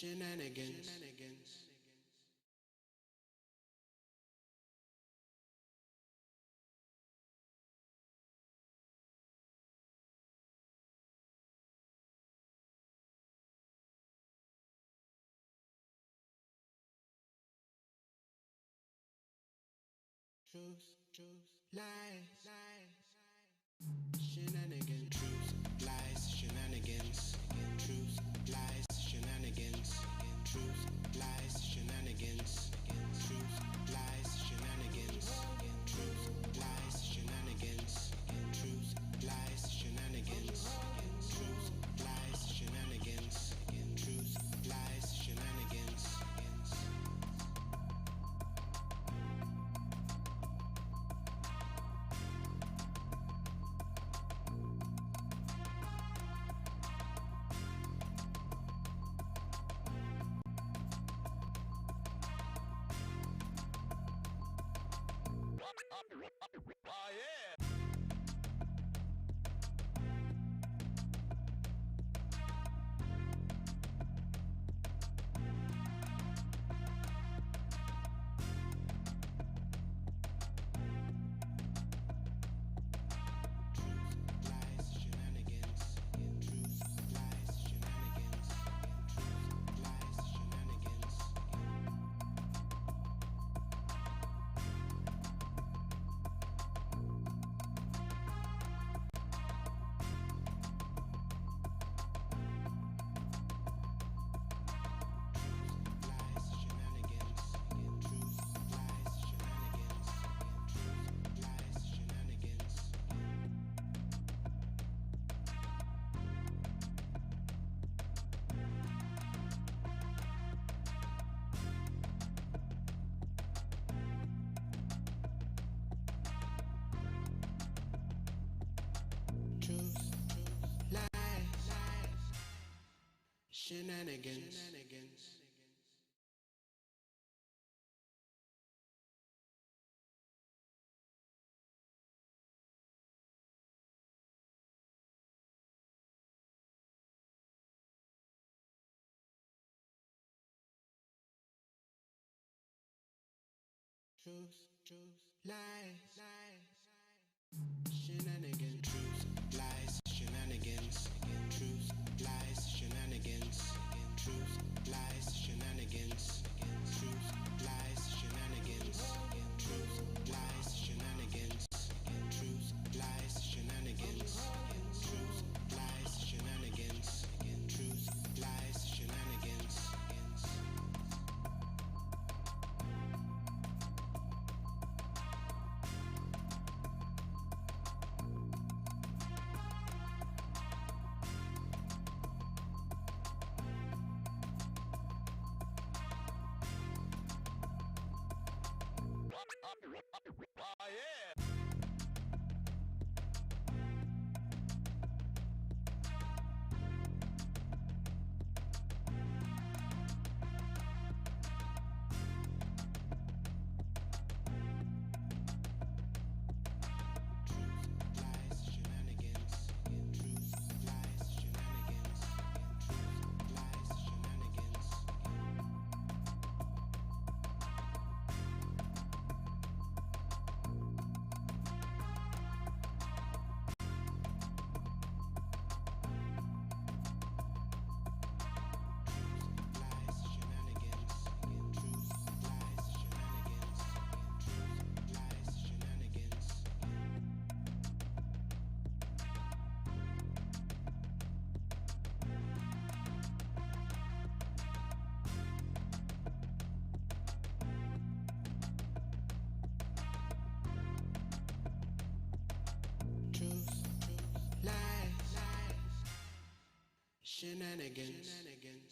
Shenanigans. Truth, lies, shenanigans. Truth, lies, shenanigans. Truth, lies, shenanigans. Truth, lies, shenanigans. Truth, lies, shenanigans. Truth, lies, shenanigans. Truth, lies, shenanigans. Truth, lies, shenanigans. Truth, lies, shenanigans. Shenanigans. Truth, lies, shenanigans. Truth, lies, shenanigans. Truth, lies, shenanigans. Truth, lies, shenanigans. Truth, lies, shenanigans. Truth, lies, shenanigans. Truth, lies, shenanigans. Truth, lies, shenanigans. Truth, lies, shenanigans. Shenanigans. Truth,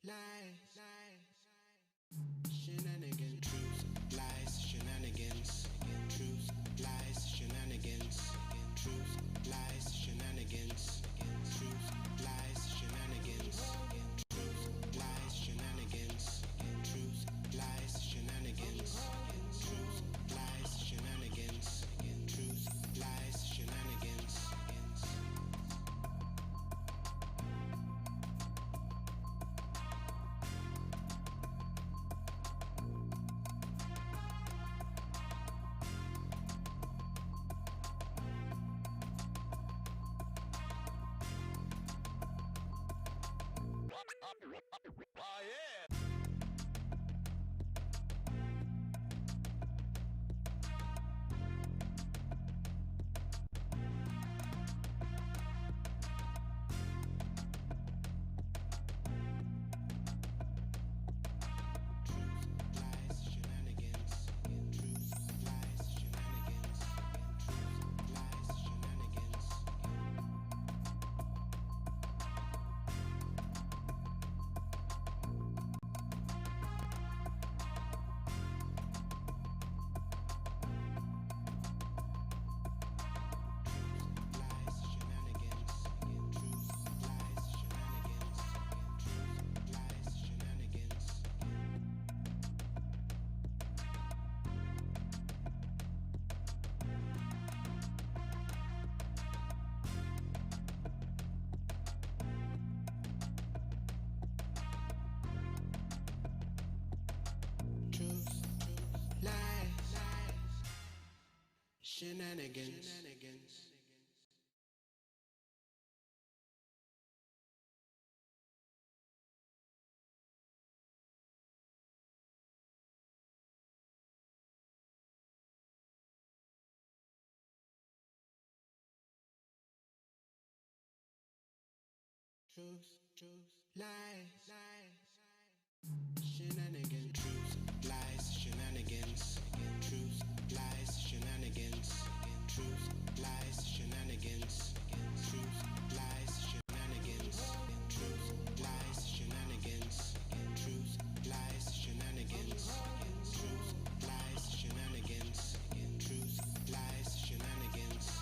lies, shenanigans. Truth, lies, shenanigans. Truth, lies, shenanigans. Truth, lies, shenanigans. Truth, lies, shenanigans. Truth, lies, shenanigans. Truth, lies, shenanigans. Truth, lies, shenanigans. Truth, lies, shenanigans. Shenanigans. Truth, lies, shenanigans. Truth, lies, shenanigans. Truth, lies, shenanigans. Truth, lies, shenanigans. Truth, lies, shenanigans. Truth, lies, shenanigans. Truth, lies, shenanigans. Truth, lies, shenanigans. Truth, lies, shenanigans.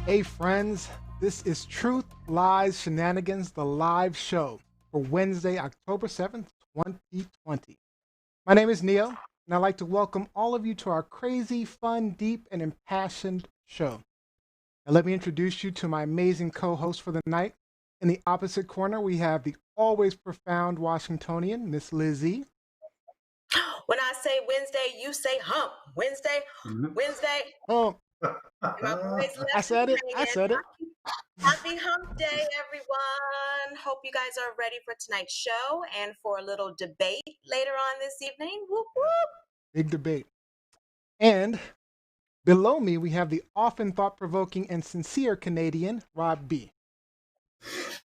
Hey friends, this is Truth, Lies, Shenanigans, the live show for Wednesday, October 7th, 2020. My name is Neo, and I'd like to welcome all of you to our crazy, fun, deep, and impassioned show. Now let me introduce you to my amazing co-host for the night. In the opposite corner, we have the always profound Washingtonian, Miss Lizzie. When I say Wednesday, you say hump. Wednesday. Oh, My boys left I said it. Happy hump day, everyone. Hope you guys are ready for tonight's show and for a little debate later on this evening. Whoop, whoop. Big debate. And below me, we have the often thought-provoking and sincere Canadian, Rob B.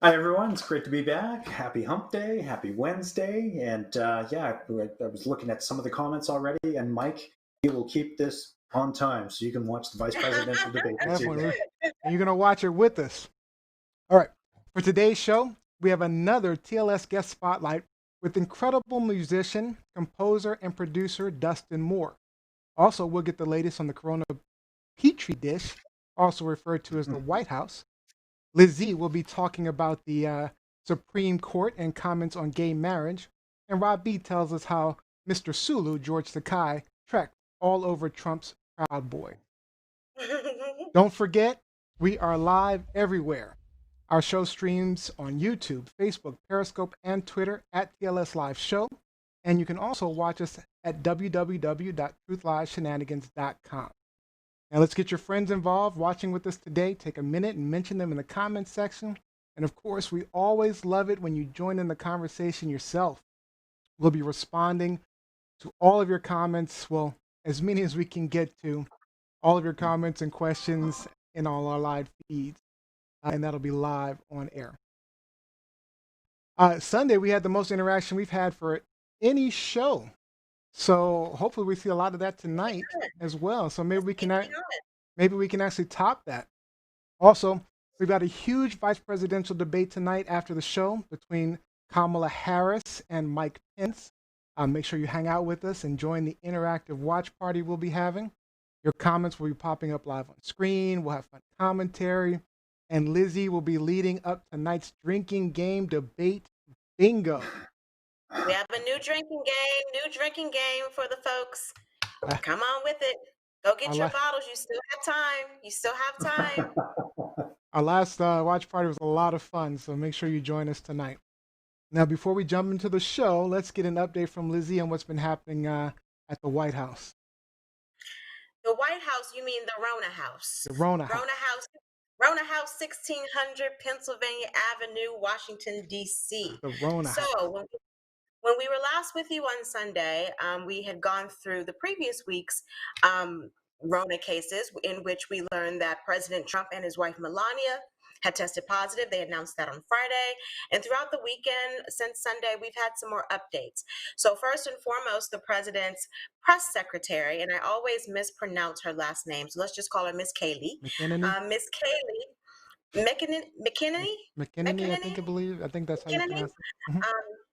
Hi, everyone. It's great to be back. Happy Hump Day. Happy Wednesday. And I was looking at some of the comments already. And Mike, you will keep this on time so you can watch the vice presidential debate this evening. And you're going to watch it with us. All right. For today's show, we have another TLS guest spotlight with incredible musician, composer, and producer Dustin Moore. Also, we'll get the latest on the Corona Petri dish, also referred to as the White House. Lizzie will be talking about the Supreme Court and comments on gay marriage. And Rob B tells us how Mr. SULU, George Takei, trekked all over Trump's Proud Boy. Don't forget, we are live everywhere. Our show streams on YouTube, Facebook, Periscope, and Twitter at TLS Live Show. And you can also watch us at www.truthliesshenanigans.com. Now let's get your friends involved watching with us today. Take a minute and mention them in the comments section. And of course, we always love it when you join in the conversation yourself. We'll be responding to all of your comments, well, as many as we can get to, all of your comments and questions in all our live feeds. And that'll be live on air. Sunday, we had the most interaction we've had for any show. So hopefully we see a lot of that tonight as well. So maybe we can actually top that. Also, we've got a huge vice presidential debate tonight after the show between Kamala Harris and Mike Pence. Make sure you hang out with us and join the interactive watch party we'll be having. Your comments will be popping up live on screen. We'll have fun commentary. And Lizzie will be leading up tonight's drinking game debate bingo. We have a new drinking game for the folks. Come on with it. Go get your bottles. You still have time. Our last watch party was a lot of fun, so make sure you join us tonight. Now, before we jump into the show, let's get an update from Lizzie on what's been happening at the White House. The White House, you mean the Rona House? The Rona House. Rona House, 1600 Pennsylvania Avenue, Washington, D.C. The Rona House. So when we were last with you on Sunday, we had gone through the previous week's Rona cases, in which we learned that President Trump and his wife Melania had tested positive. They announced that on Friday. And throughout the weekend, since Sunday, we've had some more updates. So first and foremost, the president's press secretary, and I always mispronounce her last name, so let's just call her Miss Kaylee. Miss Kaylee McKinney, I think that's how you pronounce it.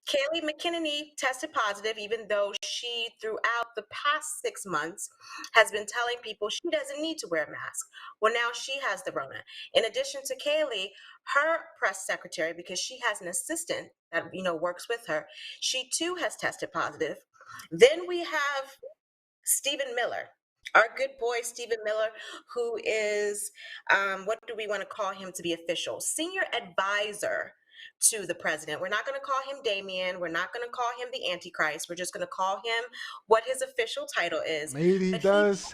Kaylee McKinney tested positive, even though she, throughout the past 6 months, has been telling people she doesn't need to wear a mask. Well, now she has the Rona. In addition to Kaylee, her press secretary, because she has an assistant that works with her, she too has tested positive. Then we have Stephen Miller, our good boy Stephen Miller, who is, what do we want to call him to be official? Senior advisor to the president. We're not going to call him Damien. We're not going to call him the Antichrist. We're just going to call him what his official title is. Maybe he does.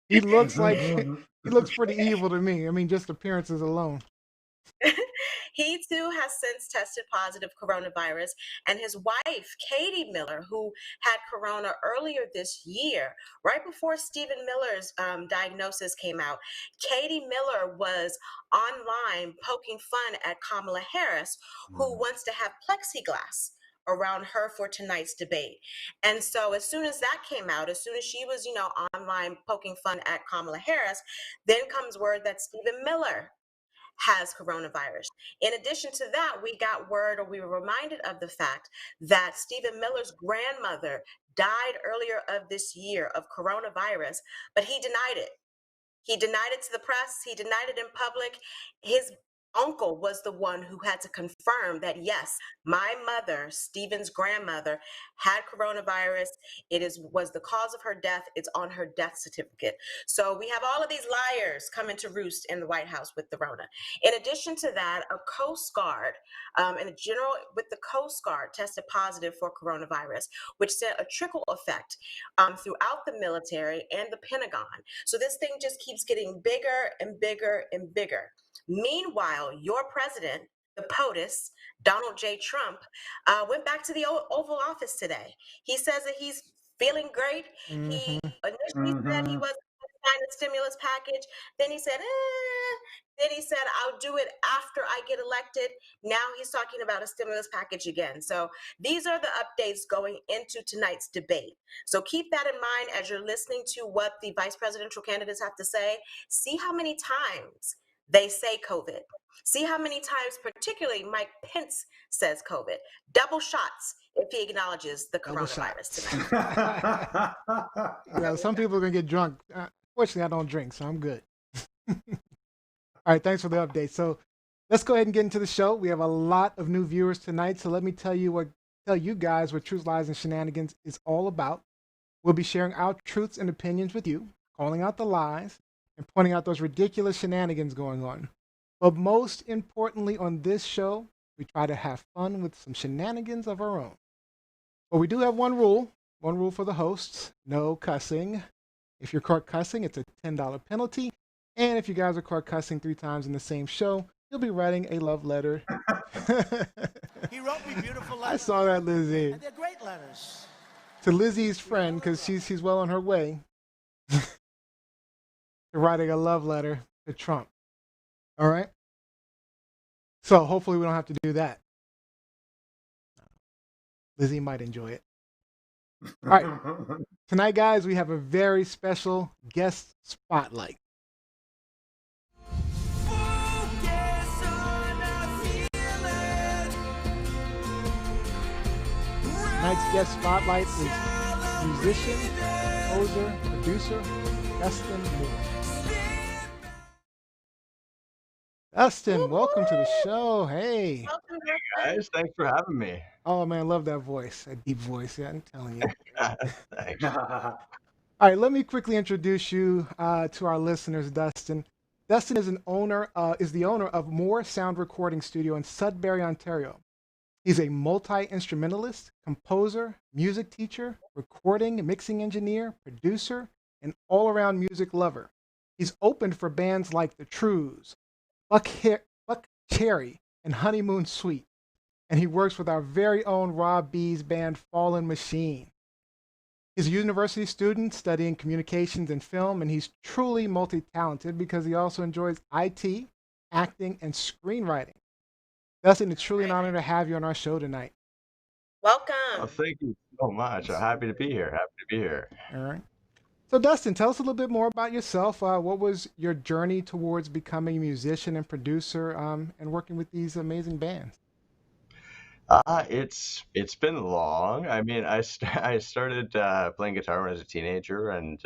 He looks like he looks pretty evil to me. I mean, just appearances alone. He too has since tested positive coronavirus, and his wife, Katie Miller, who had corona earlier this year, right before Stephen Miller's diagnosis came out, Katie Miller was online poking fun at Kamala Harris, who wants to have plexiglass around her for tonight's debate. And so as soon as that came out, as soon as she was, online poking fun at Kamala Harris, then comes word that Stephen Miller has coronavirus. In addition to that, we got word, or we were reminded of the fact that Stephen Miller's grandmother died earlier of this year of coronavirus, but he denied it. He denied it to the press. He denied it in public. His uncle was the one who had to confirm that, yes, my mother, Stephen's grandmother, had coronavirus. Was the cause of her death. It's on her death certificate. So we have all of these liars coming to roost in the White House with the Rona. In addition to that, a Coast Guard, and a general with the Coast Guard tested positive for coronavirus, which sent a trickle effect throughout the military and the Pentagon. So this thing just keeps getting bigger and bigger and bigger. Meanwhile, your president, the POTUS, Donald J. Trump, went back to the Oval Office today. He says that he's feeling great. He initially said he wasn't going to sign a stimulus package. Then he said, Then he said, I'll do it after I get elected. Now he's talking about a stimulus package again. So these are the updates going into tonight's debate. So keep that in mind as you're listening to what the vice presidential candidates have to say. See how many times they say COVID. See how many times, particularly Mike Pence says COVID. Double shots if he acknowledges the coronavirus tonight. Yeah, some people are going to get drunk. Fortunately, I don't drink, so I'm good. All right, thanks for the update. So let's go ahead and get into the show. We have a lot of new viewers tonight, so let me tell you guys what Truth, Lies, and Shenanigans is all about. We'll be sharing our truths and opinions with you, calling out the lies, and pointing out those ridiculous shenanigans going on. But most importantly on this show, we try to have fun with some shenanigans of our own. But we do have one rule. One rule for the hosts: no cussing. If you're caught cussing, it's a $10 penalty. And if you guys are caught cussing 3 times in the same show, you'll be writing a love letter. He wrote me beautiful I letters. saw that, Lizzie. And they're great letters. To Lizzie's friend, because she's well on her way to writing a love letter to Trump. All right? So hopefully we don't have to do that. Lizzie might enjoy it. All right. Tonight, guys, we have a very special guest spotlight. Tonight's guest spotlight is musician, composer, producer, Dustin Moore. Dustin, welcome to the show. Hey. Welcome, Hey guys, thanks for having me. Oh, man, I love that voice, that deep voice. Yeah, I'm telling you. Thanks. All right, let me quickly introduce you to our listeners, Dustin. Dustin is the owner of Moore Sound Recording Studio in Sudbury, Ontario. He's a multi-instrumentalist, composer, music teacher, recording, mixing engineer, producer, and all-around music lover. He's opened for bands like The Trues, Buck Cherry, and Honeymoon Suite. And he works with our very own Rob B's band Fallen Machine. He's a university student studying communications and film, and he's truly multi-talented because he also enjoys IT, acting, and screenwriting. Dustin, it's truly an honor to have you on our show tonight. Welcome. Well, thank you so much. I'm happy to be here. All right. So, Dustin, tell us a little bit more about yourself. What was your journey towards becoming a musician and producer and working with these amazing bands? It's been long. I mean, I started playing guitar when I was a teenager and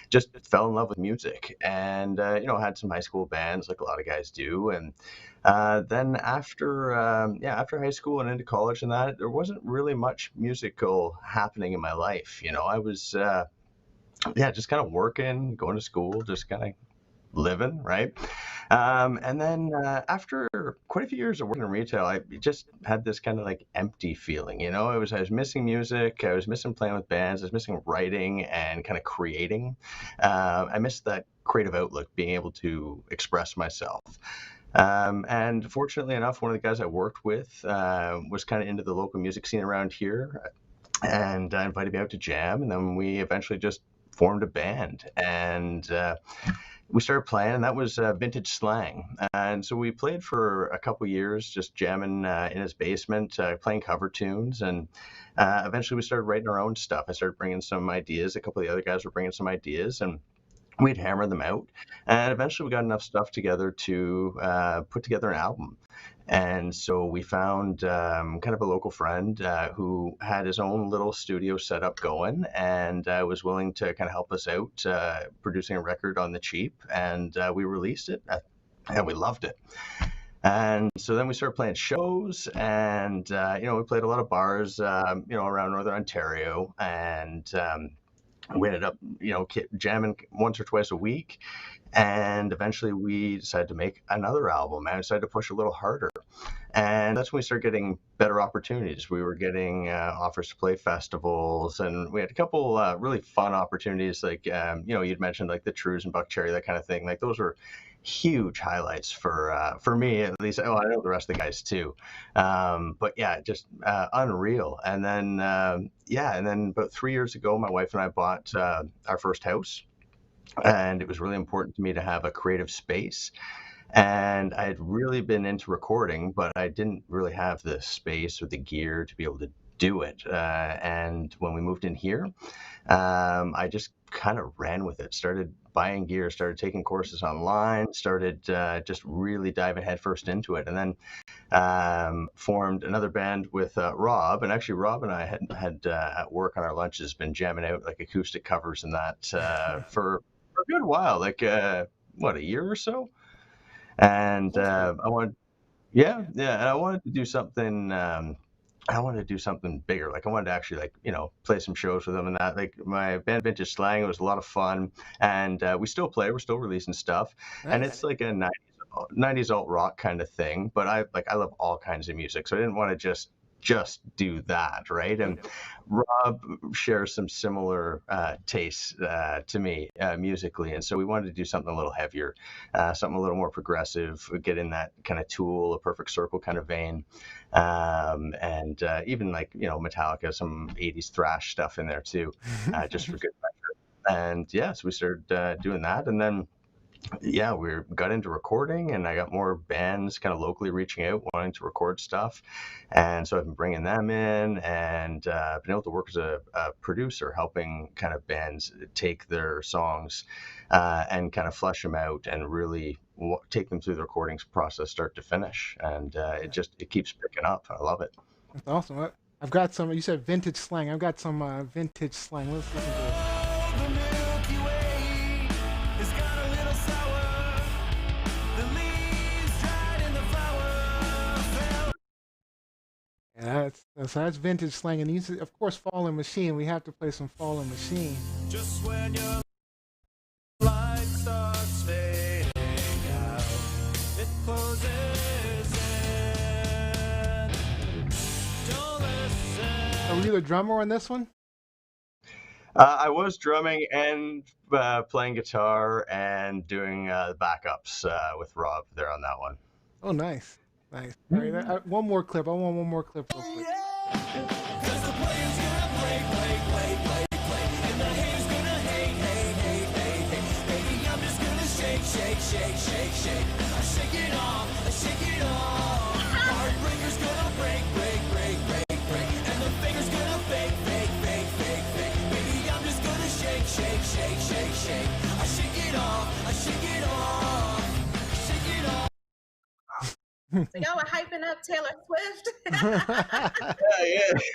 just fell in love with music and had some high school bands like a lot of guys do. And then after high school and into college and that, there wasn't really much musical happening in my life. I was just kind of working, going to school, just kind of living, right? And then after quite a few years of working in retail, I just had this kind of like empty feeling. I was missing music, I was missing playing with bands, I was missing writing and kind of creating. I missed that creative outlook, being able to express myself. And fortunately enough, one of the guys I worked with was kind of into the local music scene around here and invited me out to jam. And then we eventually just formed a band and we started playing, and that was Vintage Slang. And so we played for a couple years, just jamming in his basement, playing cover tunes. And eventually we started writing our own stuff. I started bringing some ideas. A couple of the other guys were bringing some ideas, and we'd hammer them out. And eventually we got enough stuff together to put together an album. And so we found kind of a local friend who had his own little studio set up going and was willing to kind of help us out producing a record on the cheap. And we released it and we loved it. And so then we started playing shows and, we played a lot of bars, around Northern Ontario. And we ended up, jamming once or twice a week. And eventually we decided to make another album and decided to push a little harder. And that's when we started getting better opportunities. We were getting offers to play festivals, and we had a couple really fun opportunities. Like, you'd mentioned like the Trues and Buck Cherry, that kind of thing. Like those were huge highlights for me at least. Oh, I know the rest of the guys too. But yeah, just unreal. And then about 3 years ago, my wife and I bought our first house. And it was really important to me to have a creative space. And I had really been into recording, but I didn't really have the space or the gear to be able to do it. And when we moved in here, I just kind of ran with it, started buying gear, started taking courses online, started just really diving headfirst into it. And then formed another band with Rob. And actually, Rob and I had at work on our lunches been jamming out like acoustic covers and that for a good while, like a year or so. And and I wanted to do something. I wanted to do something bigger. Like I wanted to actually play some shows with them and that. Like my band Vintage Slang, it was a lot of fun, and we still play. We're still releasing stuff, and it's like a 90s alt rock kind of thing. But I love all kinds of music, so I didn't want to just just do that, right? And Rob shares some similar tastes to me musically, and so we wanted to do something a little heavier, something a little more progressive, get in that kind of Tool, A Perfect Circle kind of vein, and even like, you know, Metallica, some 80s thrash stuff in there too, just for good measure. And yeah, so we started doing that, and then yeah, we got into recording, and I got more bands kind of locally reaching out, wanting to record stuff. And so I've been bringing them in, and been able to work as a producer, helping kind of bands take their songs and kind of flesh them out and really take them through the recording process, start to finish. And it keeps picking up. I love it. That's awesome. I've got some. You said vintage slang. I've got some vintage slang. Let's listen to this. Yeah, that's vintage slang, and these, of course, Fallen Machine. We have to play some Fallen Machine. Just when your light starts fading out, it closes in. Don't listen. Are you the drummer on this one? I was drumming and playing guitar and doing the backups with Rob there on that one. Oh, nice. Nice. All right, one more clip. I want one more clip real quick. So y'all were hyping up Taylor Swift.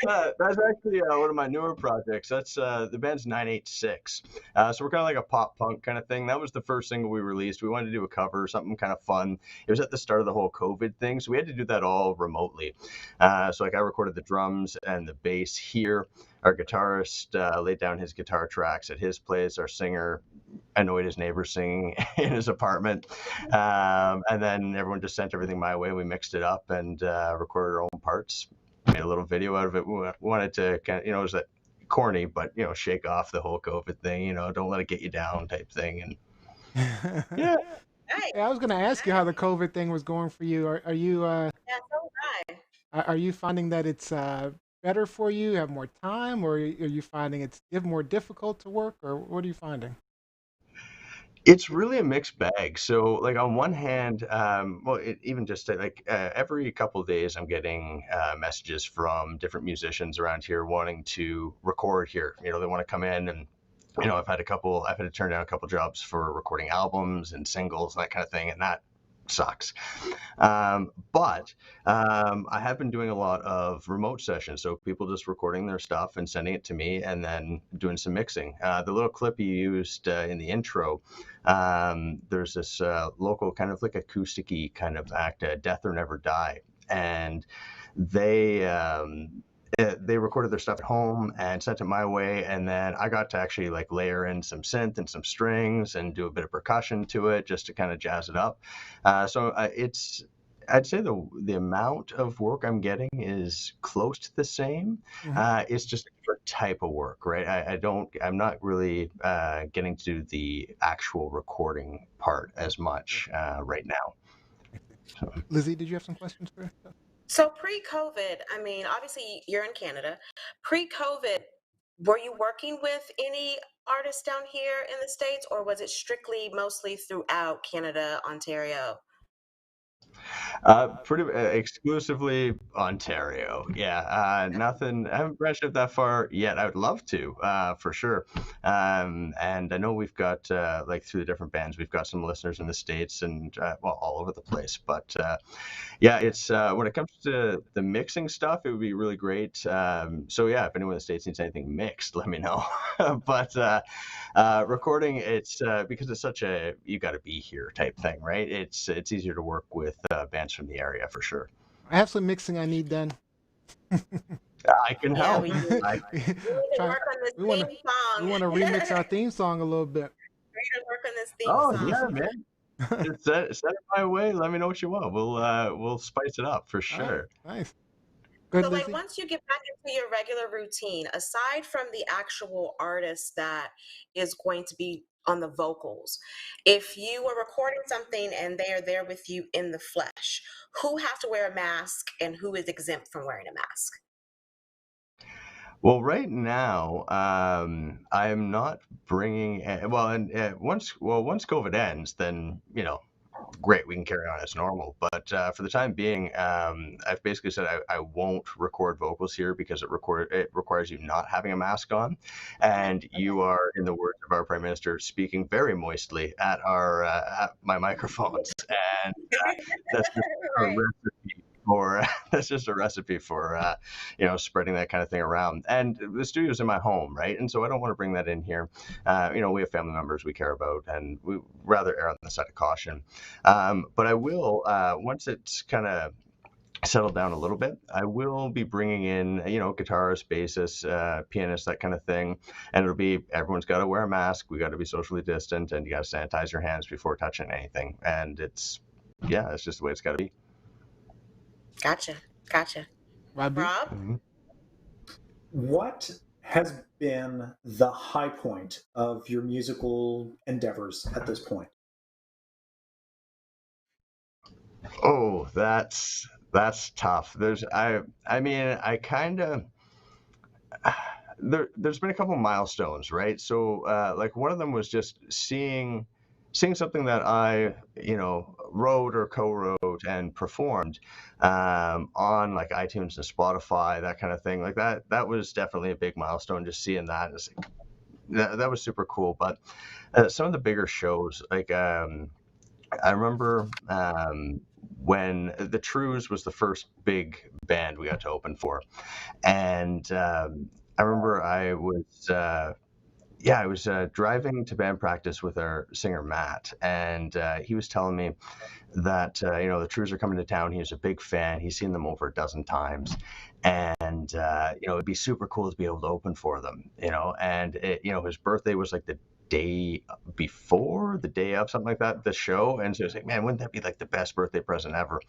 Yeah. That's actually one of my newer projects. That's the band's 986. So we're kind of like a pop punk kind of thing. That was the first single we released. We wanted to do a cover, something kind of fun. It was at the start of the whole COVID thing, so we had to do that all remotely. So like I recorded the drums and the bass here. Our guitarist laid down his guitar tracks at his place. Our singer annoyed his neighbor singing in his apartment. And then everyone just sent everything my way. We mixed it up and recorded our own parts, made a little video out of it. We wanted to kind of, you know, it was that corny, but, you know, shake off the whole COVID thing, you know, don't let it get you down type thing. And yeah. Nice. Yeah, I was going to ask you how the COVID thing was going for you. Are you Yeah, so right. are you finding that it's better for you? Have more time, or are you finding it's more difficult to work, or what are you finding? It's really a mixed bag. So, like on one hand, even just like every couple of days, I'm getting messages from different musicians around here wanting to record here. You know, they want to come in, and you know, I've had to turn down a couple jobs for recording albums and singles and that kind of thing, and that sucks. But I have been doing a lot of remote sessions, so people just recording their stuff and sending it to me, and then doing some mixing. The little clip you used in the intro, there's this local kind of like acoustic-y kind of act, Death or Never Die, and they recorded their stuff at home and sent it my way, and then I got to actually like layer in some synth and some strings and do a bit of percussion to it just to kind of jazz it up. I'd say the amount of work I'm getting is close to the same. It's just a different type of work, right? I'm not really getting to do the actual recording part as much right now. So. Lizzie, did you have some questions for us? So pre-COVID, I mean, obviously you're in Canada. Pre-COVID, were you working with any artists down here in the States, or was it strictly mostly throughout Canada, Ontario? Pretty exclusively Ontario. Yeah, nothing. I haven't branched out that far yet. I would love to, for sure. And I know we've got like through the different bands, we've got some listeners in the States and all over the place. But yeah, it's when it comes to the mixing stuff, it would be really great. So yeah, if anyone in the States needs anything mixed, let me know. But recording, it's because it's such a you got to be here type thing, right? It's easier to work with bands from the area for sure. I have some mixing I need done. I can help. We need to work on this theme song. We want to remix our theme song a little bit. We need to work on this theme song. Oh yeah, man. Send it my way. Let me know what you want. We'll spice it up for sure. Nice. Good, So, like, Lizzie. once you get back into your regular routine, aside from the actual artist that is going to be on the vocals, if you are recording something and they are there with you in the flesh, who has to wear a mask and who is exempt from wearing a mask? Well, right now, I'm not bringing. Well, and once COVID ends, then great, we can carry on as normal. But for the time being, I've basically said I won't record vocals here because it requires you not having a mask on, and you are, in the words of our Prime Minister, speaking very moistly at my microphones, and that's just a Right. recipe for that's just a recipe for spreading that kind of thing around. And the studio's in my home, right? And so I don't want to bring that in here. We have family members we care about, and we rather err on the side of caution. But I will, once it's kind of settled down a little bit, I will be bringing in, guitarists, bassists, pianists, that kind of thing. And it'll be, everyone's got to wear a mask. We got to be socially distant, and you got to sanitize your hands before touching anything. And it's just the way it's got to be. Gotcha. Rob? Rob? Mm-hmm. What has been the high point of your musical endeavors at this point? Oh, that's tough. I kind of there's been a couple milestones, right? So like one of them was just seeing something that I wrote or co-wrote and performed on like iTunes and Spotify, that kind of thing. Like that was definitely a big milestone. Just seeing that, it's like, that was super cool. But some of the bigger shows, like I remember when the Trues was the first big band we got to open for, and I remember I was driving to band practice with our singer Matt, and he was telling me that the Trues are coming to town. He was a big fan. He's seen them over a dozen times, and it'd be super cool to be able to open for them. And his birthday was like the day before, the day of, something like that, the show. And so it's like, man, wouldn't that be like the best birthday present ever?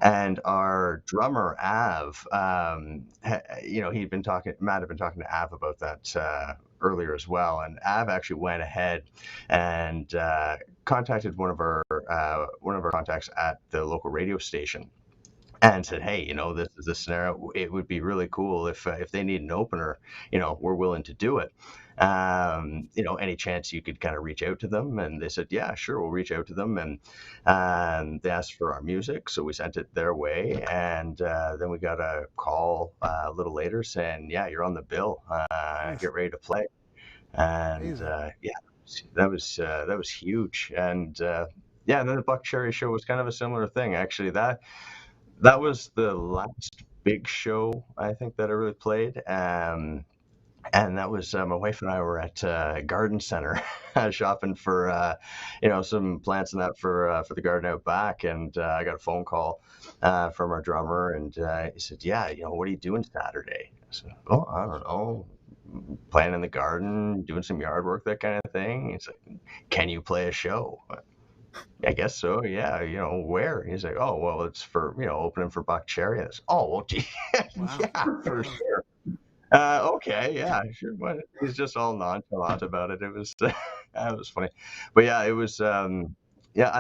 And our drummer Av, Matt had been talking to Av about that earlier as well, and Av actually went ahead and contacted one of our contacts at the local radio station and said, hey, this is a scenario. It would be really cool if they need an opener, we're willing to do it. Any chance you could kind of reach out to them? And they said, yeah, sure, we'll reach out to them. And they asked for our music, so we sent it their way. And then we got a call a little later saying, yeah, you're on the bill. Nice. Get ready to play. And Amazing. that was huge. And then the Buck Cherry show was kind of a similar thing. Actually, that was the last big show I think that I really played. And that was my wife and I were at Garden Center shopping for some plants and that for the garden out back, and I got a phone call from our drummer, and he said, yeah, what are you doing Saturday? I said, oh, I don't know, playing in the garden, doing some yard work, that kind of thing. He's like, can you play a show? I guess so, yeah. Where? He's like, oh, well, it's for opening for Buck Cherry. I said, oh, well, gee, Wow. yeah, for sure. Okay, yeah, sure. But he's just all nonchalant about it. It was it was funny, but yeah, it was. I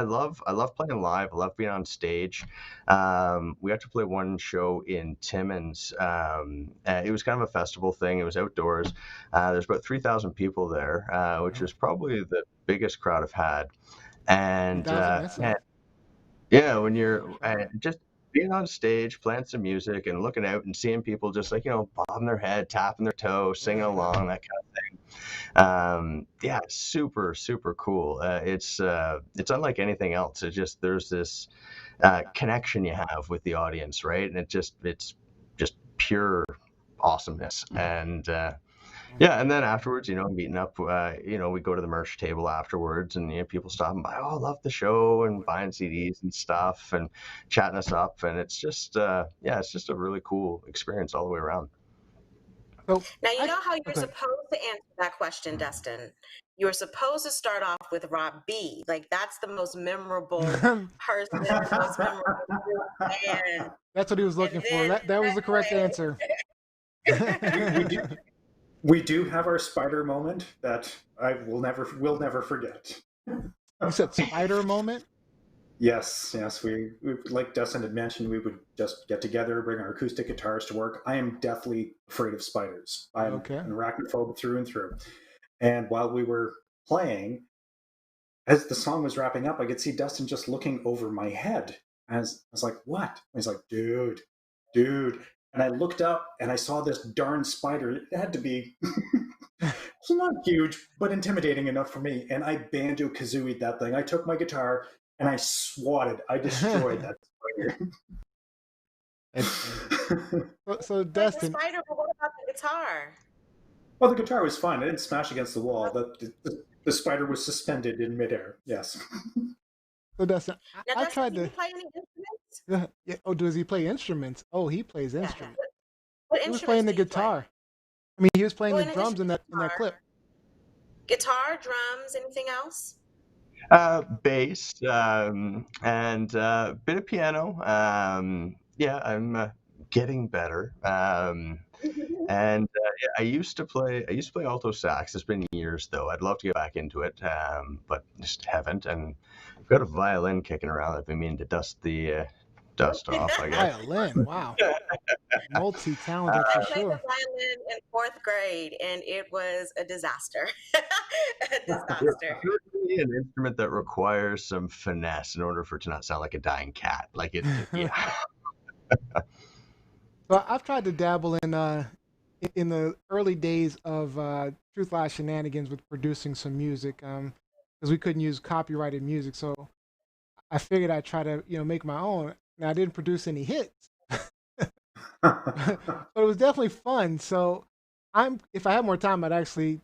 love playing live. I love being on stage. We got to play one show in Timmins. It was kind of a festival thing. It was outdoors. There's about 3,000 people there, which was probably the biggest crowd I've had. And 3,000, that's yeah, when you're just being on stage, playing some music and looking out and seeing people just like, bobbing their head, tapping their toe, singing along, that kind of thing. Super, super cool. It's unlike anything else. There's this connection you have with the audience, right? And it's just pure awesomeness. And and then afterwards, meeting up, we go to the merch table afterwards, and people stopping by, oh, I love the show, and buying CDs and stuff and chatting us up. And it's just, it's just a really cool experience all the way around. So Now, you I know how you're okay. supposed to answer that question, Dustin? You were supposed to start off with Rob B. Like, that's the most memorable person, most memorable group band. That's what he was And looking for. then That was the correct answer. we do we do have our spider moment that I will never forget. You said spider moment? Yes, yes. We like Dustin had mentioned, we would just get together, bring our acoustic guitars to work. I am deathly afraid of spiders. I'm Okay. an arachnophobe through and through. And while we were playing, as the song was wrapping up, I could see Dustin just looking over my head. I was like, "What?" He's like, "Dude, dude." And I looked up and I saw this darn spider. It had to be it's not huge, but intimidating enough for me. And I banjo kazooied that thing. I took my guitar and I swatted. I destroyed that spider. So Wait, the Dustin, spider, but what about the guitar? Well, the guitar was fine. I didn't smash against the wall. The spider was suspended in midair. Yes. so Dustin, Now, I Dustin, tried do you to. play any instruments? Yeah, oh, does he play instruments? Oh, he plays Yeah. instruments. What He was instruments playing the do you play? guitar. I mean, he was playing Well, the in drums addition to in that guitar, clip. guitar, drums, anything else? Bass, and a bit of piano. Yeah, I'm getting better. And yeah, I used to play alto sax. It's been years though. I'd love to get back into it, but just haven't. And I've got a violin kicking around. I've been meaning to dust off, I guess. Violin, wow, multi-talented I for played the sure. violin in fourth grade, and it was a disaster. A Yeah, disaster. certainly an instrument that requires some finesse in order for it to not sound like a dying cat. Like yeah. So I've tried to dabble in the early days of Truth Lies Shenanigans with producing some music, because we couldn't use copyrighted music. So I figured I'd try to make my own. Now I didn't produce any hits, but it was definitely fun. So if I had more time, I'd actually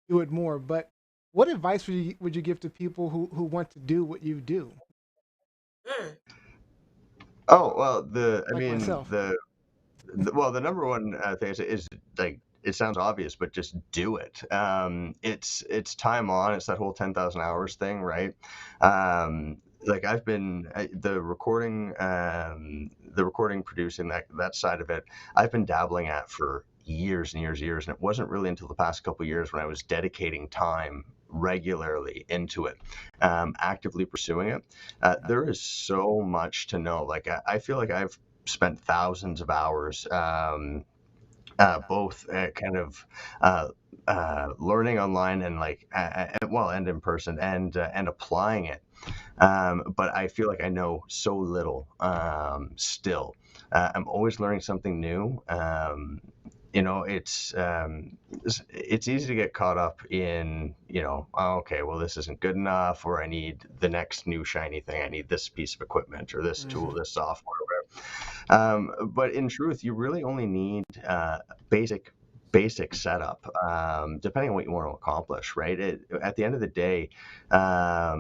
do it more. But what advice would you give to people who want to do what you do, Mm. Oh well, I like mean myself? the number one thing is like it sounds obvious, but just do it. It's time on. It's that whole 10,000 hours thing, right? Like I've been the recording, producing that side of it. I've been dabbling at for years and years, and it wasn't really until the past couple of years when I was dedicating time regularly into it, actively pursuing it. There is so much to know. Like I feel like I've spent thousands of hours, both kind of learning online and and in person and applying it. But I feel like I know so little still. I'm always learning something new. It's easy to get caught up in, oh, okay, well, this isn't good enough, or I need the next new shiny thing. I need this piece of equipment or this tool, this software, whatever. But in truth, you really only need basic setup, depending on what you want to accomplish, right? At the end of the day, that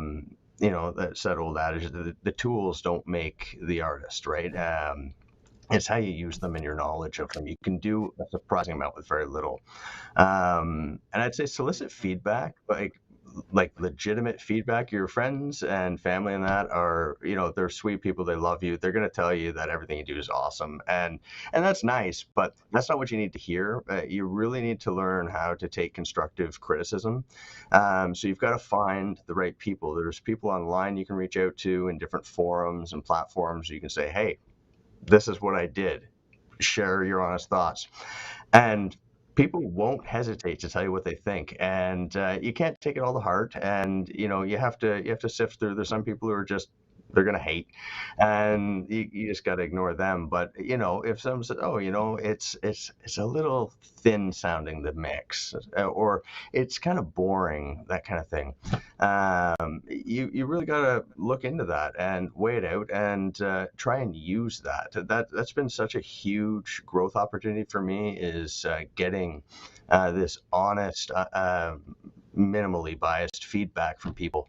old adage, the tools don't make the artist, right? It's how you use them and your knowledge of them. You can do a surprising amount with very little. And I'd say solicit feedback, like legitimate feedback. Your friends and family and that are, they're sweet people. They love you. They're going to tell you that everything you do is awesome. And that's nice, but that's not what you need to hear. You really need to learn how to take constructive criticism. So you've got to find the right people. There's people online you can reach out to in different forums and platforms. You can say, hey, this is what I did. Share your honest thoughts. And people won't hesitate to tell you what they think. And you can't take it all to heart. And you have to sift through. There's some people who are just, they're gonna hate, and you just got to ignore them. But if someone says, oh, it's a little thin sounding, the mix, or it's kind of boring, that kind of thing, you really got to look into that and weigh it out and try and use that's been such a huge growth opportunity for me, is getting this honest, minimally biased feedback from people.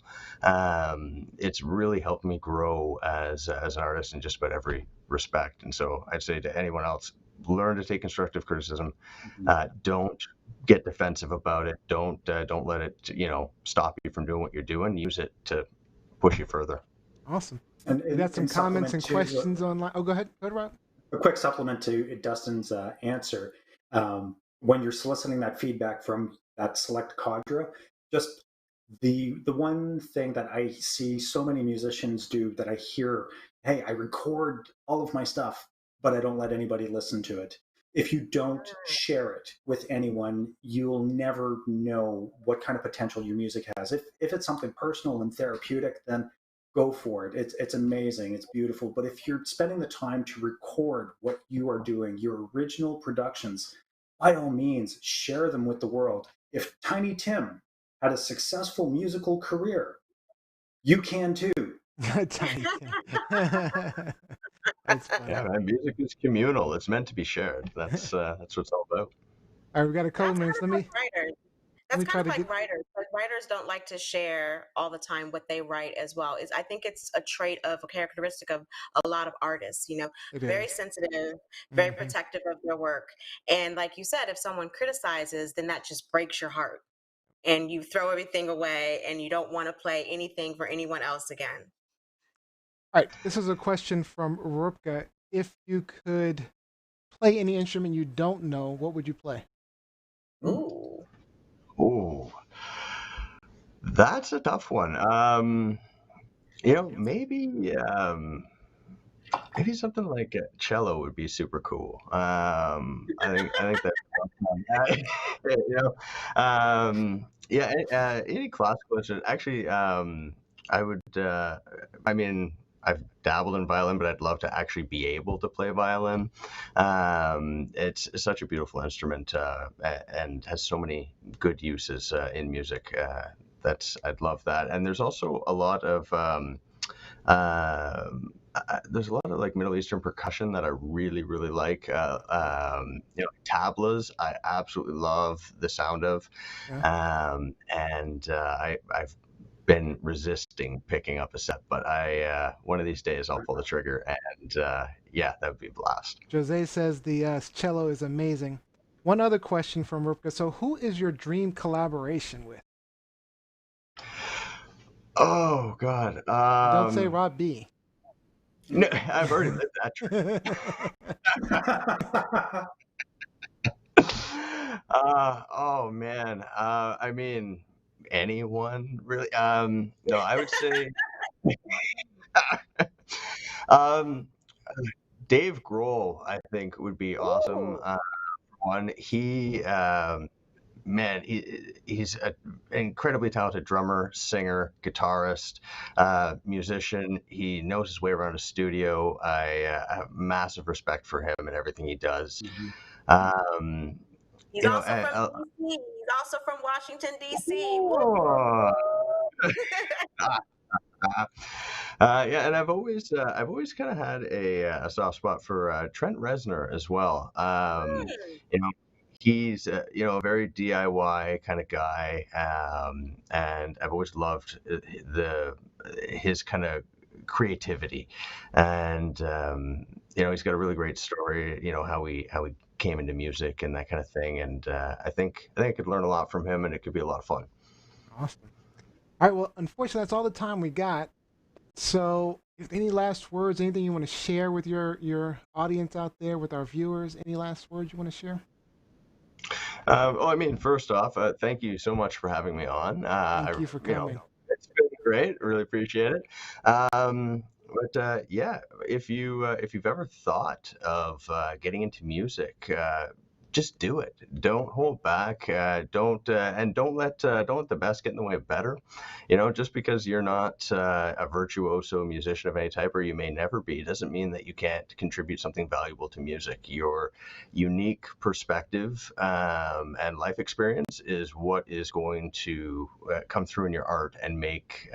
It's really helped me grow as an artist in just about every respect. And so I'd say to anyone else, learn to take constructive criticism. Mhm. Don't get defensive about it. Don't let it stop you from doing what you're doing. Use it to push you further. Awesome. And We got some in comments supplement and to questions online. Oh, go ahead. Go ahead, Rob. a quick supplement to Dustin's answer, when you're soliciting that feedback from that select cadre, just the one thing that I see so many musicians do that I hear, hey, I record all of my stuff, but I don't let anybody listen to it. If you don't share it with anyone, you'll never know what kind of potential your music has. If it's something personal and therapeutic, then go for it. It's amazing. It's beautiful. But if you're spending the time to record what you are doing, your original productions, by all means, share them with the world. If Tiny Tim had a successful musical career, you can too. Tiny Tim. That's funny. Yeah, man, music is communal. It's meant to be shared. That's what it's all about. All right, we got a couple That's minutes. kind of like writers. Let That's me try kind of to like get. writers. Like writers don't like to share all the time what they write as well. I think it's a trait of a characteristic of a lot of artists, It very is. sensitive, very Mhm. protective of their work. And like you said, if someone criticizes, then that just breaks your heart. And you throw everything away and you don't want to play anything for anyone else again. All right, this is a question from Rupka. If you could play any instrument you don't know, what would you play? Ooh. Ooh, that's a tough one. Maybe something like a cello would be super cool. I think that any classical instrument. Actually, I would. I mean, I've dabbled in violin, but I'd love to actually be able to play violin. It's such a beautiful instrument and has so many good uses in music. I'd love that. And there's also a lot of there's a lot of like Middle Eastern percussion that I really, really like. Tablas, I absolutely love the sound of, Yeah. and I've been resisting picking up a set, but I one of these days I'll pull the trigger, and yeah, that would be a blast. Jose says the cello is amazing. One other question from Rupka. So, who is your dream collaboration with? Oh God, And don't say Rob B. no, I've already lived that trip. Oh man. I mean, anyone really? No, I would say, um, Dave Grohl, I think would be awesome. Ooh. One, man, he's an incredibly talented drummer, singer, guitarist, musician. He knows his way around a studio. I have massive respect for him and everything he does. Mhm. Um, He's you know, also from DC. He's also from Washington, DC. Woo, woo, oh, woo. yeah, and I've always kind of had a soft spot for Trent Reznor as well. Hmm. You know, he's a very DIY kind of guy, and I've always loved his kind of creativity, and he's got a really great story. How he came into music and that kind of thing, and I think I could learn a lot from him, and it could be a lot of fun. Awesome. All right. Well, unfortunately, that's all the time we got. So, if any last words, anything you want to share with your audience out there, with our viewers, any last words you want to share? I mean, first off, thank you so much for having me on. Thank you for coming. It's been great. Really appreciate it. But yeah, if you've ever thought of getting into music, just do it. Don't hold back. Don't let the best get in the way of better. Just because you're not a virtuoso musician of any type, or you may never be, doesn't mean that you can't contribute something valuable to music. Your unique perspective and life experience is what is going to come through in your art and make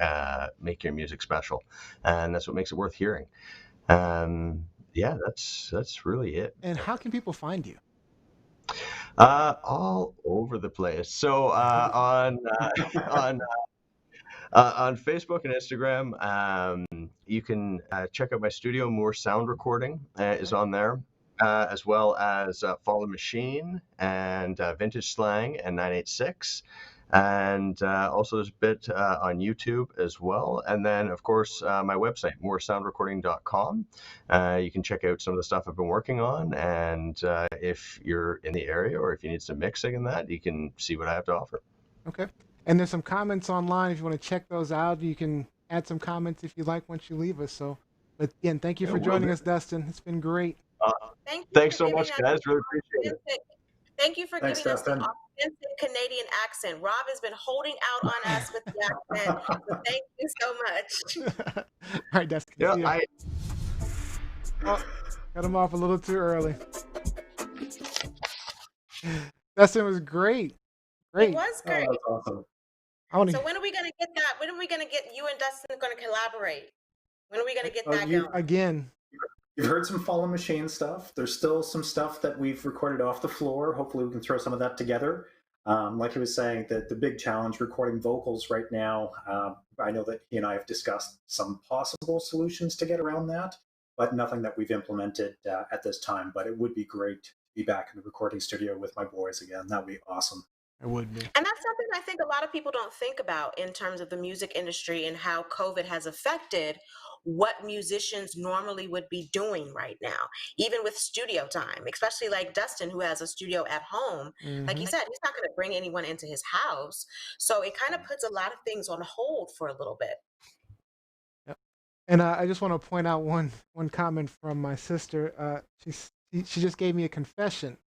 your music special, and that's what makes it worth hearing. Yeah, that's really it. And how can people find you? All over the place. So on Facebook and Instagram, you can check out my studio. More Sound Recording is on there. as well as Fall Machine and Vintage Slang and 986. And also there's a bit on YouTube as well. And then, of course, my website, moresoundrecording.com. You can check out some of the stuff I've been working on. And if you're in the area or if you need some mixing and that, you can see what I have to offer. Okay. And there's some comments online. If you want to check those out, you can add some comments if you like once you leave us. So, but again, thank you Yeah, for will joining do. us, Dustin. It's been great. Thank you Thanks for so giving much, us guys. the Really appreciate it. authentic. Thank you for Thanks, giving us the Dustin. authentic Canadian accent. Rob has been holding out on us with the accent, so thank you so much. All right, Dustin. Yeah, See ya. Oh, cut him off a little too early. Dustin was great. It Great. was Oh, great. that's awesome. I want So to when are we gonna get that? When are we gonna get you and Dustin gonna collaborate? When are we gonna get Oh, that you going? again. You've heard some Fallen Machine stuff. There's still some stuff that we've recorded off the floor. Hopefully, we can throw some of that together. Like he was saying, the big challenge recording vocals right now. I know that he and I have discussed some possible solutions to get around that, but nothing that we've implemented at this time. But it would be great to be back in the recording studio with my boys again. That would be awesome. It would be. And that's something I think a lot of people don't think about in terms of the music industry and how COVID has affected what musicians normally would be doing right now, even with studio time, especially like Dustin, who has a studio at home. Like he Mhm. said, he's not going to bring anyone into his house. So it kind of puts a lot of things on hold for a little bit. Yep. And I just want to point out one comment from my sister. She just gave me a confession,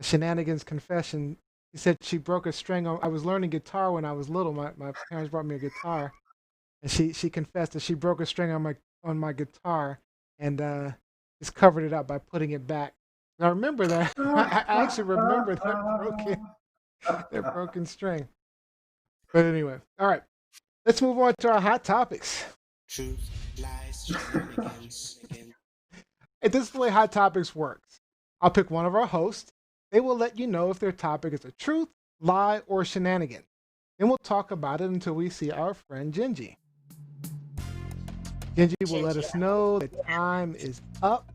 a Shenanigans confession. She said she broke a string on. I was learning guitar when I was little. My parents brought me a guitar, and she confessed that she broke a string on my guitar, and just covered it up by putting it back. And I remember that. I actually remember that broken string. But anyway, all right. Let's move on to our hot topics. Truth, lies, shenanigans. And this is the way Hot Topics works. I'll pick one of our hosts. They will let you know if their topic is a truth, lie, or shenanigan. Then we'll talk about it until we see our friend Gingy. Gingy will let us know that time is up.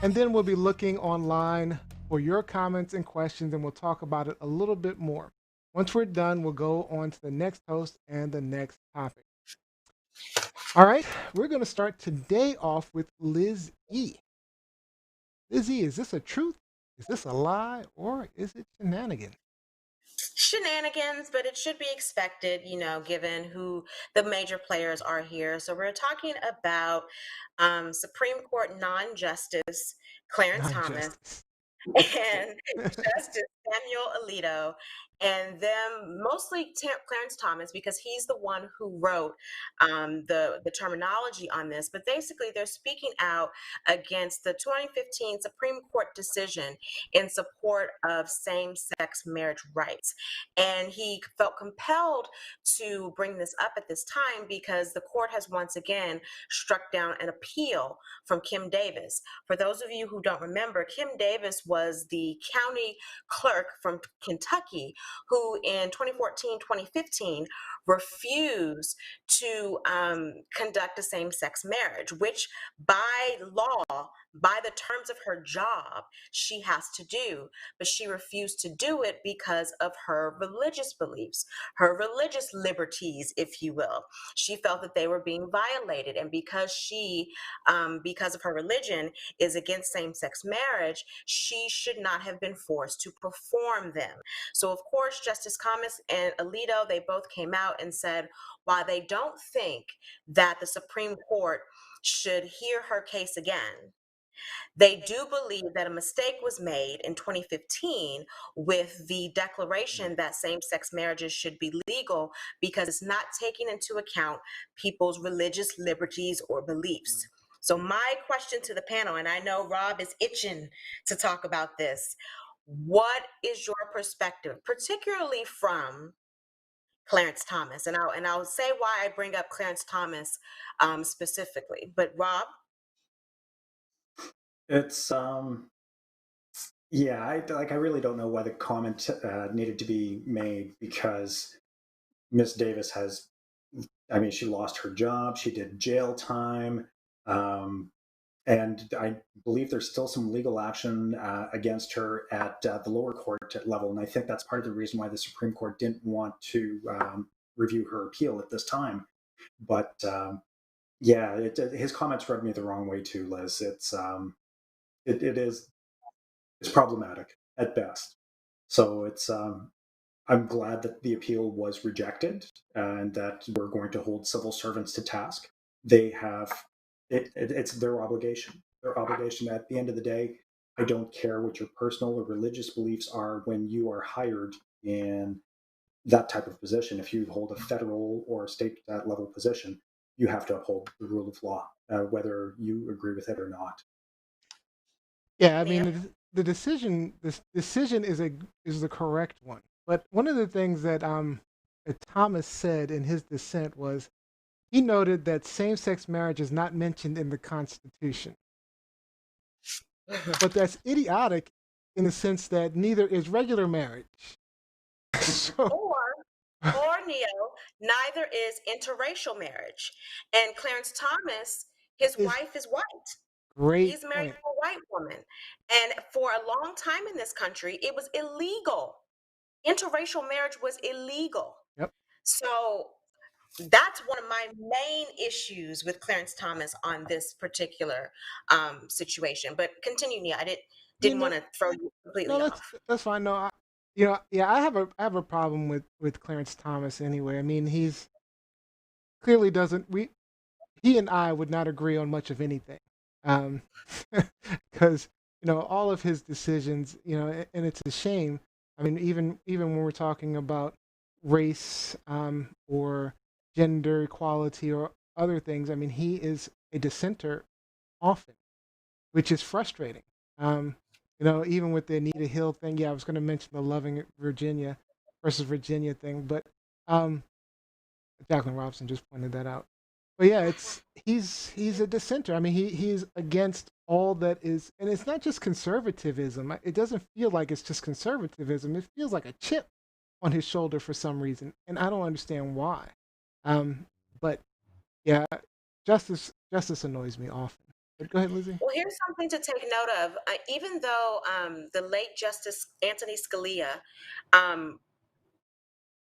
And then we'll be looking online for your comments and questions, and we'll talk about it a little bit more. Once we're done, we'll go on to the next host and the next topic. All right, we're going to start today off with Liz E. Liz E, is this a truth? Is this a lie? Or is it shenanigans? Shenanigans, but it should be expected, given who the major players are here. So we're talking about Supreme Court non-justice Clarence Thomas Non-justice. and Justice Samuel Alito, and them mostly Clarence Thomas, because he's the one who wrote the terminology on this. But basically, they're speaking out against the 2015 Supreme Court decision in support of same-sex marriage rights. And he felt compelled to bring this up at this time because the court has once again struck down an appeal from Kim Davis. For those of you who don't remember, Kim Davis was the county clerk from Kentucky who in 2014-2015 refused to conduct a same-sex marriage, which by law, by the terms of her job, she has to do. But she refused to do it because of her religious beliefs, her religious liberties, if you will. She felt that they were being violated. And because because of her religion, is against same-sex marriage, she should not have been forced to perform them. So, of course, Justice Thomas and Alito, they both came out and said, while they don't think that the Supreme Court should hear her case again, they do believe that a mistake was made in 2015 with the declaration that same-sex marriages should be legal because it's not taking into account people's religious liberties or beliefs. So my question to the panel, and I know Rob is itching to talk about this, what is your perspective, particularly from Clarence Thomas? And I'll say why I bring up Clarence Thomas specifically. But Rob? It's yeah, I really don't know why the comment needed to be made, because Miss Davis she lost her job, she did jail time, And I believe there's still some legal action against her at the lower court level. And I think that's part of the reason why the Supreme Court didn't want to review her appeal at this time. But yeah, his comments rubbed me the wrong way too, Liz. It's problematic at best. So I'm glad that the appeal was rejected and that we're going to hold civil servants to task. They have it's their obligation. Their obligation at the end of the day. I don't care what your personal or religious beliefs are when you are hired in that type of position. If you hold a federal or state level position, you have to uphold the rule of law, whether you agree with it or not. Yeah, I mean the decision is the correct one. But one of the things that Thomas said in his dissent was he noted that same-sex marriage is not mentioned in the Constitution. But that's idiotic in the sense that neither is regular marriage. So, or Neo, neither is interracial marriage. And Clarence Thomas, his wife is white. Great He's married point. to a white woman. And for a long time in this country, it was illegal. Interracial marriage was illegal. Yep. So that's one of my main issues with Clarence Thomas on this particular situation. But continue, Nia. I didn't want to throw you completely off. That's fine. No, I have a problem with Clarence Thomas anyway. I mean, he's clearly doesn't he and I would not agree on much of anything, because all of his decisions, and it's a shame. I mean, even when we're talking about race, or gender equality or other things, I mean, he is a dissenter often, which is frustrating. Even with the Anita Hill thing, I was going to mention the Loving Virginia versus Virginia thing, but Jacqueline Robinson just pointed that out. But yeah, he's a dissenter. I mean, he's against all that is, and it's not just conservatism. It doesn't feel like it's just conservatism. It feels like a chip on his shoulder for some reason, and I don't understand why. But yeah, justice annoys me often. But go ahead, Lizzie. Well, here's something to take note of. Even though the late Justice Anthony Scalia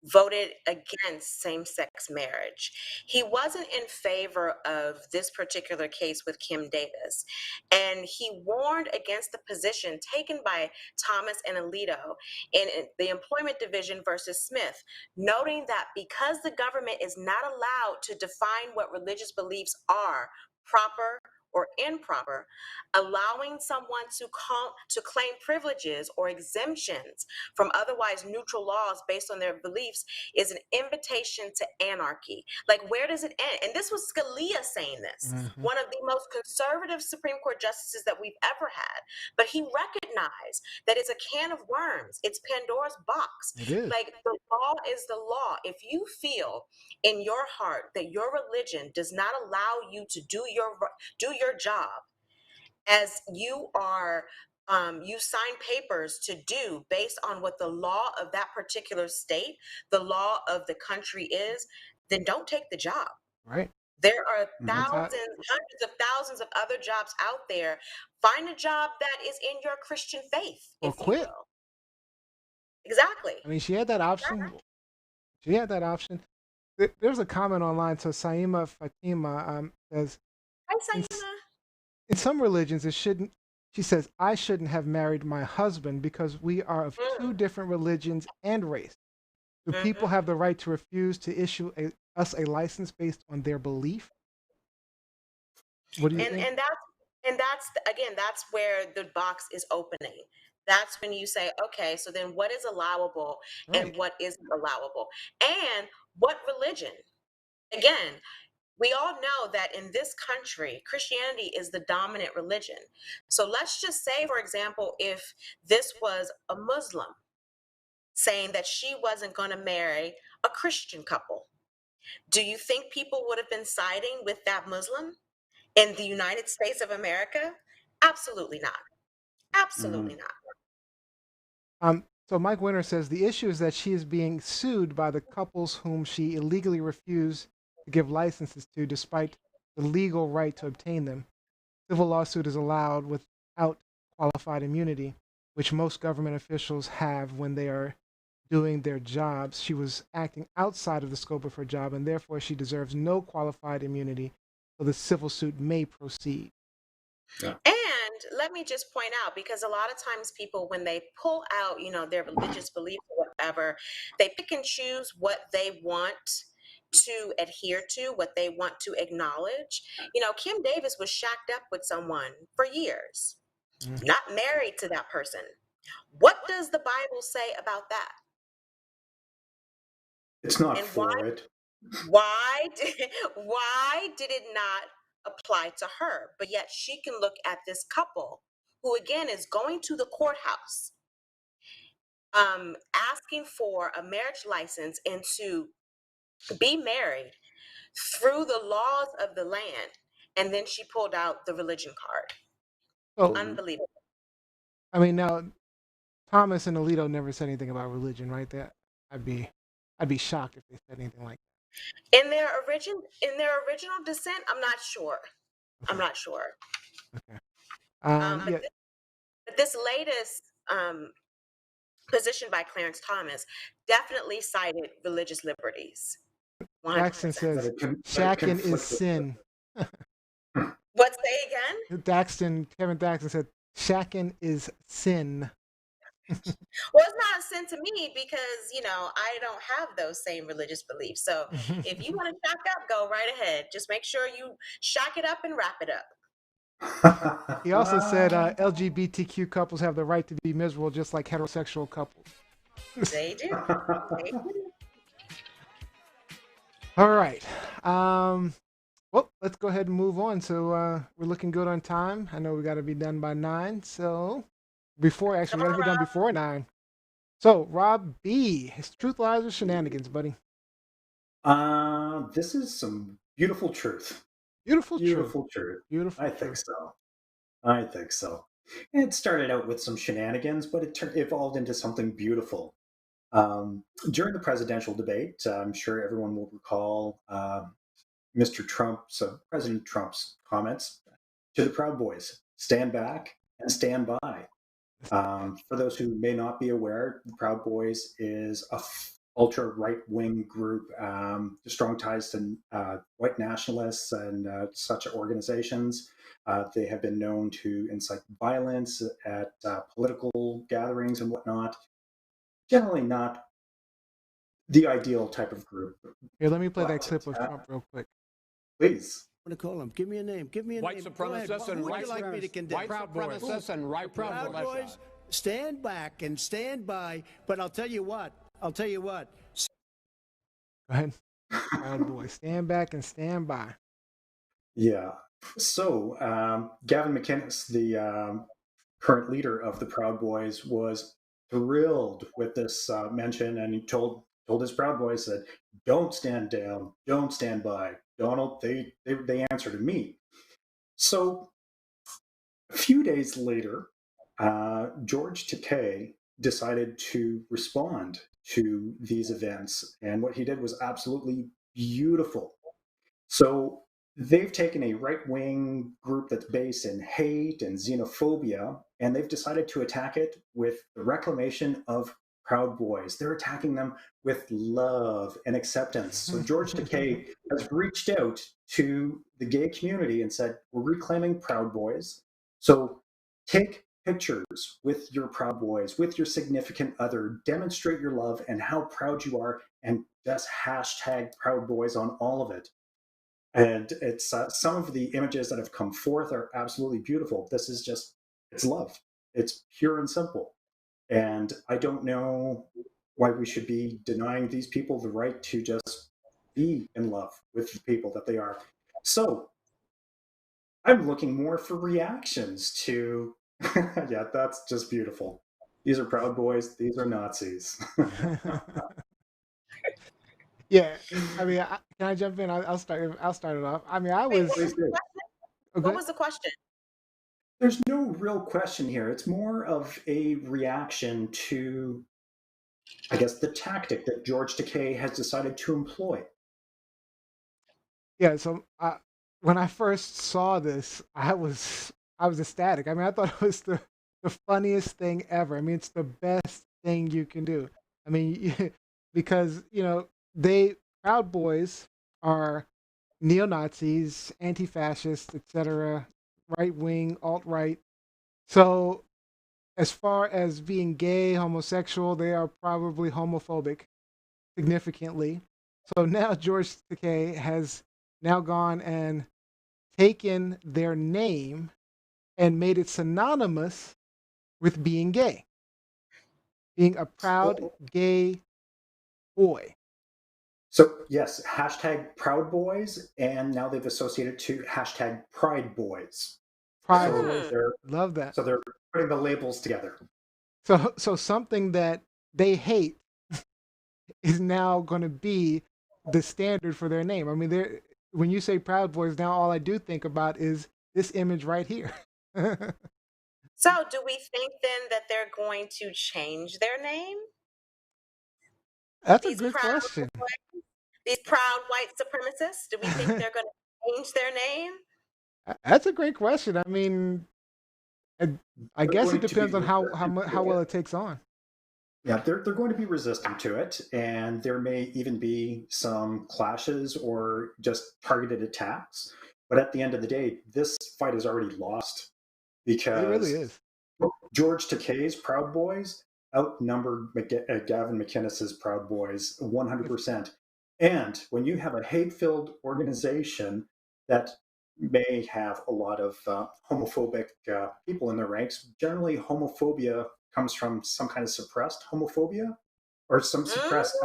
voted against same-sex marriage, he wasn't in favor of this particular case with Kim Davis. And he warned against the position taken by Thomas and Alito in the Employment Division versus Smith, noting that because the government is not allowed to define what religious beliefs are, proper or improper, allowing someone to claim privileges or exemptions from otherwise neutral laws based on their beliefs is an invitation to anarchy. Like, where does it end? And this was Scalia saying this, one of the most conservative Supreme Court justices that we've ever had. But he recognized that it's a can of worms. It's Pandora's box. It is. Like, the law is the law. If you feel in your heart that your religion does not allow you to do your job as you are you sign papers to do based on what the law of that particular state, the law of the country is, then don't take the job. Right. There are hundreds of thousands of other jobs out there. Find a job that is in your Christian faith, or quit. Exactly. I mean, she had that option. There's a comment online. So Saima Fatima says, Hi, Saima. In some religions, she says, I shouldn't have married my husband because we are of two different religions and race. Do people have the right to refuse to issue us a license based on their belief? What do you think? And that's where the box is opening. That's when you say, okay, so then what is allowable and what isn't allowable? And what religion? Again, we all know that in this country, Christianity is the dominant religion. So let's just say, for example, if this was a Muslim saying that she wasn't going to marry a Christian couple, do you think people would have been siding with that Muslim in the United States of America? Absolutely not. Absolutely not. So Mike Winter says the issue is that she is being sued by the couples whom she illegally refused to give licenses to despite the legal right to obtain them. civil lawsuit is allowed without qualified immunity, which most government officials have when they are doing their jobs. She was acting outside of the scope of her job, and therefore she deserves no qualified immunity, so the civil suit may proceed. Yeah. And let me just point out, because a lot of times people, when they pull out, their religious beliefs or whatever, they pick and choose what they want to adhere to, what they want to acknowledge. Kim Davis was shacked up with someone for years, not married to that person. What does the Bible say about that? It's not And for it. why did it not apply to her? But yet she can look at this couple who again is going to the courthouse, asking for a marriage license and to be married through the laws of the land, and then she pulled out the religion card. So, Unbelievable. I mean, now Thomas and Alito never said anything about religion, right? That I'd be shocked if they said anything like In their original descent, I'm not sure. that. I'm not sure. Okay. But Yeah, this latest position by Clarence Thomas definitely cited religious liberties. 100%. Jackson says shacking is sin. What, say again? Kevin Daxton said shacking is sin. Well, it's not a sin to me because, I don't have those same religious beliefs. So if you want to shack up, go right ahead. Just make sure you shack it up and wrap it up. He also said LGBTQ couples have the right to be miserable just like heterosexual couples. They do. They do. All right. Well, let's go ahead and move on. So we're looking good on time. I know we got to be done by 9. So we got to be done before 9. So Rob B, is truth, lies, or shenanigans, buddy? This is some beautiful truth. Beautiful truth. Beautiful. I think so. It started out with some shenanigans, but it evolved into something beautiful. During the presidential debate, I'm sure everyone will recall President Trump's comments to the Proud Boys: "Stand back and stand by." For those who may not be aware, the Proud Boys is a ultra right-wing group, strong ties to white nationalists and such organizations. They have been known to incite violence at political gatherings and whatnot. Generally not the ideal type of group. Here, let me play that clip of Trump real quick. Please. I'm going to call him. Give me a name. Give me a White name. supremacists and Who would right you like me to condemn? White supremacists and right Proud Boys, stand back and stand by. But I'll tell you what. Go ahead. Proud Boys, stand back and stand by. Yeah. So Gavin McInnes, the current leader of the Proud Boys, was thrilled with this mention, and he told his Proud Boys that don't stand down, don't stand by. Donald, they answer to me. So a few days later, George Takei decided to respond to these events, and what he did was absolutely beautiful. So they've taken a right-wing group that's based in hate and xenophobia, and they've decided to attack it with the reclamation of Proud Boys. They're attacking them with love and acceptance. So George Takei has reached out to the gay community and said, we're reclaiming Proud Boys. So take pictures with your Proud Boys, with your significant other, demonstrate your love and how proud you are, and just hashtag Proud Boys on all of it. And it's some of the images that have come forth are absolutely beautiful. This is just, it's love. It's pure and simple. And I don't know why we should be denying these people the right to just be in love with the people that they are. So I'm looking more for reactions to, yeah, that's just beautiful. These are Proud Boys. These are Nazis. Yeah, I mean, can I jump in? I'll start it off. I mean, Wait, what was the question? There's no real question here. It's more of a reaction to, I guess, the tactic that George Takei has decided to employ. Yeah, so when I first saw this, I was ecstatic. I mean, I thought it was the funniest thing ever. I mean, it's the best thing you can do. I mean, because they Proud Boys are neo Nazis, anti fascists, etc., right wing, alt right. So as far as being gay, homosexual, they are probably homophobic significantly. So now George Takei has now gone and taken their name and made it synonymous with being gay, being a proud gay boy. So yes, hashtag Proud Boys, and now they've associated to hashtag Pride Boys. Pride So boys. they're Love that. so they're putting the labels together. So something that they hate is now going to be the standard for their name. I mean, when you say Proud Boys, now all I do think about is this image right here. So, do we think then that they're going to change their name? That's a These good proud, question. these proud white supremacists. Do we think they're going to change their name? That's a great question. I mean, I They're guess it going to depends be on how resistant to how well it. it takes on. Yeah, they're going to be resistant to it, and there may even be some clashes or just targeted attacks. But at the end of the day, this fight is already lost It really because is. George Takei's Proud Boys outnumbered Gavin McInnes's Proud Boys 100%. And when you have a hate-filled organization that may have a lot of homophobic people in their ranks, generally homophobia comes from some kind of suppressed homophobia or some suppressed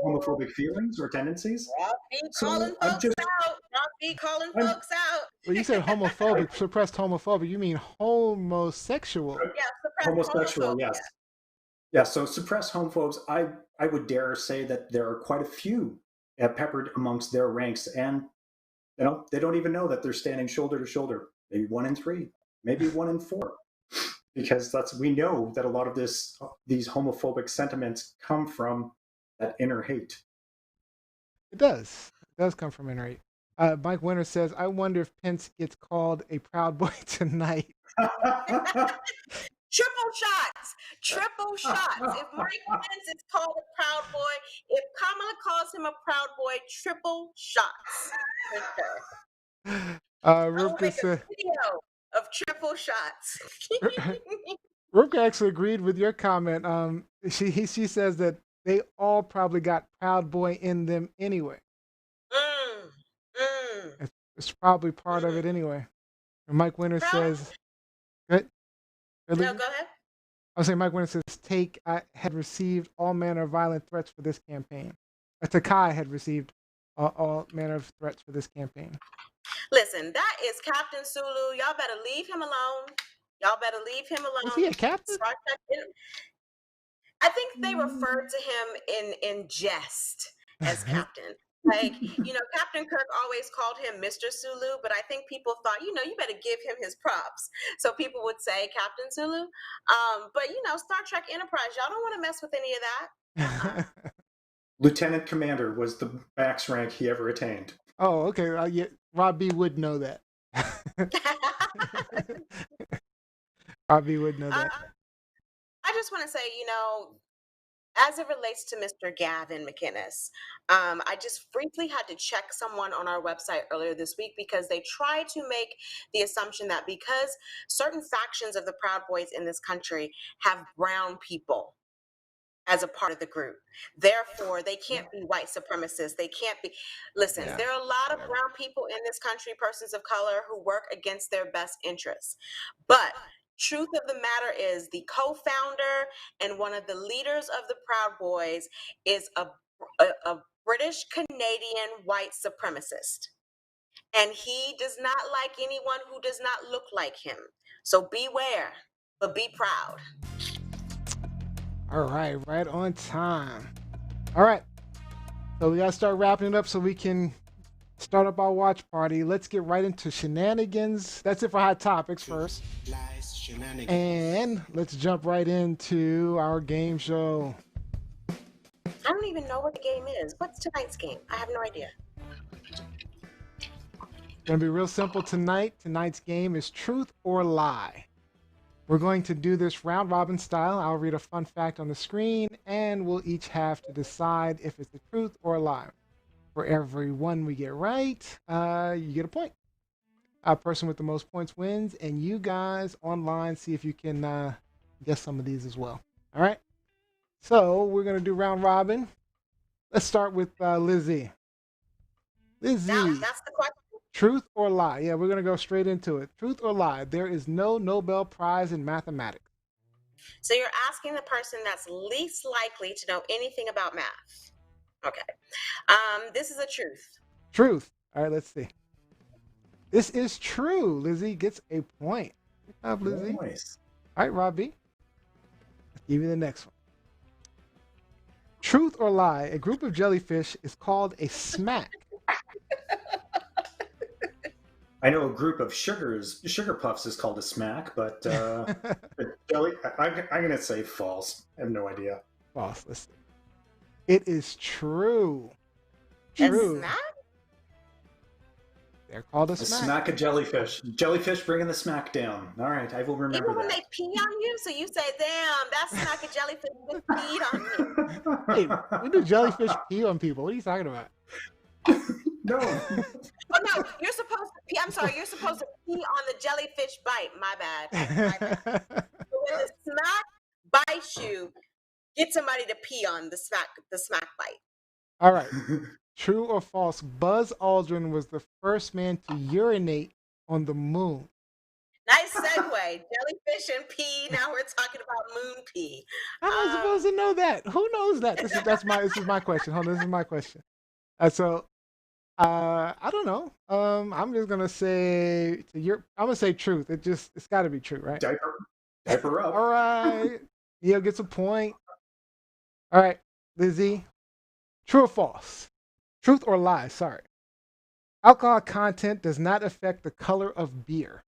homophobic feelings or tendencies. Rob B So calling I'm folks just, out. Rob B calling I'm, folks out. Well, you said homophobic, suppressed homophobic. You mean homosexual? Yeah, suppressed homosexual, homophobia. yes. Yeah, so suppressed homophobes, I would dare say that there are quite a few peppered amongst their ranks, and they don't even know that they're standing shoulder to shoulder. Maybe 1 in 3, maybe 1 in 4, because we know that a lot of these homophobic sentiments come from that inner hate. It does. It does come from inner hate. Mike Winter says, "I wonder if Pence gets called a Proud Boy tonight." Triple shots. Triple shots. If Mike Pence is called a proud boy, if Kamala calls him a proud boy, triple shots. For sure. I will Rupka make a said, video of triple shots. Rupka actually agreed with your comment. She says that they all probably got Proud Boy in them anyway. It's probably part of it anyway. And Mike Winter says, "Good." No, go ahead. I was saying, Mike Winter says, "Take had received all manner of violent threats for this campaign." Takai had received all manner of threats for this campaign. Listen, that is Captain Sulu. Y'all better leave him alone. Y'all better leave him alone. Was he a captain? I think they referred to him in jest as captain. Like, Captain Kirk always called him Mr. Sulu, but I think people thought, you better give him his props. So people would say Captain Sulu. But, Star Trek Enterprise, y'all don't want to mess with any of that. Lieutenant Commander was the max rank he ever attained. Oh, okay. Yeah, Rob B would know that. Rob B would know that. I just want to say, as it relates to Mr. Gavin McInnes, I just briefly had to check someone on our website earlier this week because they tried to make the assumption that because certain factions of the Proud Boys in this country have brown people as a part of the group, therefore they can't be white supremacists. They can't be. Listen, there are a lot of brown people in this country, persons of color, who work against their best interests. But truth of the matter is, the co-founder and one of the leaders of the Proud Boys is a British Canadian white supremacist. And he does not like anyone who does not look like him. So beware, but be proud. All right, right on time. All right. So we got to start wrapping it up so we can start up our watch party. Let's get right into shenanigans. That's it for hot topics first. Lies, shenanigans. And let's jump right into our game show. I don't even know what the game is. What's tonight's game? I have no idea. Gonna be real simple tonight. Tonight's game is truth or lie. We're going to do this round robin style. I'll read a fun fact on the screen, and we'll each have to decide if it's the truth or a lie. For every one we get right, you get a point. Our person with the most points wins, and you guys online see if you can guess some of these as well. All right. So we're gonna do round robin. Let's start with Lizzie. Lizzie. That's the question. Truth or lie? Yeah, we're going to go straight into it. Truth or lie? There is no Nobel Prize in mathematics. So you're asking the person that's least likely to know anything about math. Okay. This is a truth. Truth. All right, let's see. This is true. Lizzie gets a point. Good job, Lizzie. Nice. All right, Robbie. Let's give you the next one. Truth or lie? A group of jellyfish is called a smack. I know a group of sugar puffs is called a smack, but jelly, I'm going to say false. I have no idea. False. Let's see. It is true. A True. smack? They're called a A smack. smack of jellyfish. Jellyfish bringing the smack down. All right, I will remember Even when that. they pee on you, so you say, "Damn, that smack of jellyfish just peed on me." Hey, we do jellyfish pee on people. What are you talking about? No. Oh no, you're supposed to pee. I'm sorry, you're supposed to pee on the jellyfish bite. My bad. My bad. So when the smack bites you, get somebody to pee on the smack bite. All right. True or false? Buzz Aldrin was the first man to urinate on the moon. Nice segue. Jellyfish and pee. Now we're talking about moon pee. How am I supposed to know that? Who knows that? This is my question. Hold on, this is my question. I don't know. I'm just gonna say I'm gonna say truth. It's got to be true, right? Diaper up. All right. Neil gets a point. All right, Lizzie. True or false? Truth or lie? Sorry. Alcohol content does not affect the color of beer.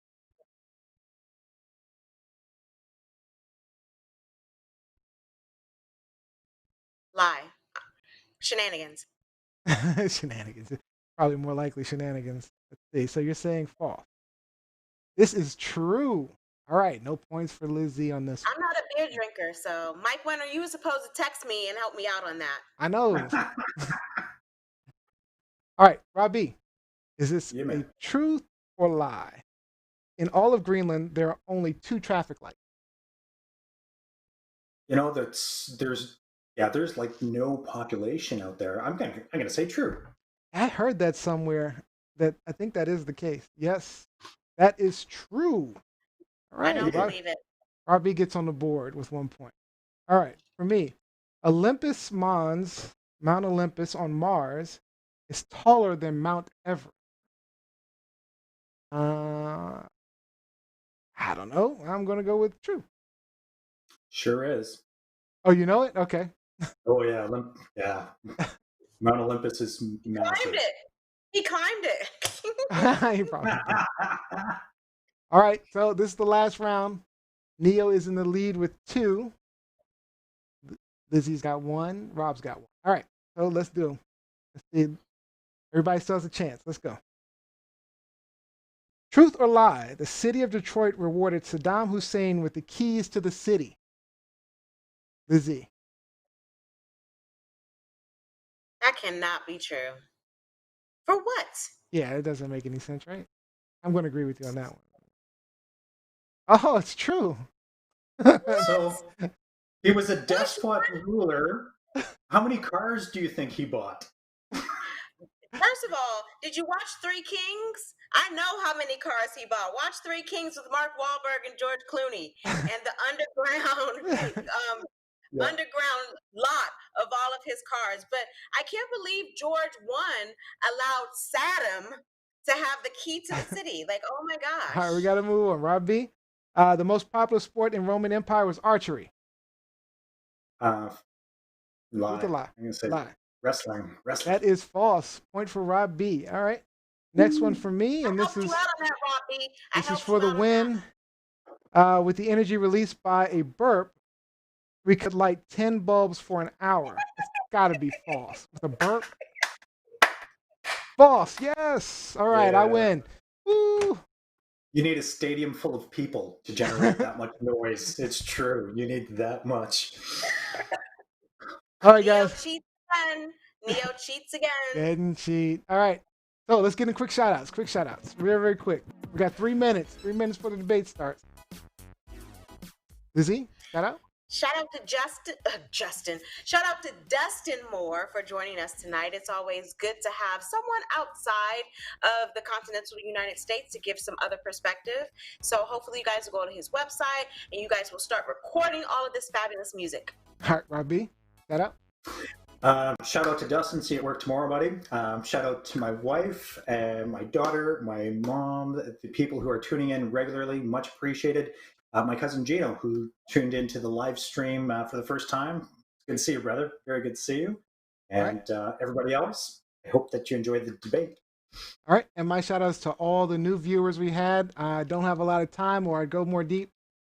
Lie. Shenanigans. Shenanigans. Probably more likely shenanigans. Let's see. So you're saying false. This is true. All right. No points for Lizzie on this one. I'm not a beer drinker, so Mike Winter, you were supposed to text me and help me out on that. I know. All right. Robbie, is this Yeah, a man. truth or lie? In all of Greenland, there are only 2 traffic lights. You know, there's like no population out there. I'm gonna say true. I heard that somewhere. That I think that is the case. Yes, that is true. All I right. don't believe it. Robbie gets on the board with 1 point. All right. For me, Mount Olympus on Mars, is taller than Mount Everest. I don't know. I'm going to go with true. Sure is. Oh, you know it? Okay. Oh yeah, yeah. Mount Olympus is massive. Climbed it. He climbed it. You probably did. All right. So this is the last round. Neo is in the lead with 2. Lizzie's got 1. Rob's got 1. All right. So let's do them. Let's see. Everybody still has a chance. Let's go. Truth or lie? The city of Detroit rewarded Saddam Hussein with the keys to the city. Lizzie. That cannot be true. For what? Yeah, it doesn't make any sense, right? I'm going to agree with you on that one. Oh, it's true. So he was a despot ruler. How many cars do you think he bought? First of all, did you watch Three Kings? I know how many cars he bought. Watch Three Kings with Mark Wahlberg and George Clooney and the underground Yeah. underground lot of all of his cars. But I can't believe George allowed Saddam to have the key to the city. Like, oh my gosh. All right, we got to move on. Rob B. The most popular sport in Roman Empire was archery. Lie. What's the lie? I'm gonna say Lie. wrestling. That is false. Point for Rob B. All right. Next one for me, and I this helped is you out on that, Robbie. I this is helped for you the out on that. win. With the energy released by a burp, we could light 10 bulbs for an hour. It's got to be false. With a burp. False. Yes. All right, I Yeah. win. Woo. You need a stadium full of people to generate that much noise. It's true. You need that much. All right, Neo guys. cheats again. Neo cheats again. Didn't cheat. All right. So let's get in quick shout outs. Quick shout outs. Very, very quick. We got 3 minutes. 3 minutes before the debate starts. Lizzie, shout out. Shout out to Justin. Shout out to Dustin Moore for joining us tonight. It's always good to have someone outside of the continental United States to give some other perspective. So hopefully you guys will go to his website and you guys will start recording all of this fabulous music. All right, Robbie, shout out. Shout out to Dustin. See you at work tomorrow, buddy. Shout out to my wife, my daughter, my mom, the people who are tuning in regularly. Much appreciated. My cousin Gino, who tuned into the live stream for the first time. Good to see you, brother. Very good to see you. And everybody else, I hope that you enjoyed the debate. All right, and my shout outs to all the new viewers we had. I don't have a lot of time or I'd go more deep,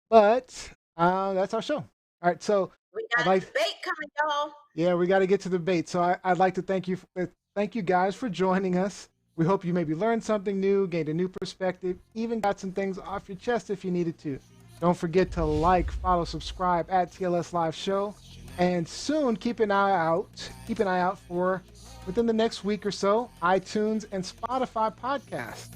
but that's our show. All right, so we got a debate coming, y'all. Yeah, we got to get to the debate. So I'd like to thank you guys for joining us. We hope you maybe learned something new, gained a new perspective, even got some things off your chest if you needed to. Don't forget to like, follow, subscribe at TLS Live Show, and soon keep an eye out for within the next week or so iTunes and Spotify podcast.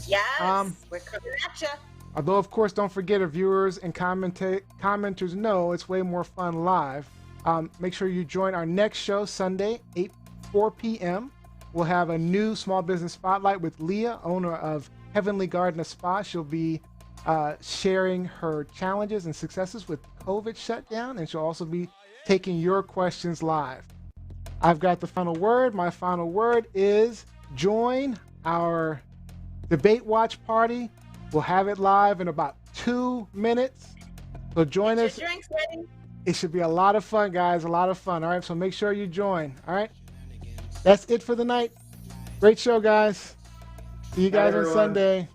Yes, we're coming at you. Although, of course, don't forget our viewers and commenters know it's way more fun live. Make sure you join our next show Sunday, 4 p.m. We'll have a new small business spotlight with Leah, owner of Heavenly Garden Spa. She'll be sharing her challenges and successes with COVID shutdown, and she'll also be taking your questions live. I've got the final word. My final word is join our debate watch party. We'll have it live in about 2 minutes. So join us. Get your drinks ready. It should be a lot of fun, guys. A lot of fun. All right, so make sure you join. All right. That's it for the night. Great show, guys. See you guys on Sunday.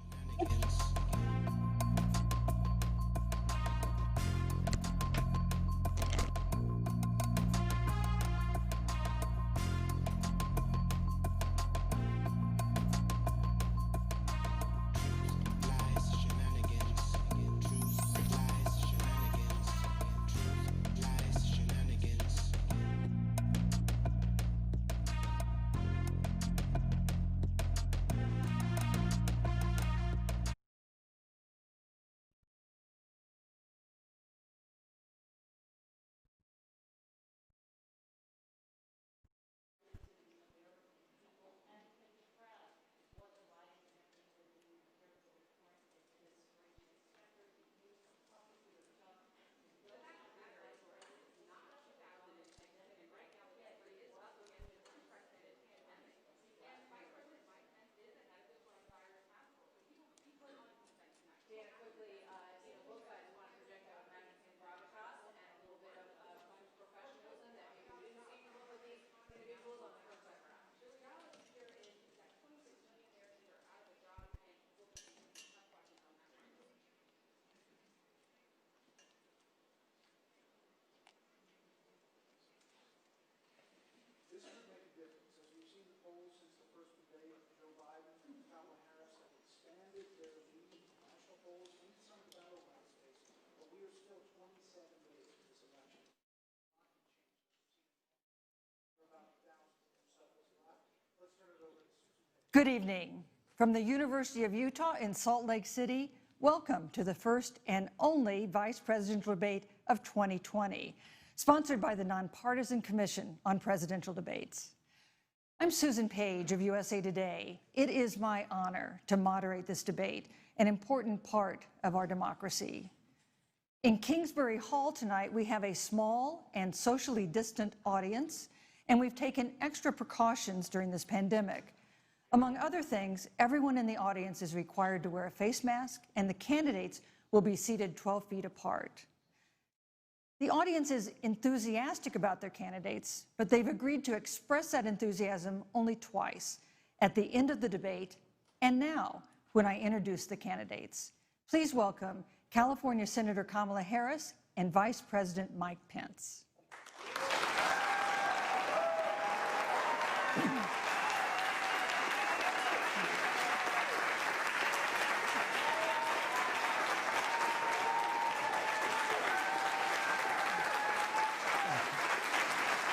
Good evening. From the University of Utah in Salt Lake City, welcome to the first and only Vice Presidential Debate of 2020, sponsored by the Nonpartisan Commission on Presidential Debates. I'm Susan Page of USA Today. It is my honor to moderate this debate, an important part of our democracy. In Kingsbury Hall tonight, we have a small and socially distant audience, and we've taken extra precautions during this pandemic. Among other things, everyone in the audience is required to wear a face mask, and the candidates will be seated 12 feet apart. The audience is enthusiastic about their candidates, but they've agreed to express that enthusiasm only twice, at the end of the debate and now when I introduce the candidates. Please welcome California Senator Kamala Harris and Vice President Mike Pence.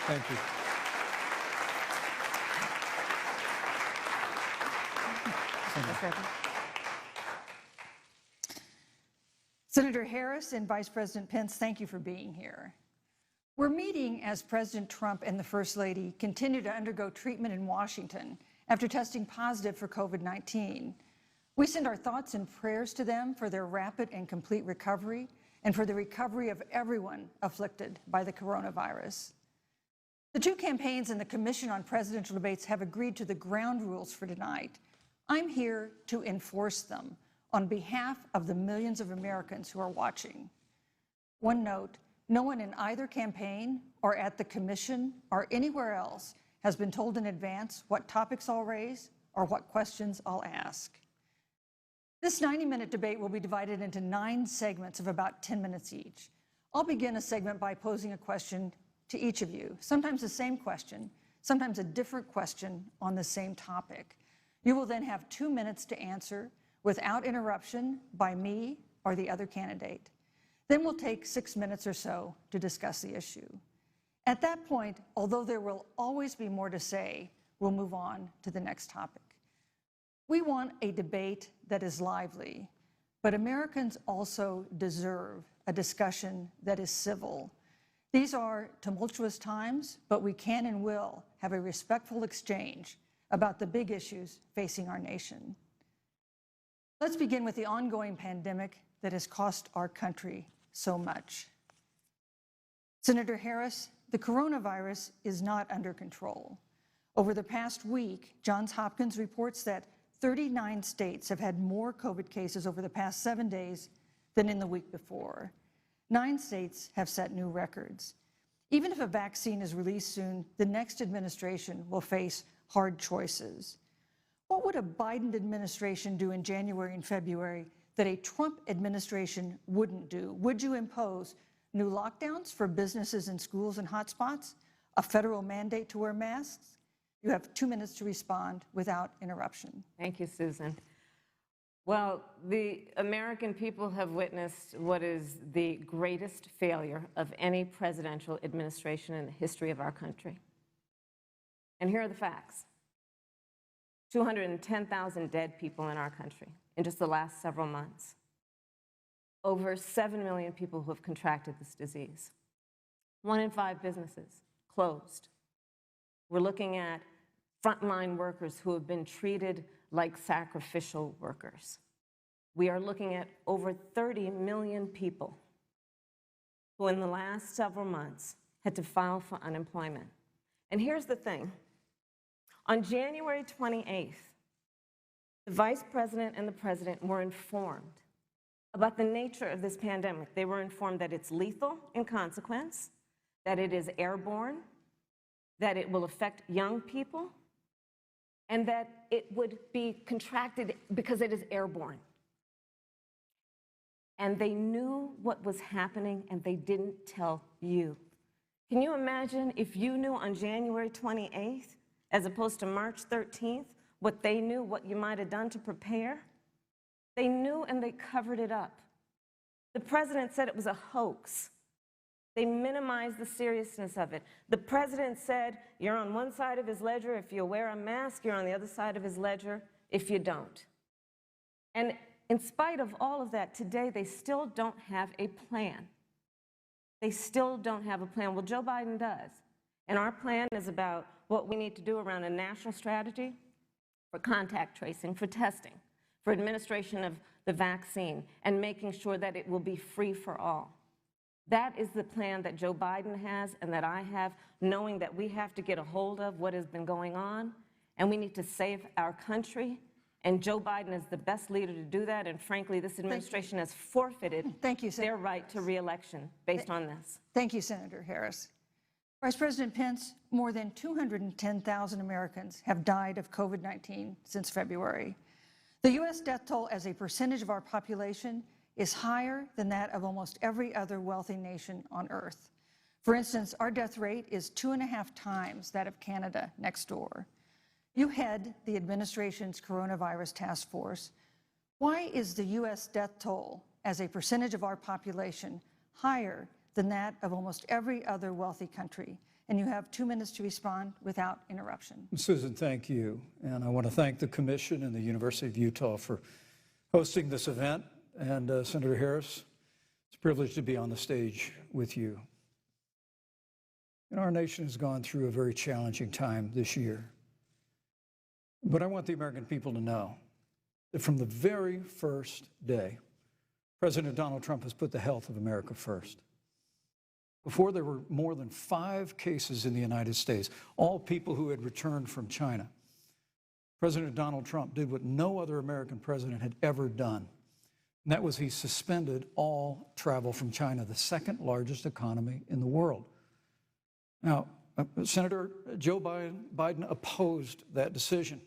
Thank you. Senator Harris and Vice President Pence, thank you for being here. We're meeting as President Trump and the First Lady continue to undergo treatment in Washington after testing positive for COVID-19. We send our thoughts and prayers to them for their rapid and complete recovery and for the recovery of everyone afflicted by the coronavirus. The two campaigns and the Commission on Presidential Debates have agreed to the ground rules for tonight. I'm here to enforce them on behalf of the millions of Americans who are watching. One note, no one in either campaign or at the Commission or anywhere else has been told in advance what topics I'll raise or what questions I'll ask. This 90-minute debate will be divided into 9 segments of about 10 minutes each. I'll begin a segment by posing a question to each of you, sometimes the same question, sometimes a different question on the same topic. You will then have 2 minutes to answer without interruption by me or the other candidate. Then we'll take 6 minutes or so to discuss the issue. At that point, although there will always be more to say, we'll move on to the next topic. We want a debate that is lively, but Americans also deserve a discussion that is civil. These are tumultuous times, but we can and will have a respectful exchange about the big issues facing our nation. Let's begin with the ongoing pandemic that has cost our country so much. Senator Harris, the coronavirus is not under control. Over the past week, Johns Hopkins reports that 39 states have had more COVID cases over the past 7 days than in the week before. 9 states have set new records. Even if a vaccine is released soon, the next administration will face hard choices. What would a Biden administration do in January and February that a Trump administration wouldn't do? Would you impose new lockdowns for businesses and schools and hotspots? A federal mandate to wear masks? You have 2 minutes to respond without interruption. Thank you, Susan. Well, the American people have witnessed what is the greatest failure of any presidential administration in the history of our country. And here are the facts. 210,000 dead people in our country in just the last several months. Over 7 million people who have contracted this disease. 1 in 5 businesses closed. We're looking at frontline workers who have been treated like sacrificial workers. We are looking at over 30 million people who in the last several months had to file for unemployment. And here's the thing. On January 28th, the Vice President and the President were informed about the nature of this pandemic. They were informed that it's lethal in consequence, that it is airborne, that it will affect young people, and that it would be contracted because it is airborne. And they knew what was happening, and they didn't tell you. Can you imagine if you knew on January 28th, as opposed to March 13th, what they knew, what you might have done to prepare? They knew and they covered it up. The president said it was a hoax. They minimized the seriousness of it. The president said, you're on one side of his ledger if you wear a mask, you're on the other side of his ledger if you don't. And in spite of all of that, today they still don't have a plan. They still don't have a plan. Well, Joe Biden does. And our plan is about what we need to do around a national strategy for contact tracing, for testing, for administration of the vaccine, and making sure that it will be free for all. That is the plan that Joe Biden has and that I have, knowing that we have to get a hold of what has been going on, and we need to save our country. And Joe Biden is the best leader to do that, and frankly, this administration has forfeited their right to re-election based on this. Thank you, Senator Harris. Vice President Pence, more than 210,000 Americans have died of COVID-19 since February. The U.S. death toll as a percentage of our population is higher than that of almost every other wealthy nation on earth. For instance, our death rate is 2.5 times that of Canada next door. You head the administration's coronavirus task force. Why is the U.S. death toll as a percentage of our population higher than that of almost every other wealthy country? and you have 2 minutes to respond without interruption. Susan, thank you. And I want to thank the Commission and the University of Utah for hosting this event. And Senator Harris, it's a privilege to be on the stage with you. And our nation has gone through a very challenging time this year. But I want the American people to know that from the very first day, President Donald Trump has put the health of America first. Before, there were more than 5 cases in the United States, all people who had returned from China. President Donald Trump did what no other American president had ever done, and that was he suspended all travel from China, the second largest economy in the world. Now, Senator Joe Biden opposed that decision.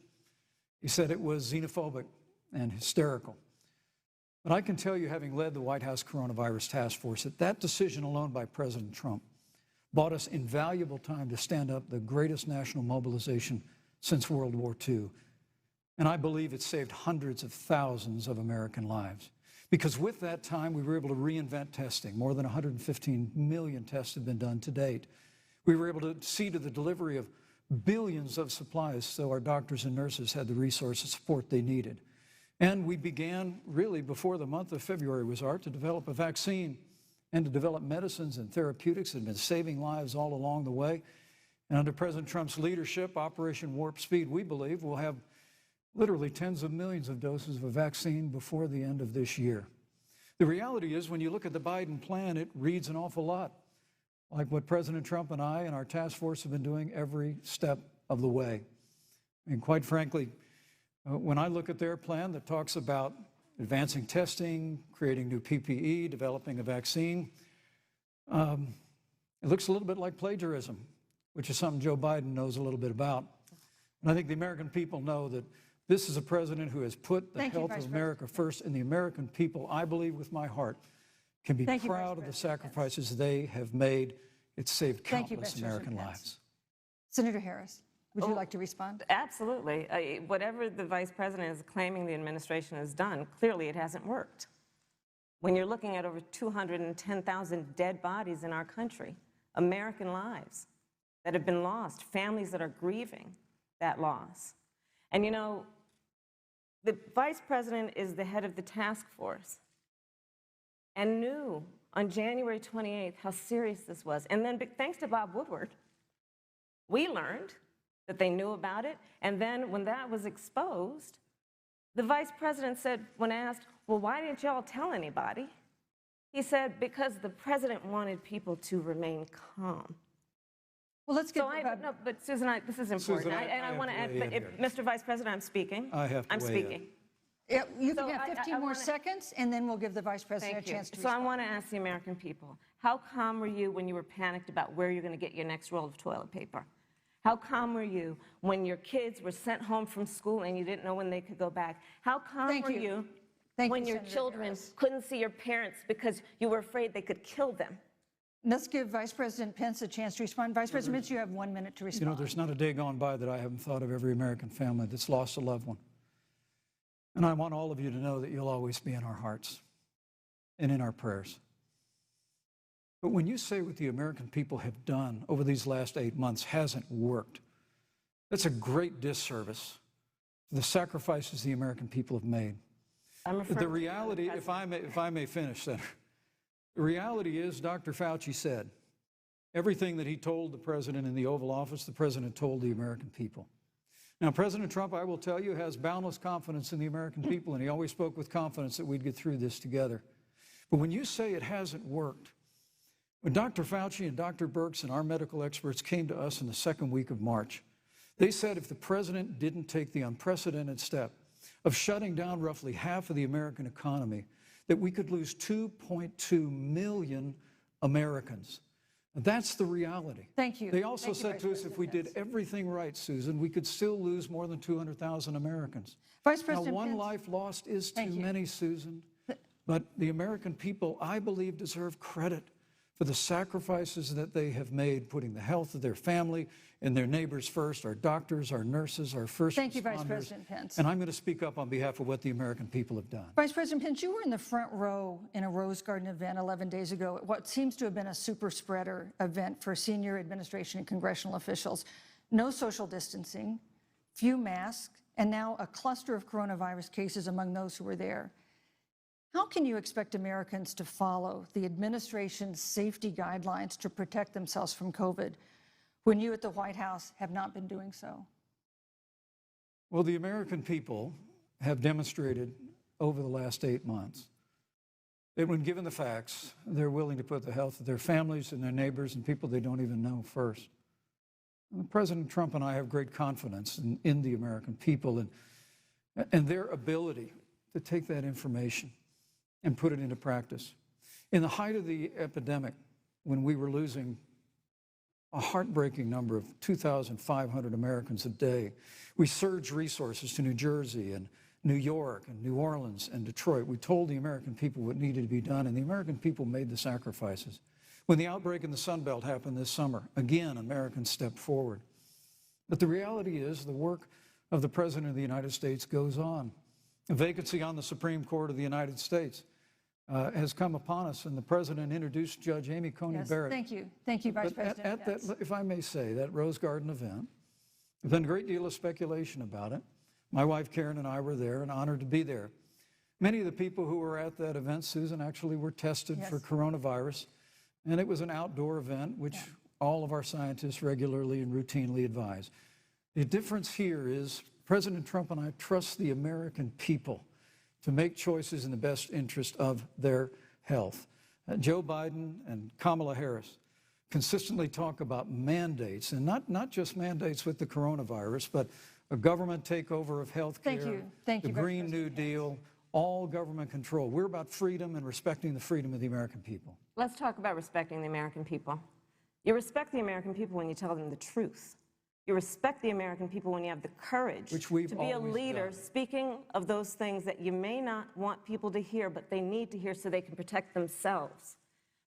He said it was xenophobic and hysterical. But I can tell you, having led the White House Coronavirus Task Force, that that decision alone by President Trump bought us invaluable time to stand up the greatest national mobilization since World War II. And I believe it saved hundreds of thousands of American lives. Because with that time, we were able to reinvent testing. More than 115 million tests have been done to date. We were able to see to the delivery of billions of supplies so our doctors and nurses had the resources and support they needed. And we began, really, before the month of February was out, to develop a vaccine and to develop medicines and therapeutics that have been saving lives all along the way. And under President Trump's leadership, Operation Warp Speed, we believe, will have literally tens of millions of doses of a vaccine before the end of this year. The reality is, when you look at the Biden plan, it reads an awful lot like what President Trump and I and our task force have been doing every step of the way. And quite frankly, when I look at their plan that talks about advancing testing, creating new PPE, developing a vaccine, it looks a little bit like plagiarism, which is something Joe Biden knows a little bit about. And I think the American people know that this is a president who has put the health of America first, and the American people, I believe with my heart, can be proud of the sacrifices they have made. It's saved countless American lives. Senator Harris, would you like to respond? Absolutely. Whatever the vice president is claiming the administration has done, clearly it hasn't worked. When you're looking at over 210,000 dead bodies in our country, American lives that have been lost, families that are grieving that loss. And you know, the vice president is the head of the task force and knew on January 28th how serious this was. And then thanks to Bob Woodward, we learned that they knew about it. And then when that was exposed, the vice president said, when asked, well, why didn't y'all tell anybody? He said, because the president wanted people to remain calm. Well, let's get no, but Susan, this is important. Susan, I want to add, but Mr. Vice President, I'm speaking. I'm speaking. Yeah, you can have 15 more seconds, and then we'll give the vice president a chance to respond. So I want to ask the American people, how calm were you when you were panicked about where you're going to get your next roll of toilet paper? How calm were you when your kids were sent home from school and you didn't know when they could go back? How calm were you when your children couldn't see your parents because you were afraid they could kill them? Let's give Vice President Pence a chance to respond. Vice President Pence, you have 1 minute to respond. You know, there's not a day gone by that I haven't thought of every American family that's lost a loved one. And I want all of you to know that you'll always be in our hearts and in our prayers. But when you say what the American people have done over these last 8 months hasn't worked, that's a great disservice to the sacrifices the American people have made. The reality, if I may finish, Senator, the reality is Dr. Fauci said everything that he told the president in the Oval Office, the president told the American people. Now, President Trump, I will tell you, has boundless confidence in the American people, and he always spoke with confidence that we'd get through this together. But when you say it hasn't worked, when Dr. Fauci and Dr. Birx and our medical experts came to us in the second week of March, they said if the president didn't take the unprecedented step of shutting down roughly half of the American economy, that we could lose 2.2 million Americans. And that's the reality. Thank you. They also said to us if we did everything right, Susan, we could still lose more than 200,000 Americans. Vice President Now, one Pence, life lost is too many, Susan. But the American people, I believe, deserve credit for the sacrifices that they have made, putting the health of their family and their neighbors first, our doctors, our nurses, our first Thank you, responders. Vice President Pence. And I'm going to speak up on behalf of what the American people have done. Vice President Pence, you were in the front row in a Rose Garden event 11 days ago at what seems to have been a super spreader event for senior administration and congressional officials. No social distancing, few masks, and now a cluster of coronavirus cases among those who were there. How can you expect Americans to follow the administration's safety guidelines to protect themselves from COVID when you at the White House have not been doing so? Well, the American people have demonstrated over the last 8 months that when given the facts, they're willing to put the health of their families and their neighbors and people they don't even know first. And President Trump and I have great confidence in the American people and their ability to take that information and put it into practice. In the height of the epidemic, when we were losing a heartbreaking number of 2,500 Americans a day, we surged resources to New Jersey and New York and New Orleans and Detroit. We told the American people what needed to be done, and the American people made the sacrifices. When the outbreak in the Sun Belt happened this summer, again, Americans stepped forward. But the reality is the work of the President of the United States goes on. A vacancy on the Supreme Court of the United States has come upon us, and the President introduced Judge Amy Coney Barrett. Thank you. Thank you, Vice President. At that, if I may say, that Rose Garden event, there's been a great deal of speculation about it. My wife Karen and I were there and honored to be there. Many of the people who were at that event, Susan, actually were tested for coronavirus, and it was an outdoor event, which all of our scientists regularly and routinely advise. The difference here is President Trump and I trust the American people to make choices in the best interest of their health. Joe Biden and Kamala Harris consistently talk about mandates, and not just mandates with the coronavirus, but a government takeover of health care, the Green New Deal, all government control. We're about freedom and respecting the freedom of the American people. Let's talk about respecting the American people. You respect the American people when you tell them the truth. You respect the American people when you have the courage to be a leader speaking of those things that you may not want people to hear, but they need to hear so they can protect themselves.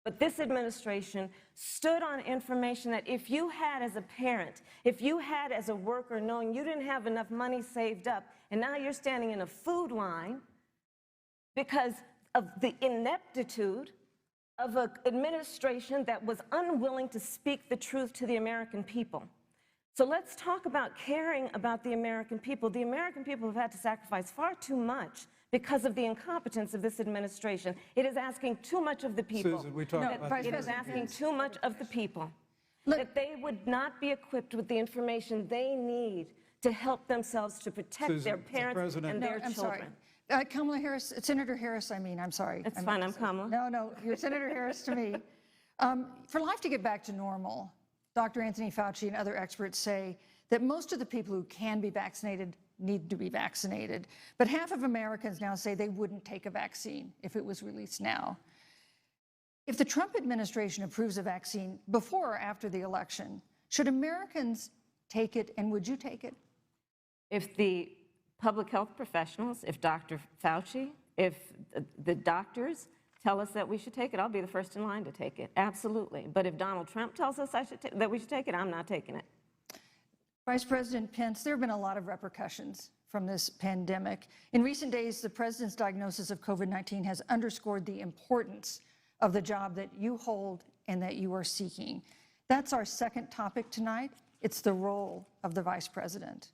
But this administration stood on information that if you had as a parent, if you had as a worker knowing you didn't have enough money saved up, and now you're standing in a food line because of the ineptitude of an administration that was unwilling to speak the truth to the American people. So let's talk about caring about the American people. The American people have had to sacrifice far too much because of the incompetence of this administration. It is asking too much of the people. Susan, we talked about it is asking too much of the people. That they would not be equipped with the information they need to help themselves to protect their parents and their children. Kamala Harris, Senator Harris, I'm sorry. It's fine, I'm Kamala. No, you're Senator Harris to me. For life to get back to normal, Dr. Anthony Fauci and other experts say that most of the people who can be vaccinated need to be vaccinated. But half of Americans now say they wouldn't take a vaccine if it was released now. If the Trump administration approves a vaccine before or after the election, should Americans take it, and would you take it? If the public health professionals, if Dr. Fauci, if the doctors tell us that we should take it, I'll be the first in line to take it, absolutely. But if Donald Trump tells us that we should take it, I'm not taking it. Vice President Pence, there have been a lot of repercussions from this pandemic. In recent days, the president's diagnosis of COVID-19 has underscored the importance of the job that you hold and that you are seeking. That's our second topic tonight. It's the role of the vice president.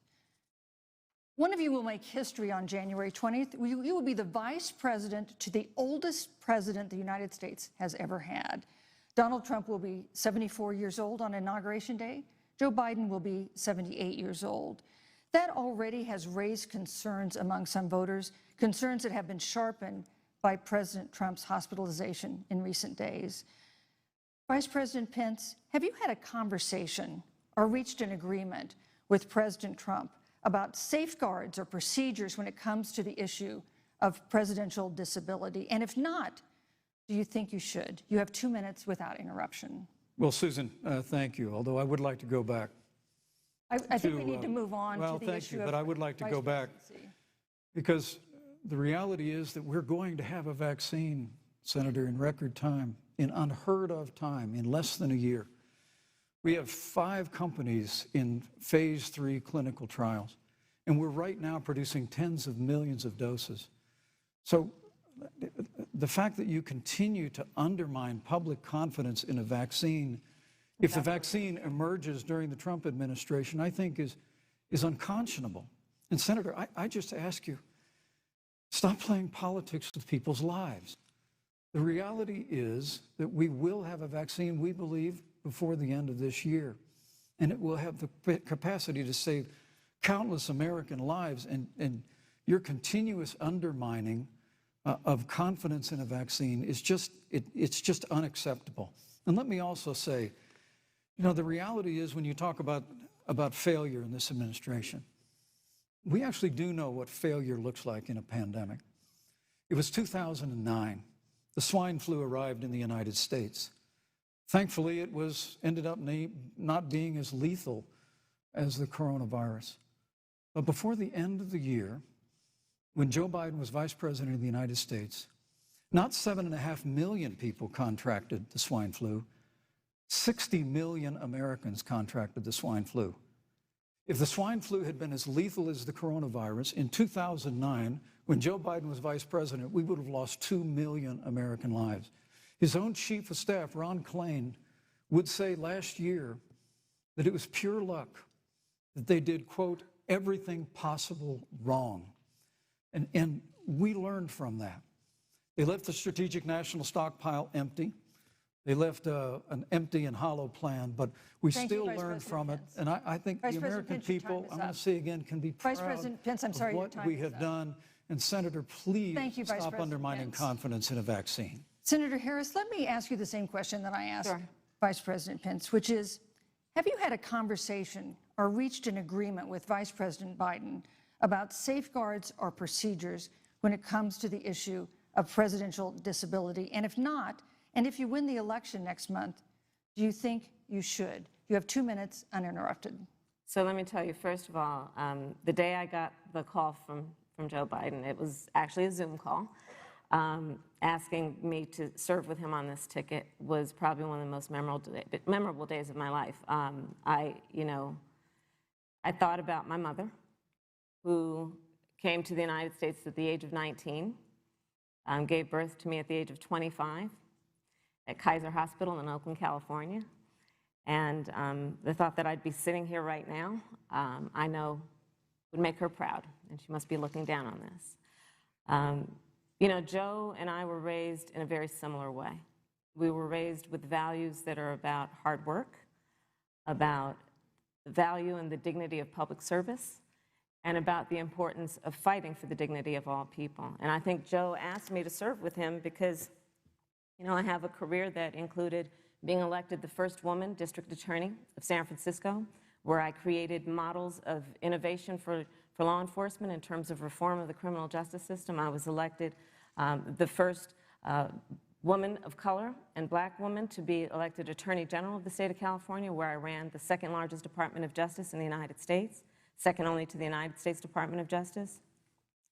One of you will make history on January 20th. You will be the vice president to the oldest president the United States has ever had. Donald Trump will be 74 years old on Inauguration Day. Joe Biden will be 78 years old. That already has raised concerns among some voters, concerns that have been sharpened by President Trump's hospitalization in recent days. Vice President Pence, have you had a conversation or reached an agreement with President Trump about safeguards or procedures when it comes to the issue of presidential disability? And if not, do you think you should? You have 2 minutes without interruption. Well, Susan, thank you, although I would like to go back. I think we need to move on to the issue of Well, thank you, but I would like to go back because the reality is that we're going to have a vaccine Senator, in record time, in unheard of time, in less than a year. We have 5 companies in phase 3 clinical trials, and we're right now producing tens of millions of doses. So the fact that you continue to undermine public confidence in a vaccine, if the vaccine emerges during the Trump administration, I think is unconscionable. And Senator, I just ask you, stop playing politics with people's lives. The reality is that we will have a vaccine, we believe, before the end of this year. And it will have the capacity to save countless American lives. And your continuous undermining of confidence in a vaccine is just, it's just unacceptable. And let me also say, you know, the reality is when you talk about failure in this administration, we actually do know what failure looks like in a pandemic. It was 2009. The swine flu arrived in the United States. Thankfully, it ended up not being as lethal as the coronavirus. But before the end of the year, when Joe Biden was vice president of the United States, not 7.5 million people contracted the swine flu, 60 million Americans contracted the swine flu. If the swine flu had been as lethal as the coronavirus, in 2009, when Joe Biden was vice president, we would have lost 2 million American lives. His own chief of staff, Ron Klain, would say last year that it was pure luck that they did, quote, everything possible wrong. And we learned from that. They left the strategic national stockpile empty. They left an empty and hollow plan, but we still learned from it. And I think the American people, I'm going to say again, can be proud of what we have done. And Senator, please stop undermining confidence in a vaccine. Senator Harris, let me ask you the same question that I asked Vice President Pence, which is, have you had a conversation or reached an agreement with Vice President Biden about safeguards or procedures when it comes to the issue of presidential disability? And if not, and if you win the election next month, do you think you should? You have 2 minutes uninterrupted. So let me tell you, first of all, the day I got the call from Joe Biden, it was actually a Zoom call, asking me to serve with him on this ticket was probably one of the most memorable days of my life. I thought about my mother, who came to the United States at the age of 19, gave birth to me at the age of 25 at Kaiser Hospital in Oakland, California. And the thought that I'd be sitting here right now, I know would make her proud, and she must be looking down on this. You know, Joe and I were raised in a very similar way. We were raised with values that are about hard work, about the value and the dignity of public service, and about the importance of fighting for the dignity of all people. And I think Joe asked me to serve with him because, you know, I have a career that included being elected the first woman district attorney of San Francisco, where I created models of innovation for law enforcement in terms of reform of the criminal justice system. I was elected the first woman of color and black woman to be elected Attorney General of the state of California, where I ran the second largest Department of Justice in the United States, second only to the United States Department of Justice.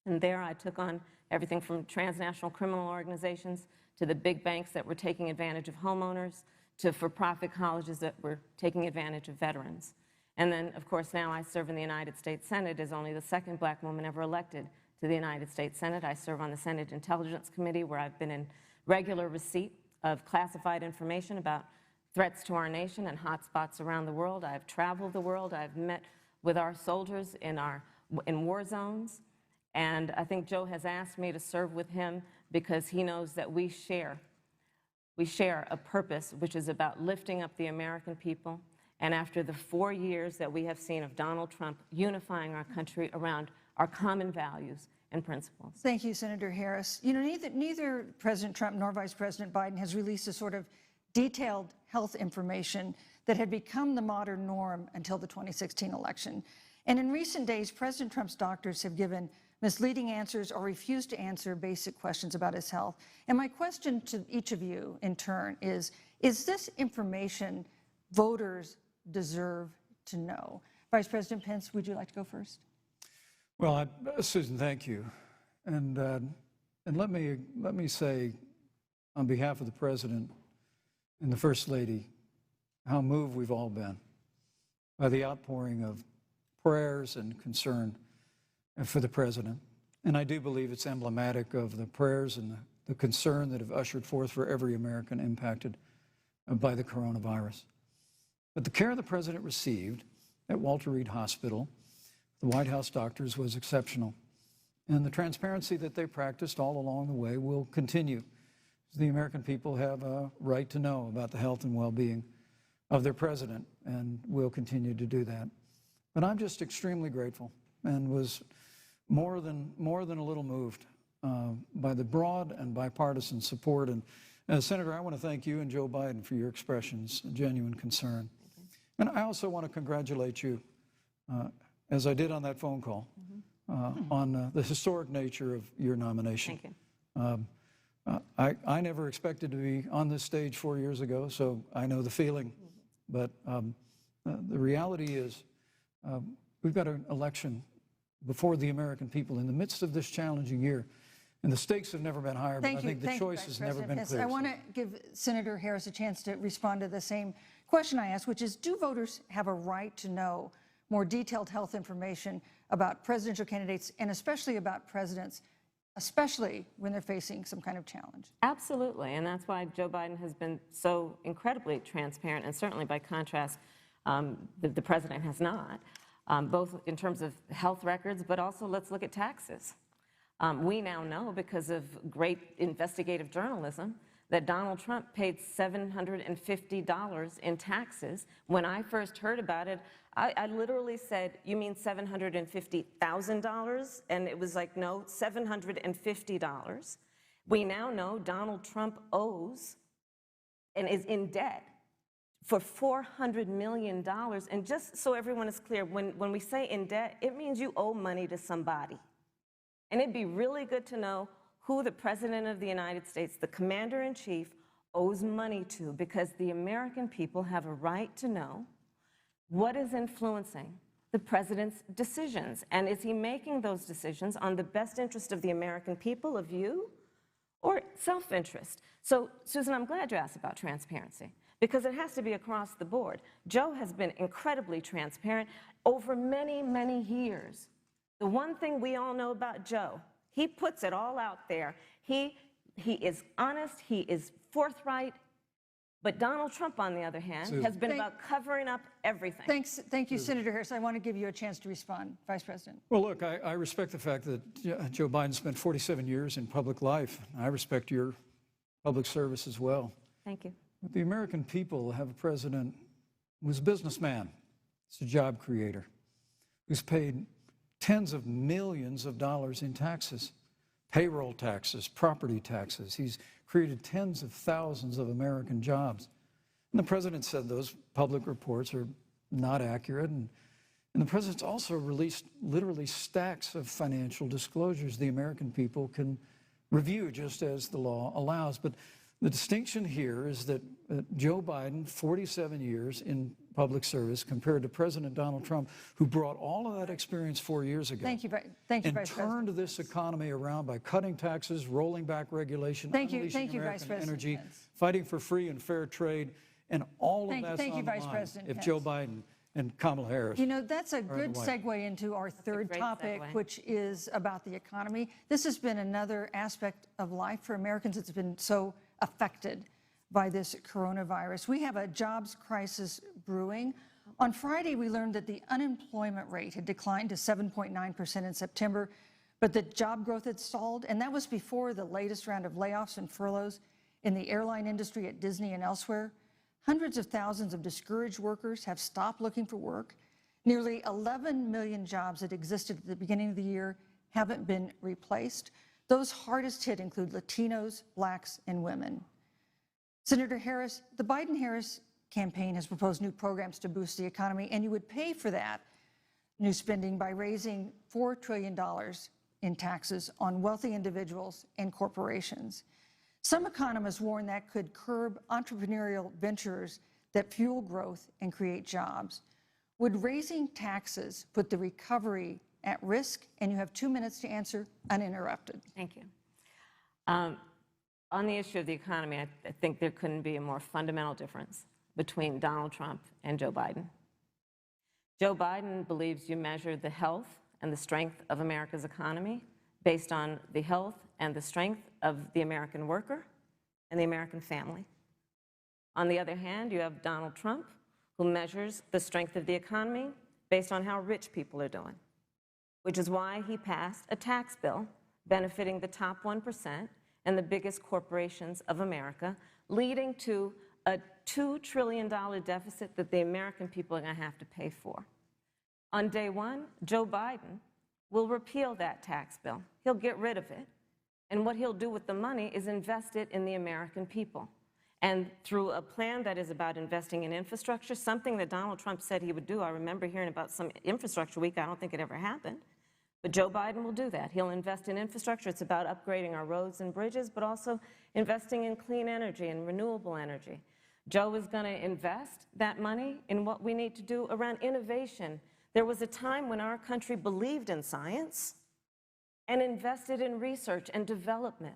And there I took on everything from transnational criminal organizations to the big banks that were taking advantage of homeowners to for-profit colleges that were taking advantage of veterans. And then, of course, now I serve in the United States Senate as only the second black woman ever elected to the United States Senate. I serve on the Senate Intelligence Committee, where I've been in regular receipt of classified information about threats to our nation and hotspots around the world. I've traveled the world. I've met with our soldiers in war zones. And I think Joe has asked me to serve with him because he knows that we share a purpose, which is about lifting up the American people. And after the 4 years that we have seen of Donald Trump unifying our country around our common values and principles. Thank you, Senator Harris. You know, neither President Trump nor Vice President Biden has released a sort of detailed health information that had become the modern norm until the 2016 election. And in recent days, President Trump's doctors have given misleading answers or refused to answer basic questions about his health. And my question to each of you in turn is this information voters deserve to know? Vice President Pence, would you like to go first? Well, Susan, thank you. And let me say, on behalf of the President and the First Lady, how moved we've all been by the outpouring of prayers and concern for the President. And I do believe it's emblematic of the prayers and the concern that have ushered forth for every American impacted by the coronavirus. But the care the President received at Walter Reed Hospital, the White House doctors, was exceptional. And the transparency that they practiced all along the way will continue. The American people have a right to know about the health and well-being of their President, and will continue to do that. But I'm just extremely grateful and was more than a little moved by the broad and bipartisan support. And Senator, I want to thank you and Joe Biden for your expressions of genuine concern. And I also want to congratulate you, as I did on that phone call, on the historic nature of your nomination. Thank you. I never expected to be on this stage 4 years ago, so I know the feeling. But the reality is we've got an election before the American people in the midst of this challenging year. And the stakes have never been higher, but I think the choice has never been clearer. I want to give Senator Harris a chance to respond to the same question I asked, which is, do voters have a right to know more detailed health information about presidential candidates and especially about presidents, especially when they're facing some kind of challenge? Absolutely, and that's why Joe Biden has been so incredibly transparent, and certainly by contrast, the President has not, both in terms of health records, but also let's look at taxes. We now know, because of great investigative journalism, that Donald Trump paid $750 in taxes. When I first heard about it, I literally said, "You mean $750,000? And it was like, no, $750. We now know Donald Trump owes and is in debt for $400 million. And just so everyone is clear, when we say in debt, it means you owe money to somebody. And it'd be really good to know who the President of the United States, the Commander-in-Chief, owes money to, because the American people have a right to know what is influencing the President's decisions. And is he making those decisions on the best interest of the American people, of you, or self-interest? So, Susan, I'm glad you asked about transparency, because it has to be across the board. Joe has been incredibly transparent over many, many years. The one thing we all know about Joe, he puts it all out there. He is honest, he is forthright. But Donald Trump, on the other hand, has been about covering up everything. Thank you, Senator Harris. I want to give you a chance to respond, Vice President. Well, look, I respect the fact that Joe Biden spent 47 years in public life. I respect your public service as well. Thank you. But the American people have a president who's a businessman, he's a job creator, who's paid tens of millions of dollars in taxes, payroll taxes, property taxes. He's created tens of thousands of American jobs. And the President said those public reports are not accurate. And the President's also released literally stacks of financial disclosures the American people can review just as the law allows. But the distinction here is that Joe Biden, 47 years in public service, compared to President Donald Trump, who brought all of that experience 4 years ago. Thank you, Vice President. Turned this economy around by cutting taxes, rolling back regulation, unleashing American energy, fighting for free and fair trade, and all of that's on the line if Joe Biden and Kamala Harris. You know, that's a good segue into our third topic, which is about the economy. This has been another aspect of life for Americans that's been so affected by this coronavirus. We have a jobs crisis brewing. On Friday, we learned that the unemployment rate had declined to 7.9% in September, but the job growth had stalled, and that was before the latest round of layoffs and furloughs in the airline industry at Disney and elsewhere. Hundreds of thousands of discouraged workers have stopped looking for work. Nearly 11 million jobs that existed at the beginning of the year haven't been replaced. Those hardest hit include Latinos, blacks, and women. Senator Harris, the Biden-Harris campaign has proposed new programs to boost the economy, and you would pay for that new spending by raising $4 trillion in taxes on wealthy individuals and corporations. Some economists warn that could curb entrepreneurial ventures that fuel growth and create jobs. Would raising taxes put the recovery at risk? And you have 2 minutes to answer uninterrupted. Thank you. On the issue of the economy, I think there couldn't be a more fundamental difference between Donald Trump and Joe Biden. Joe Biden believes you measure the health and the strength of America's economy based on the health and the strength of the American worker and the American family. On the other hand, you have Donald Trump, who measures the strength of the economy based on how rich people are doing, which is why he passed a tax bill benefiting the top 1% and the biggest corporations of America, leading to a $2 trillion deficit that the American people are going to have to pay for. On day one, Joe Biden will repeal that tax bill. He'll get rid of it. And what he'll do with the money is invest it in the American people. And through a plan that is about investing in infrastructure, something that Donald Trump said he would do. I remember hearing about some infrastructure week. I don't think it ever happened. But Joe Biden will do that. He'll invest in infrastructure. It's about upgrading our roads and bridges, but also investing in clean energy and renewable energy. Joe is going to invest that money in what we need to do around innovation. There was a time when our country believed in science and invested in research and development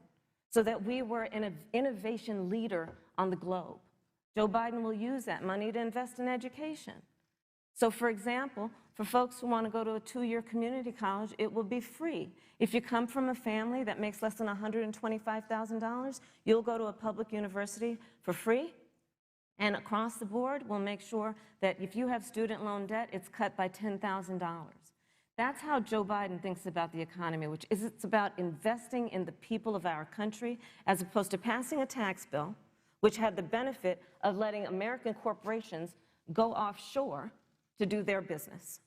so that we were an innovation leader on the globe. Joe Biden will use that money to invest in education. So, for example, for folks who want to go to a 2-year community college, it will be free. If you come from a family that makes less than $125,000, you'll go to a public university for free. And across the board, we'll make sure that if you have student loan debt, it's cut by $10,000. That's how Joe Biden thinks about the economy, which is it's about investing in the people of our country as opposed to passing a tax bill, which had the benefit of letting American corporations go offshore to do their business.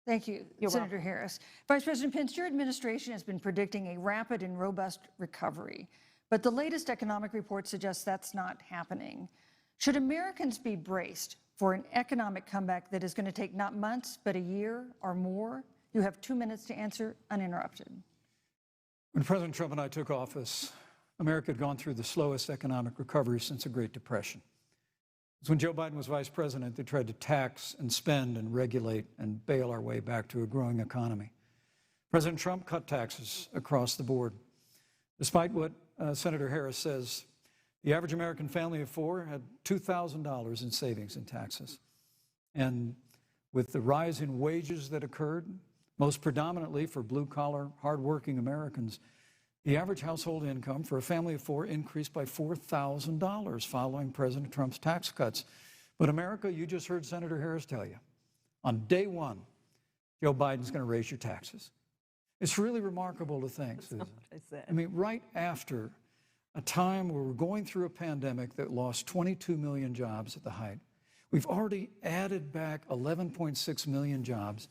Thank you, Senator Harris. Vice President Pence, your administration has been predicting a rapid and robust recovery, but the latest economic report suggests that's not happening. Should Americans be braced for an economic comeback that is going to take not months, but a year or more? You have 2 minutes to answer uninterrupted. When President Trump and I took office, America had gone through the slowest economic recovery since the Great Depression. It was when Joe Biden was vice president, they tried to tax and spend and regulate and bail our way back to a growing economy. President Trump cut taxes across the board. Despite what Senator Harris says, the average American family of 4 had $2,000 in savings in taxes. And with the rise in wages that occurred, most predominantly for blue-collar, hardworking Americans, the average household income for a family of 4 increased by $4,000 following President Trump's tax cuts. But America, you just heard Senator Harris tell you, on day one, Joe Biden's going to raise your taxes. It's really remarkable to think, Susan. I mean, right after a time where we're going through a pandemic that lost 22 million jobs at the height, we've already added back 11.6 million jobs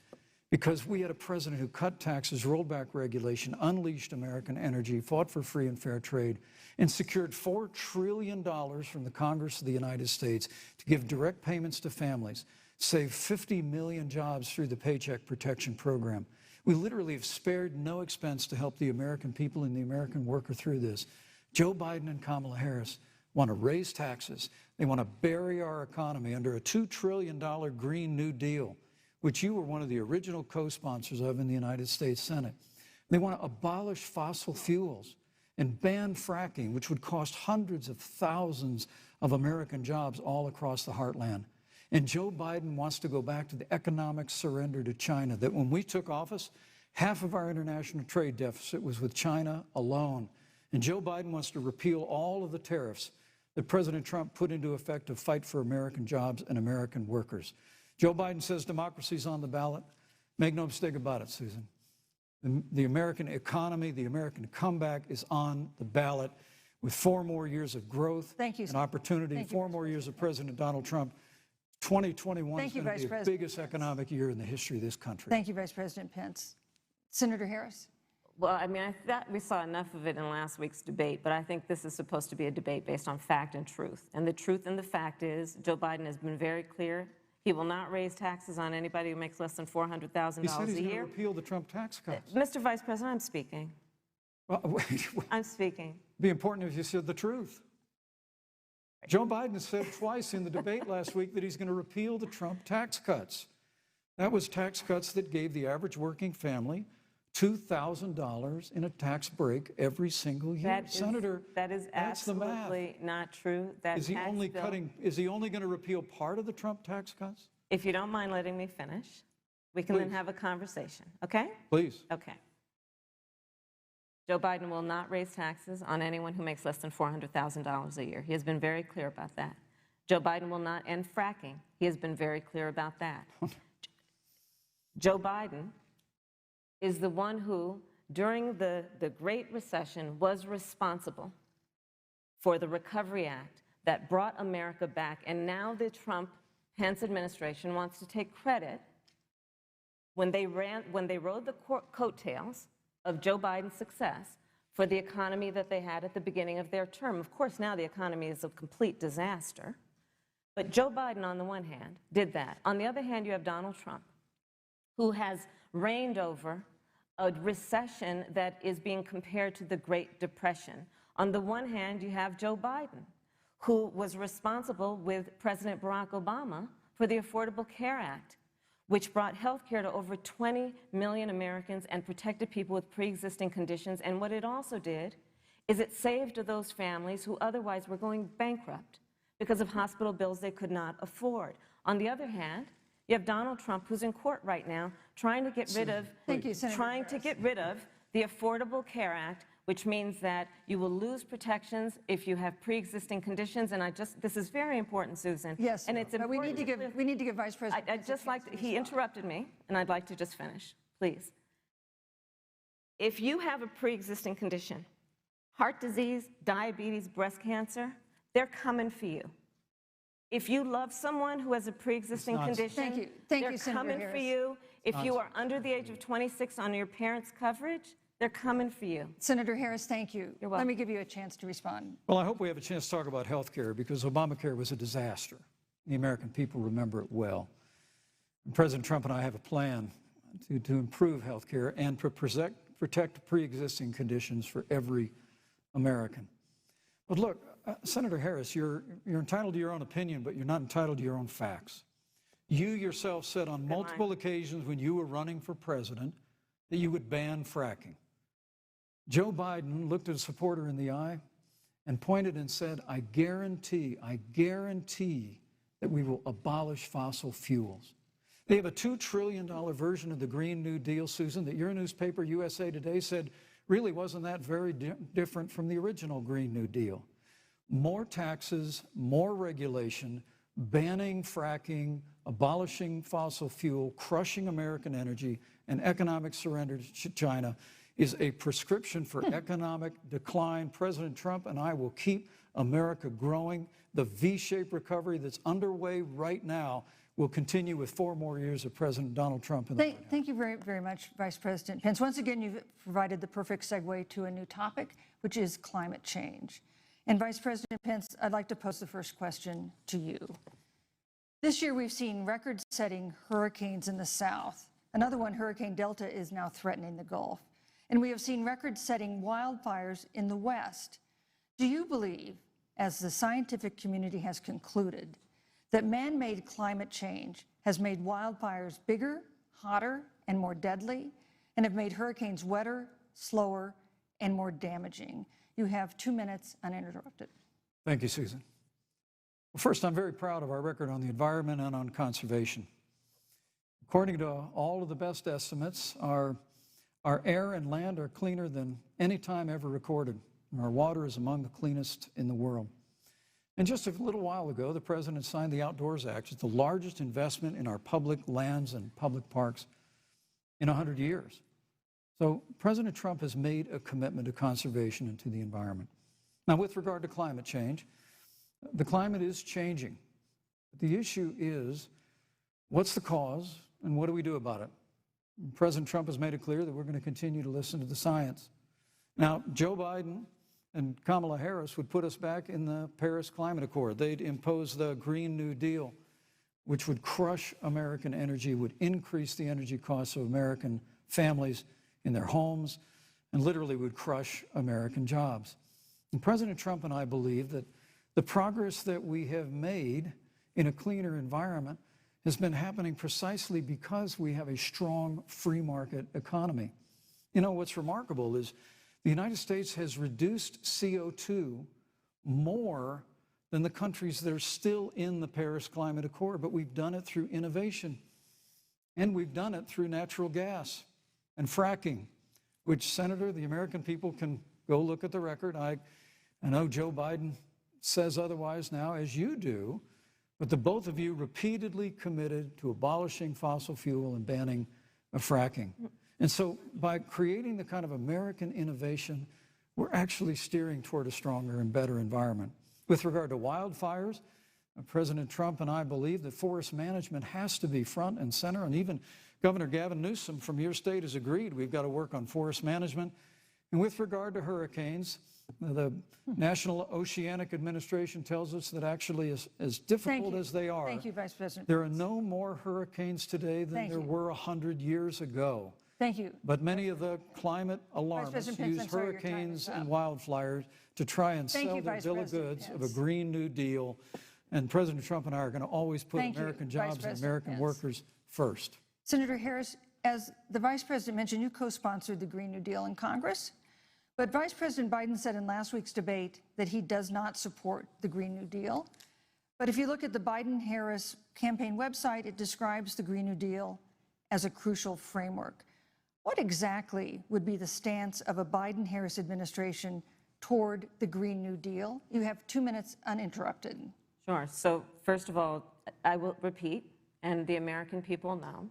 because we had a president who cut taxes, rolled back regulation, unleashed American energy, fought for free and fair trade, and secured $4 trillion from the Congress of the United States to give direct payments to families, save 50 million jobs through the Paycheck Protection Program. We literally have spared no expense to help the American people and the American worker through this. Joe Biden and Kamala Harris want to raise taxes. They want to bury our economy under a $2 trillion Green New Deal, which you were one of the original co-sponsors of in the United States Senate. They want to abolish fossil fuels and ban fracking, which would cost hundreds of thousands of American jobs all across the heartland. And Joe Biden wants to go back to the economic surrender to China, that when we took office, half of our international trade deficit was with China alone. And Joe Biden wants to repeal all of the tariffs that President Trump put into effect to fight for American jobs and American workers. Joe Biden says democracy's on the ballot. Make no mistake about it, Susan. The American economy, the American comeback is on the ballot with 4 more years of growth and opportunity, 4 more years of President Donald Trump. 2021 is going to be the biggest economic year in the history of this country. Thank you, Vice President Pence. Senator Harris. Well, I mean, I thought we saw enough of it in last week's debate, but I think this is supposed to be a debate based on fact and truth. And the truth and the fact is Joe Biden has been very clear. He will not raise taxes on anybody who makes less than $400,000 a year. He said he's going to repeal the Trump tax cuts. Mr. Vice President, I'm speaking. Well, wait. I'm speaking. It'd be important if you said the truth. Joe Biden said twice in the debate last week that he's going to repeal the Trump tax cuts. That was tax cuts that gave the average working family $2,000 in a tax break every single year. Senator, that is that's the math. absolutely not true. That Is he tax only bill- cutting? Is he only going to repeal part of the Trump tax cuts? If you don't mind letting me finish, we can then Please. have a conversation, okay? Please. Okay. Joe Biden will not raise taxes on anyone who makes less than $400,000 a year. He has been very clear about that. Joe Biden will not end fracking. He has been very clear about that. Joe Biden is the one who, during the Great Recession, was responsible for the Recovery Act that brought America back. And now the Trump-Pence administration wants to take credit when they rode the coattails of Joe Biden's success for the economy that they had at the beginning of their term. Of course, now the economy is a complete disaster. But Joe Biden, on the one hand, did that. On the other hand, you have Donald Trump, who has reigned over a recession that is being compared to the Great Depression. On the one hand, you have Joe Biden, who was responsible with President Barack Obama for the Affordable Care Act, which brought health care to over 20 million Americans and protected people with pre-existing conditions. And what it also did is it saved those families who otherwise were going bankrupt because of hospital bills they could not afford. On the other hand, you have Donald Trump, who's in court right now, trying to get rid of the Affordable Care Act, which means that you will lose protections if you have pre-existing conditions. And this is very important, Susan. Yes, and it's but important. we need to give Vice President. I'd just like to, he interrupted me, and I'd like to just finish, please. If you have a pre-existing condition, heart disease, diabetes, breast cancer, they're coming for you. If you love someone who has a pre-existing condition, they're coming for you. If you are under the age of 26 on your parents' coverage, they're coming for you. Senator Harris, thank you. You're welcome. Let me give you a chance to respond. Well, I hope we have a chance to talk about health care because Obamacare was a disaster. The American people remember it well. And President Trump and I have a plan to improve health care and to protect pre-existing conditions for every American. But look, Senator Harris, you're entitled to your own opinion, but you're not entitled to your own facts. You yourself said on multiple occasions when you were running for president that you would ban fracking. Joe Biden looked at a supporter in the eye and pointed and said, I guarantee that we will abolish fossil fuels. They have a $2 trillion version of the Green New Deal, Susan, that your newspaper, USA Today, said really wasn't that very different from the original Green New Deal. More taxes, more regulation, banning fracking, abolishing fossil fuel, crushing American energy, and economic surrender to China is a prescription for economic decline. President Trump and I will keep America growing. The V-shaped recovery that's underway right now will continue with 4 more years of President Donald Trump in the White House. Thank you very, very much, Vice President Pence. Once again, you've provided the perfect segue to a new topic, which is climate change. And Vice President Pence, I'd like to pose the first question to you. This year, we've seen record-setting hurricanes in the South. Another one, Hurricane Delta, is now threatening the Gulf. And we have seen record-setting wildfires in the West. Do you believe, as the scientific community has concluded, that man-made climate change has made wildfires bigger, hotter, and more deadly, and have made hurricanes wetter, slower, and more damaging? You have 2 minutes uninterrupted. Thank you, Susan. Well, first, I'm very proud of our record on the environment and on conservation. According to all of the best estimates, our air and land are cleaner than any time ever recorded. And our water is among the cleanest in the world. And just a little while ago, the President signed the Outdoors Act. It's the largest investment in our public lands and public parks in 100 years. So President Trump has made a commitment to conservation and to the environment. Now, with regard to climate change, the climate is changing. The issue is, what's the cause and what do we do about it? President Trump has made it clear that we're going to continue to listen to the science. Now, Joe Biden and Kamala Harris would put us back in the Paris Climate Accord. They'd impose the Green New Deal, which would crush American energy, would increase the energy costs of American families in their homes, and literally would crush American jobs. And President Trump and I believe that the progress that we have made in a cleaner environment has been happening precisely because we have a strong free market economy. You know, what's remarkable is the United States has reduced CO2 more than the countries that are still in the Paris Climate Accord, but we've done it through innovation, and we've done it through natural gas and fracking, which, Senator, the American people can go look at the record. I know Joe Biden says otherwise now, as you do, but the both of you repeatedly committed to abolishing fossil fuel and banning fracking. And so by creating the kind of American innovation, we're actually steering toward a stronger and better environment. With regard to wildfires, President Trump and I believe that forest management has to be front and center, and even Governor Gavin Newsom from your state has agreed we've got to work on forest management. And with regard to hurricanes, the National Oceanic Administration tells us that actually as difficult as they are, Thank you, Vice President. There are no more hurricanes today than there were 100 years ago. Thank you. But many of the climate alarmists use hurricanes and wildfires to try and sell their bill of goods of a Green New Deal. And President Trump and I are going to always put American jobs and American workers first. Senator Harris, as the Vice President mentioned, you co-sponsored the Green New Deal in Congress. But Vice President Biden said in last week's debate that he does not support the Green New Deal. But if you look at the Biden-Harris campaign website, it describes the Green New Deal as a crucial framework. What exactly would be the stance of a Biden-Harris administration toward the Green New Deal? You have 2 minutes uninterrupted. Sure. So first of all, I will repeat, and the American people know,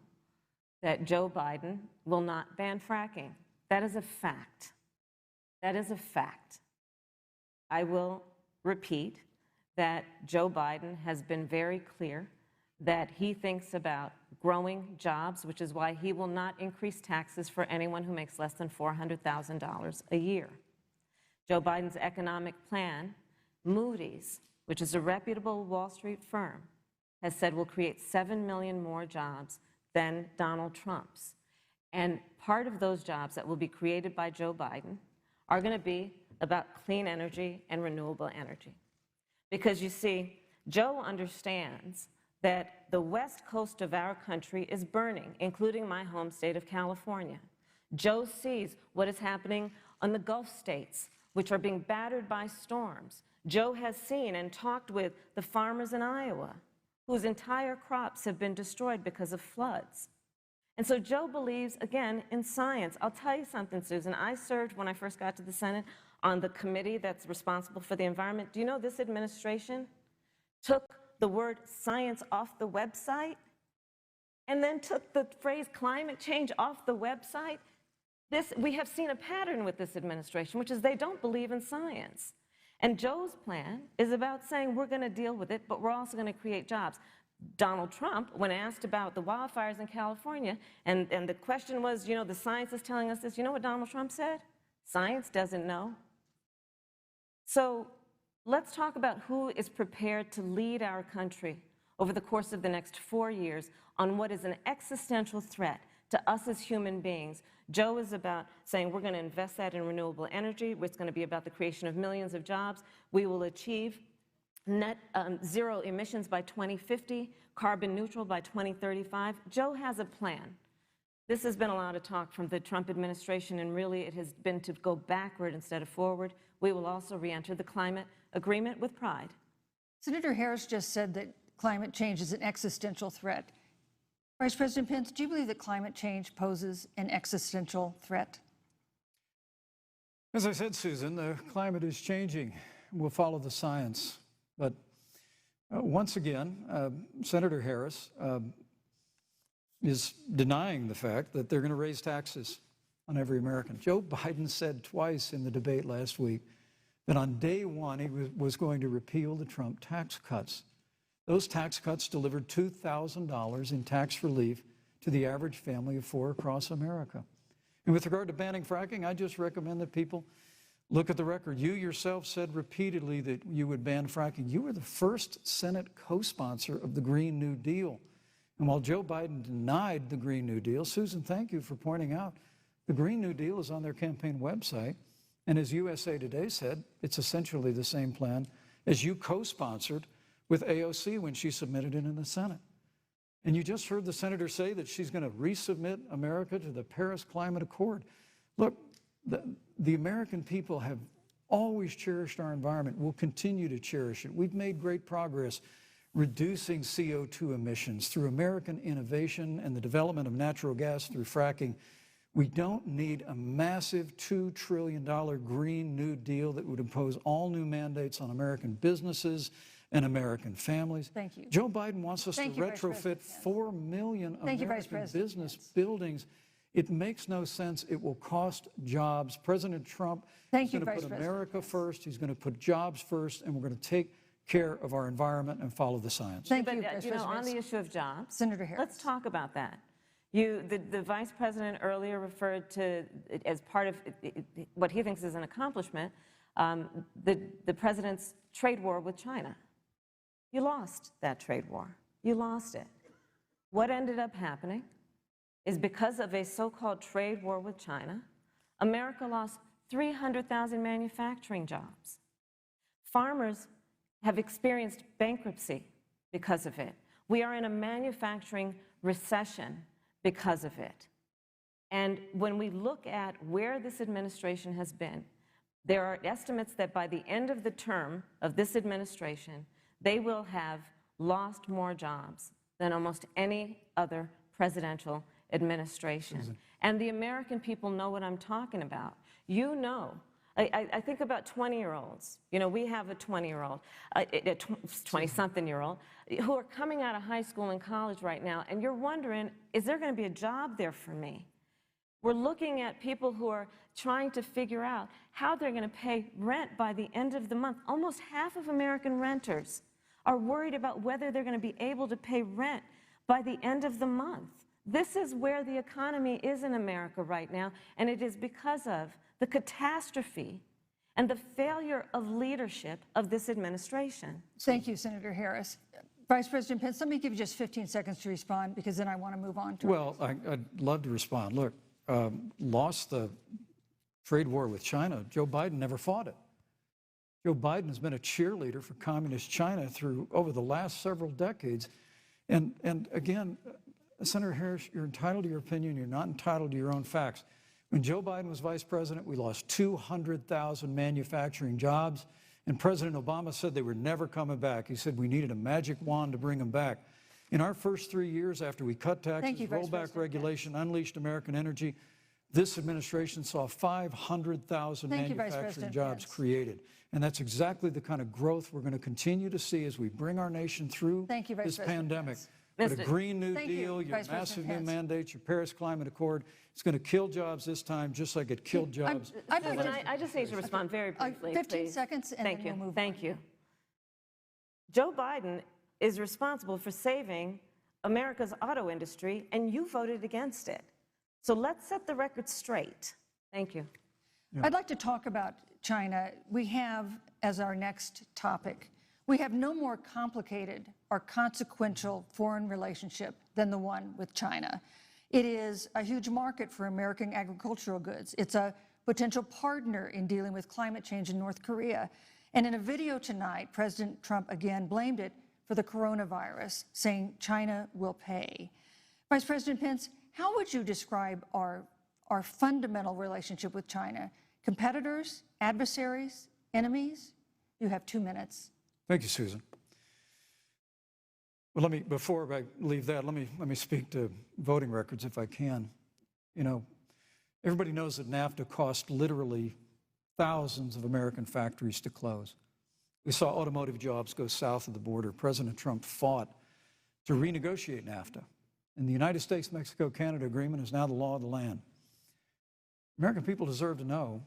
that Joe Biden will not ban fracking. That is a fact. That is a fact. I will repeat that Joe Biden has been very clear that he thinks about growing jobs, which is why he will not increase taxes for anyone who makes less than $400,000 a year. Joe Biden's economic plan, Moody's, which is a reputable Wall Street firm, has said will create 7 million more jobs than Donald Trump's. And part of those jobs that will be created by Joe Biden are going to be about clean energy and renewable energy. Because you see, Joe understands that the west coast of our country is burning, including my home state of California. Joe sees what is happening on the Gulf states, which are being battered by storms. Joe has seen and talked with the farmers in Iowa, whose entire crops have been destroyed because of floods. And so Joe believes, again, in science. I'll tell you something, Susan. I served, when I first got to the Senate, on the committee that's responsible for the environment. Do you know this administration took the word science off the website and then took the phrase climate change off the website? We have seen a pattern with this administration, which is they don't believe in science. And Joe's plan is about saying we're going to deal with it, but we're also going to create jobs. Donald Trump, when asked about the wildfires in California, and the question was, you know, the science is telling us this, you know what Donald Trump said? Science doesn't know. So let's talk about who is prepared to lead our country over the course of the next 4 years on what is an existential threat to us as human beings. Joe is about saying we're going to invest that in renewable energy. It's going to be about the creation of millions of jobs. We will achieve net zero emissions by 2050, carbon neutral by 2035. Joe has a plan. This has been a lot of talk from the Trump administration, and really it has been to go backward instead of forward. We will also re-enter the climate agreement with pride. Senator Harris just said that climate change is an existential threat. Vice President Pence, do you believe that climate change poses an existential threat? As I said, Susan, the climate is changing. We'll follow the science. But once again, Senator Harris is denying the fact that they're going to raise taxes on every American. Joe Biden said twice in the debate last week that on day one he was going to repeal the Trump tax cuts. Those tax cuts delivered $2,000 in tax relief to the average family of 4 across America. And with regard to banning fracking, I just recommend that people look at the record. You yourself said repeatedly that you would ban fracking. You were the first Senate co-sponsor of the Green New Deal. And while Joe Biden denied the Green New Deal, Susan, thank you for pointing out, the Green New Deal is on their campaign website. And as USA Today said, it's essentially the same plan as you co-sponsored with AOC when she submitted it in the Senate. And you just heard the senator say that she's going to resubmit America to the Paris Climate Accord. Look, the American people have always cherished our environment. We'll continue to cherish it. We've made great progress reducing CO2 emissions through American innovation and the development of natural gas through fracking. We don't need a massive $2 trillion Green New Deal that would impose all new mandates on American businesses and American families. Thank you. Joe Biden wants us Thank to you, Vice retrofit President. 4 million Thank you, Vice American President. business buildings. It makes no sense. It will cost jobs. President Trump is going to put America first. He's going to put jobs first, and we're going to take care of our environment and follow the science. Thank But, you, Vice you know, President. on the issue of jobs, Senator Harris. let's talk about that. The Vice President earlier referred to, as part of what he thinks is an accomplishment, the President's trade war with China. You lost that trade war. You lost it. What ended up happening is because of a so-called trade war with China, America lost 300,000 manufacturing jobs. Farmers have experienced bankruptcy because of it. We are in a manufacturing recession because of it. And when we look at where this administration has been, there are estimates that by the end of the term of this administration, they will have lost more jobs than almost any other presidential administration. And the American people know what I'm talking about. You know, I think about 20-year-olds. You know, we have a 20-year-old, a 20-something-year-old, who are coming out of high school and college right now, and you're wondering, is there going to be a job there for me? We're looking at people who are trying to figure out how they're going to pay rent by the end of the month. Almost half of American renters are worried about whether they're going to be able to pay rent by the end of the month. This is where the economy is in America right now, and it is because of the catastrophe and the failure of leadership of this administration. Thank you, Senator Harris. Vice President Pence, let me give you just 15 seconds to respond, because then I want to move on to Well, I'd love to respond. Look, lost the trade war with China. Joe Biden never fought it. Joe Biden has been a cheerleader for communist China over the last several decades. And again, Senator Harris, you're entitled to your opinion. You're not entitled to your own facts. When Joe Biden was vice president, we lost 200,000 manufacturing jobs, and President Obama said they were never coming back. He said we needed a magic wand to bring them back. In our first 3 years after we cut taxes, rolled back regulation, unleashed American energy, this administration saw 500,000 manufacturing jobs created. And that's exactly the kind of growth we're going to continue to see as we bring our nation through this pandemic. But a Green New Deal, your massive new mandates, your Paris Climate Accord, it's going to kill jobs this time, just like it killed jobs. I just need to respond very briefly, 15 seconds, and then we'll move on. Thank you. Joe Biden is responsible for saving America's auto industry, and you voted against it. So let's set the record straight. Thank you. I'd like to talk about China. We have, as our next topic, we have no more complicated or consequential foreign relationship than the one with China. It is a huge market for American agricultural goods. It's a potential partner in dealing with climate change in North Korea. And in a video tonight, President Trump again blamed it for the coronavirus, saying China will pay. Vice President Pence, how would you describe our fundamental relationship with China? Competitors, adversaries, enemies? You have 2 minutes. Thank you, Susan. Well, before I leave that, let me speak to voting records if I can. You know, everybody knows that NAFTA cost literally thousands of American factories to close. We saw automotive jobs go south of the border. President Trump fought to renegotiate NAFTA. And the United States-Mexico-Canada agreement is now the law of the land. American people deserve to know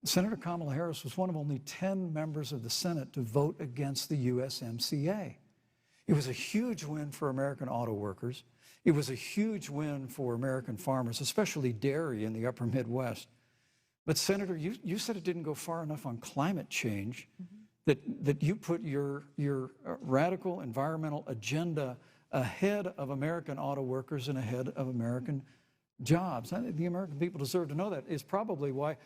Senator Kamala Harris was one of only 10 members of the Senate to vote against the USMCA. It was a huge win for American auto workers. It was a huge win for American farmers, especially dairy in the upper Midwest. But Senator, you said it didn't go far enough on climate change, that you put your radical environmental agenda ahead of American auto workers and ahead of American jobs. The American people deserve to know that. It's probably why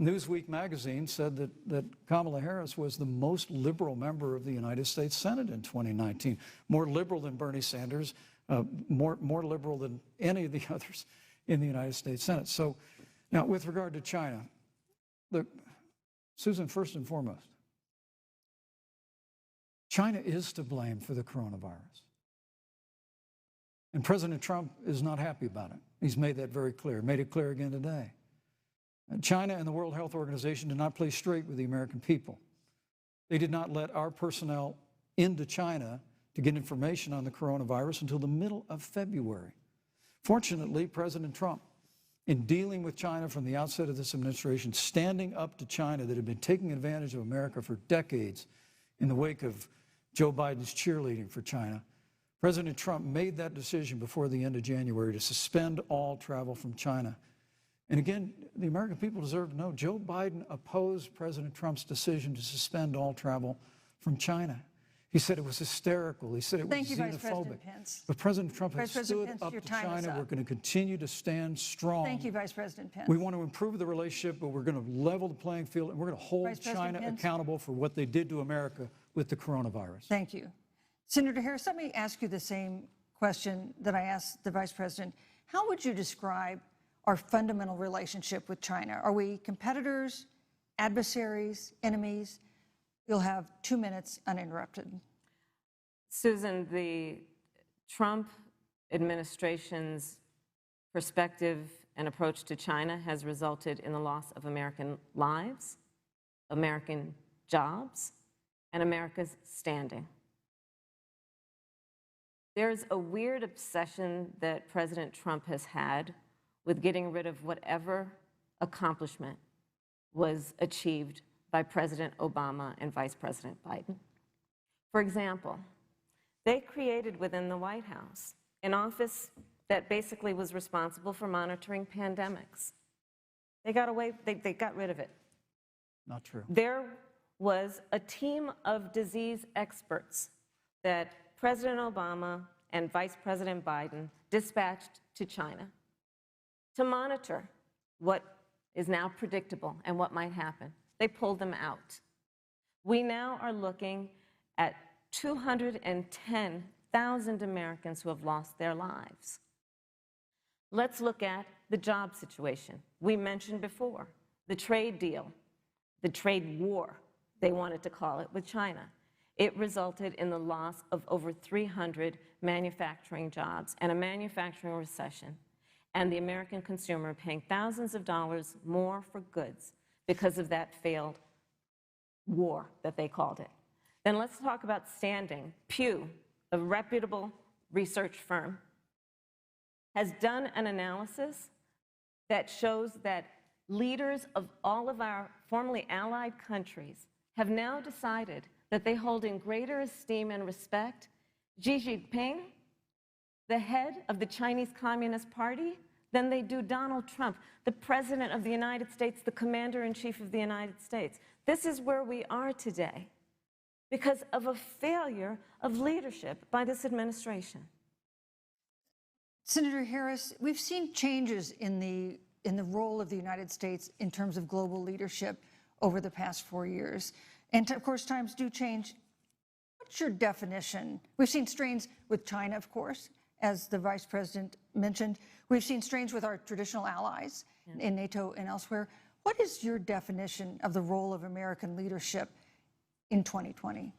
Newsweek magazine said that Kamala Harris was the most liberal member of the United States Senate in 2019, more liberal than Bernie Sanders, more liberal than any of the others in the United States Senate. So Now, with regard to China, look, Susan, first and foremost, China is to blame for the coronavirus. And President Trump is not happy about it. He's made that very clear, made it clear again today. China and the World Health Organization did not play straight with the American people. They did not let our personnel into China to get information on the coronavirus until the middle of February. Fortunately, President Trump, in dealing with China from the outset of this administration, standing up to China that had been taking advantage of America for decades in the wake of Joe Biden's cheerleading for China, President Trump made that decision before the end of January to suspend all travel from China. And again, the American people deserve to know Joe Biden opposed President Trump's decision to suspend all travel from China. He said it was hysterical. He said it was Thank you, Vice xenophobic. President Pence. But President Trump has Vice President stood Pence, up your to time is China. up. We're going to continue to stand strong. Thank you, Vice President Pence. We want to improve the relationship, but we're going to level the playing field, and we're going to hold Vice President China Pence. accountable for what they did to America with the coronavirus. Thank you. Senator Harris, let me ask you the same question that I asked the Vice President. How would you describe our fundamental relationship with China? Are we competitors, adversaries, enemies? You'll have 2 minutes uninterrupted. Susan, the Trump administration's perspective and approach to China has resulted in the loss of American lives, American jobs, and America's standing. There's a weird obsession that President Trump has had with getting rid of whatever accomplishment was achieved by President Obama and Vice President Biden. For example, they created within the White House an office that basically was responsible for monitoring pandemics. They got rid of it. Not true. There was a team of disease experts that President Obama and Vice President Biden dispatched to China to monitor what is now predictable and what might happen. They pulled them out. We now are looking at 210,000 Americans who have lost their lives. Let's look at the job situation. We mentioned before the trade deal, the trade war, they wanted to call it, with China. It resulted in the loss of over 300 manufacturing jobs and a manufacturing recession, and the American consumer paying thousands of dollars more for goods because of that failed war that they called it. Then let's talk about standing. Pew, a reputable research firm, has done an analysis that shows that leaders of all of our formerly allied countries have now decided that they hold in greater esteem and respect Xi Jinping, the head of the Chinese Communist Party, than they do Donald Trump, the President of the United States, the Commander-in-Chief of the United States. This is where we are today because of a failure of leadership by this administration. Senator Harris, we've seen changes in the role of the United States in terms of global leadership over the past 4 years. And of course, times do change. What's your definition? We've seen strains with China, of course, as the Vice President mentioned. We've seen strains with our traditional allies in NATO and elsewhere. What is your definition of the role of American leadership in 2020?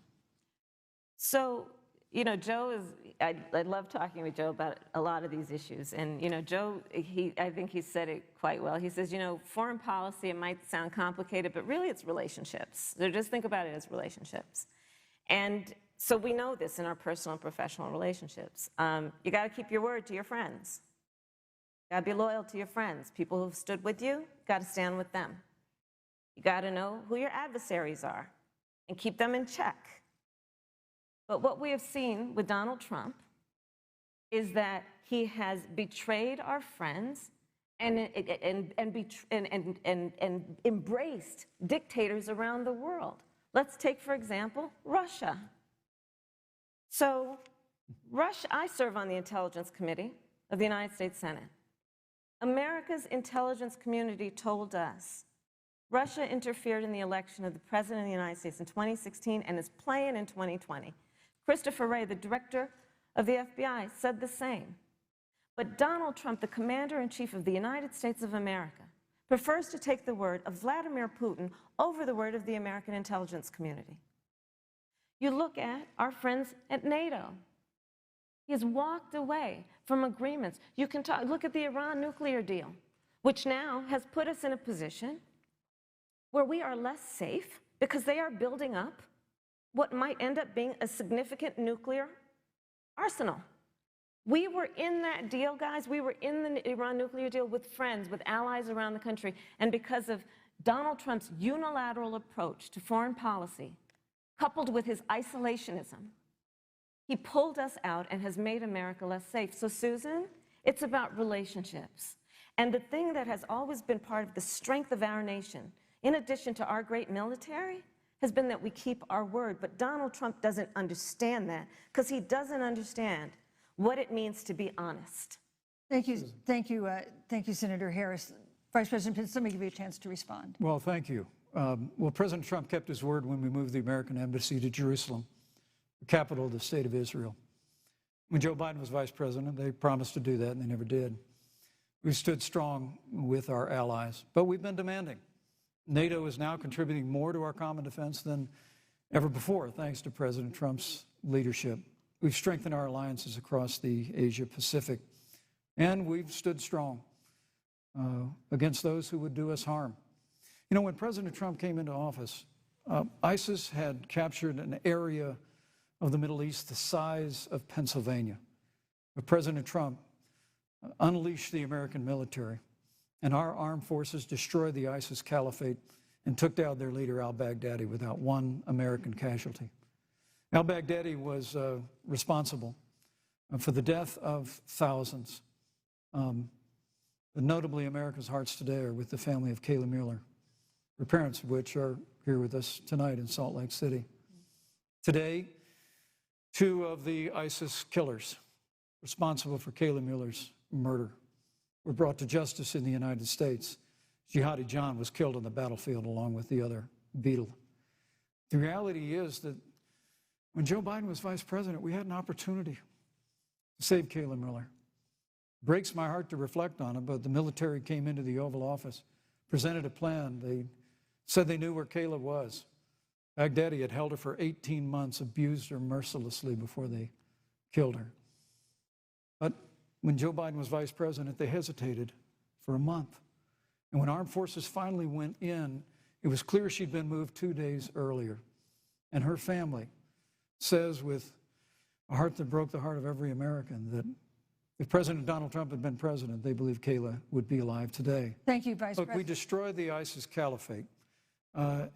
So, you know, Joe is, I love talking with Joe about a lot of these issues. And, you know, Joe, I think he said it quite well. He says, you know, foreign policy, it might sound complicated, but really it's relationships. So just think about it as relationships. And so we know this in our personal and professional relationships. You got to keep your word to your friends. You got to be loyal to your friends. People who've stood with you, got to stand with them. You got to know who your adversaries are and keep them in check. But what we have seen with Donald Trump is that he has betrayed our friends and embraced dictators around the world. Let's take, for example, Russia. So, Russia, I serve on the Intelligence Committee of the United States Senate. America's intelligence community told us Russia interfered in the election of the President of the United States in 2016 and is playing in 2020. Christopher Wray, the director of the FBI, said the same. But Donald Trump, the Commander-in-Chief of the United States of America, prefers to take the word of Vladimir Putin over the word of the American intelligence community. You look at our friends at NATO. He has walked away from agreements. You can look at the Iran nuclear deal, which now has put us in a position where we are less safe because they are building up what might end up being a significant nuclear arsenal. We were in that deal, guys. We were in the Iran nuclear deal with friends, with allies around the country. And because of Donald Trump's unilateral approach to foreign policy, coupled with his isolationism, he pulled us out and has made America less safe. So, Susan, it's about relationships. And the thing that has always been part of the strength of our nation, in addition to our great military, has been that we keep our word. But Donald Trump doesn't understand that because he doesn't understand what it means to be honest. Thank you, Senator Harris. Vice President Pence, let me give you a chance to respond. Well, thank you. Well, President Trump kept his word when we moved the American embassy to Jerusalem, the capital of the state of Israel. When Joe Biden was vice president, they promised to do that, and they never did. We stood strong with our allies, but we've been demanding. NATO is now contributing more to our common defense than ever before, thanks to President Trump's leadership. We've strengthened our alliances across the Asia-Pacific, and we've stood strong against those who would do us harm. You know, when President Trump came into office, ISIS had captured an area of the Middle East the size of Pennsylvania. But President Trump unleashed the American military, and our armed forces destroyed the ISIS caliphate and took down their leader, al-Baghdadi, without one American casualty. Al-Baghdadi was responsible for the death of thousands. But notably, America's hearts today are with the family of Kayla Mueller, her parents of which are here with us tonight in Salt Lake City. Today, two of the ISIS killers responsible for Kayla Mueller's murder were brought to justice in the United States. Jihadi John was killed on the battlefield along with the other beetle. The reality is that when Joe Biden was vice president, we had an opportunity to save Kayla Mueller. It breaks my heart to reflect on it, but the military came into the Oval Office, presented a plan. They said they knew where Kayla was. Baghdadi had held her for 18 months, abused her mercilessly before they killed her. But when Joe Biden was vice president, they hesitated for a month. And when armed forces finally went in, it was clear she'd been moved 2 days earlier. And her family says with a heart that broke the heart of every American that if President Donald Trump had been president, they believe Kayla would be alive today. Thank you, Vice Look, President. we destroyed the ISIS caliphate.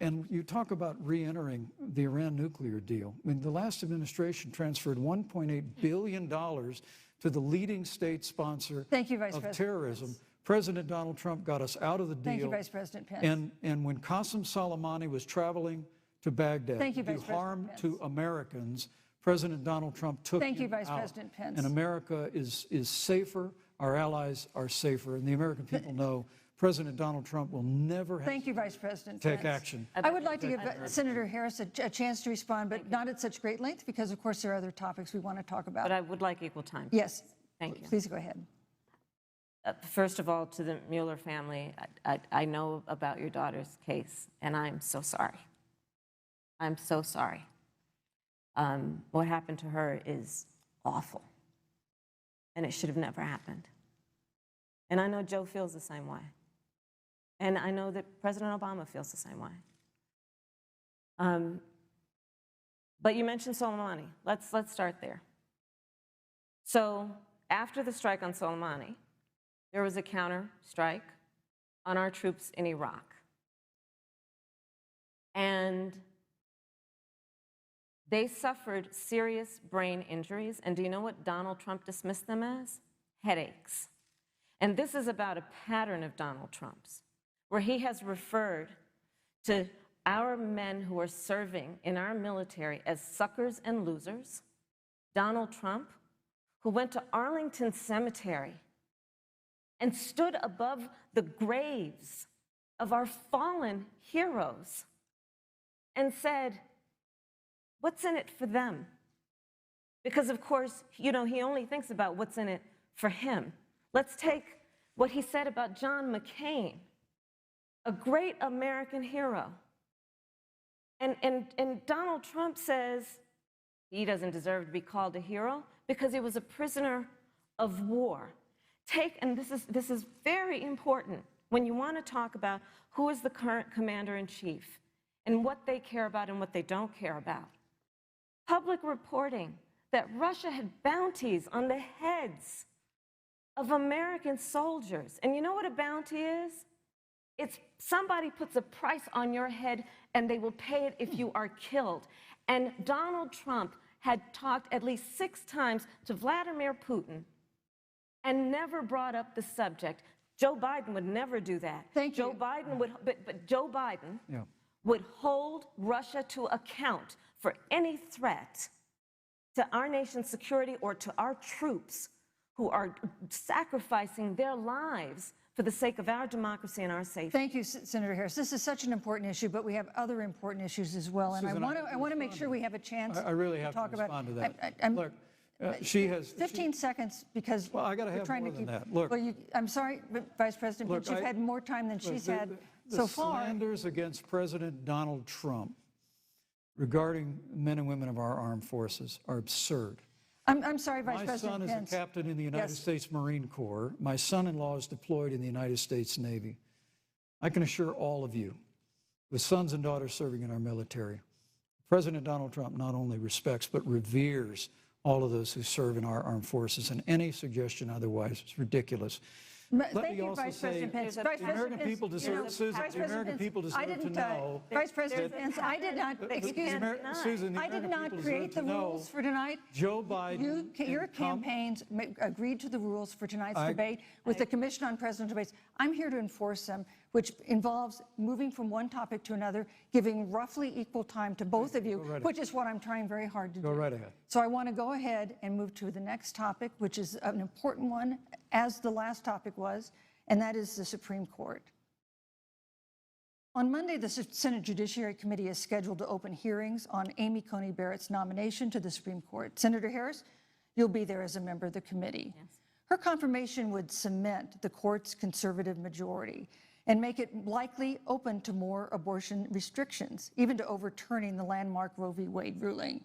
And you talk about re-entering the Iran nuclear deal. I mean, the last administration transferred $1.8 billion to the leading state sponsor of terrorism. President Donald Trump got us out of the deal. Thank you, Vice President Pence. And when Qasem Soleimani was traveling to Baghdad to do harm to Americans, President Donald Trump took him out. Thank you, Vice President Pence. And America is safer, our allies are safer, and the American people know President Donald Trump will never have Thank you, Vice President take Pence. action. I would like to give Senator Harris a chance to respond, but not at such great length because, of course, there are other topics we want to talk about. But I would like equal time. Yes. Thank you. Please go ahead. First of all, to the Mueller family, I know about your daughter's case, and I'm so sorry. I'm so sorry. What happened to her is awful, and it should have never happened. And I know Joe feels the same way. And I know that President Obama feels the same way. But you mentioned Soleimani. Let's start there. So after the strike on Soleimani, there was a counter strike on our troops in Iraq. And they suffered serious brain injuries. And do you know what Donald Trump dismissed them as? Headaches. And this is about a pattern of Donald Trump's, where he has referred to our men who are serving in our military as suckers and losers. Donald Trump, who went to Arlington Cemetery and stood above the graves of our fallen heroes and said, what's in it for them? Because, of course, you know, he only thinks about what's in it for him. Let's take what he said about John McCain, a great American hero. And Donald Trump says he doesn't deserve to be called a hero because he was a prisoner of war. And this is very important when you want to talk about who is the current commander-in-chief and what they care about and what they don't care about. Public reporting that Russia had bounties on the heads of American soldiers. And you know what a bounty is? It's somebody puts a price on your head and they will pay it if you are killed. And Donald Trump had talked at least 6 times to Vladimir Putin and never brought up the subject. Joe Biden would never do that. Thank you. Joe Biden would, but Joe Biden would hold Russia to account for any threat to our nation's security or to our troops who are sacrificing their lives for the sake of our democracy and our safety. Thank you, Senator Harris. This is such an important issue, but we have other important issues as well. And Susan, I want to make sure we have a chance I really have to talk to respond about to that. I'm, Look, she has 15 seconds because well, I got to have trying more to than keep. that. Look, well, I'm sorry, Vice President, look, but you've had more time than she's had the so far. slanders against President Donald Trump regarding men and women of our armed forces are absurd. I'm sorry, Vice My President son Pence. is a captain in the United States Marine Corps. My son-in-law is deployed in the United States Navy. I can assure all of you, with sons and daughters serving in our military, President Donald Trump not only respects but reveres all of those who serve in our armed forces, and any suggestion otherwise is ridiculous. Thank you, Vice President Pence. The American people deserve, Susan, the American people deserve to know. Vice President Pence, I did not, excuse me, Susan, the I did American not people create the deserve to know rules for tonight. Joe Biden. Your campaigns agreed to the rules for tonight's debate with the Commission on Presidential Debates. I'm here to enforce them, which involves moving from one topic to another, giving roughly equal time to both of you, which is what I'm trying very hard to do. Go right ahead. So I want to go ahead and move to the next topic, which is an important one, as the last topic was, and that is the Supreme Court. On Monday, the Senate Judiciary Committee is scheduled to open hearings on Amy Coney Barrett's nomination to the Supreme Court. Senator Harris, you'll be there as a member of the committee. Yes. Her confirmation would cement the court's conservative majority and make it likely open to more abortion restrictions, even to overturning the landmark Roe v. Wade ruling.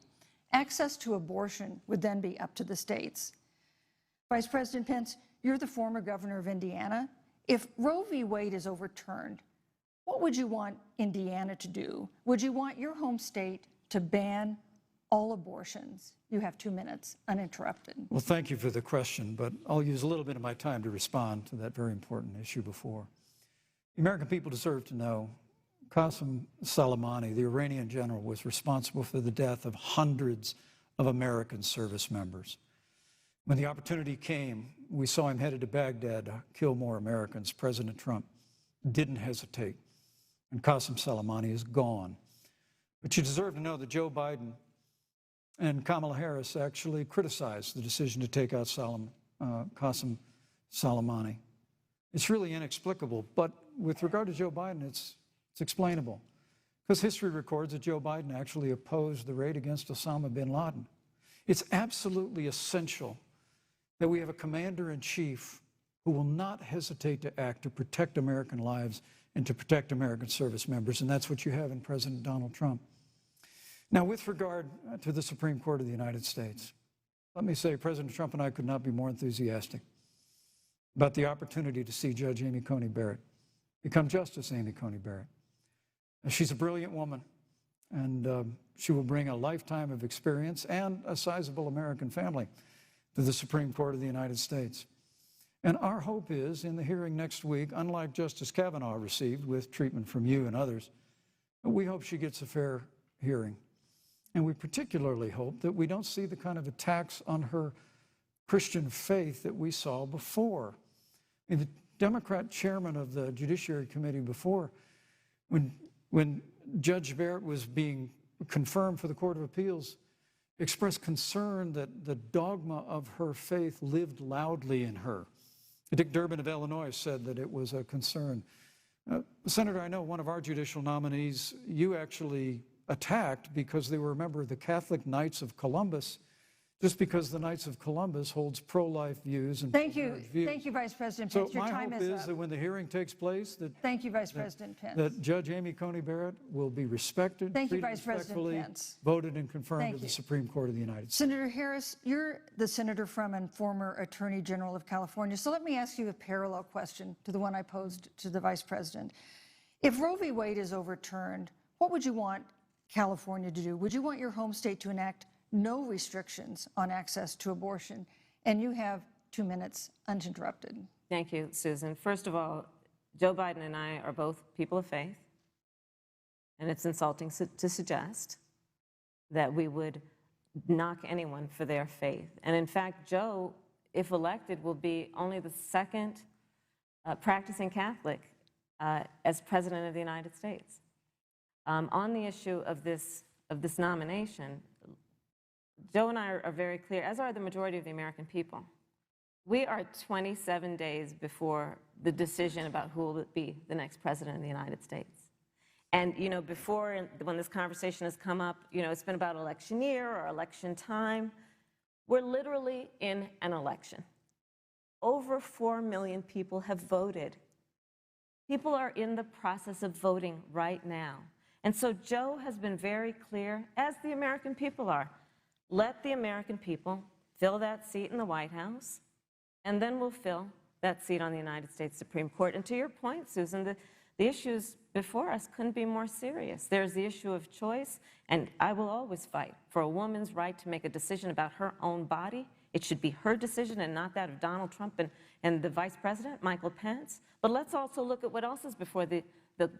Access to abortion would then be up to the states. Vice President Pence, you're the former governor of Indiana. If Roe v. Wade is overturned, what would you want Indiana to do? Would you want your home state to ban all abortions? You have 2 minutes, uninterrupted. Well, thank you for the question, but I'll use a little bit of my time to respond to that very important issue before. The American people deserve to know Qasem Soleimani, the Iranian general, was responsible for the death of hundreds of American service members. When the opportunity came, we saw him headed to Baghdad to kill more Americans. President Trump didn't hesitate, and Qasem Soleimani is gone. But you deserve to know that Joe Biden and Kamala Harris actually criticized the decision to take out Qasem Soleimani. It's really inexplicable, but with regard to Joe Biden, it's explainable, because history records that Joe Biden actually opposed the raid against Osama bin Laden. It's absolutely essential that we have a commander-in-chief who will not hesitate to act to protect American lives and to protect American service members, and that's what you have in President Donald Trump. Now, with regard to the Supreme Court of the United States, let me say President Trump and I could not be more enthusiastic about the opportunity to see Judge Amy Coney Barrett become Justice Amy Coney Barrett. She's a brilliant woman, and she will bring a lifetime of experience and a sizable American family to the Supreme Court of the United States. And our hope is, in the hearing next week, unlike Justice Kavanaugh received with treatment from you and others, we hope she gets a fair hearing. And we particularly hope that we don't see the kind of attacks on her Christian faith that we saw before. I mean, the Democrat chairman of the Judiciary Committee before, when Judge Barrett was being confirmed for the Court of Appeals, expressed concern that the dogma of her faith lived loudly in her. Dick Durbin of Illinois said that it was a concern. Senator, I know one of our judicial nominees you actually attacked because they were a member of the Catholic Knights of Columbus, just because the Knights of Columbus holds pro-life views and Thank you. pro-marriage views. Thank you, Vice President So Pence. Your my time hope is is up. that when the hearing takes place, Thank you, Vice President Pence. that Judge Amy Coney Barrett will be respected, Thank you, treated Vice President respectfully, Pence. voted and confirmed Thank to the you. Supreme Court of the United States. Senator Harris, you're the senator from and former Attorney General of California. So let me ask you a parallel question to the one I posed to the Vice President. If Roe v. Wade is overturned, what would you want California to do? Would you want your home state to enact no restrictions on access to abortion? And you have 2 minutes uninterrupted. Thank you, Susan. First of all, Joe Biden and I are both people of faith, and it's insulting to suggest that we would knock anyone for their faith. And in fact, Joe, if elected, will be only the second practicing Catholic as President of the United States. On the issue of this nomination, Joe and I are very clear, as are the majority of the American people. We are 27 days before the decision about who will be the next president of the United States. And, you know, before, when this conversation has come up, you know, it's been about election year or election time. We're literally in an election. Over 4 million people have voted. People are in the process of voting right now. And so Joe has been very clear, as the American people are. Let the American people fill that seat in the White House, and then we'll fill that seat on the United States Supreme Court. And to your point, Susan, the issues before us couldn't be more serious. There's the issue of choice, and I will always fight for a woman's right to make a decision about her own body. It should be her decision and not that of Donald Trump and the Vice President, Michael Pence. But let's also look at what else is before the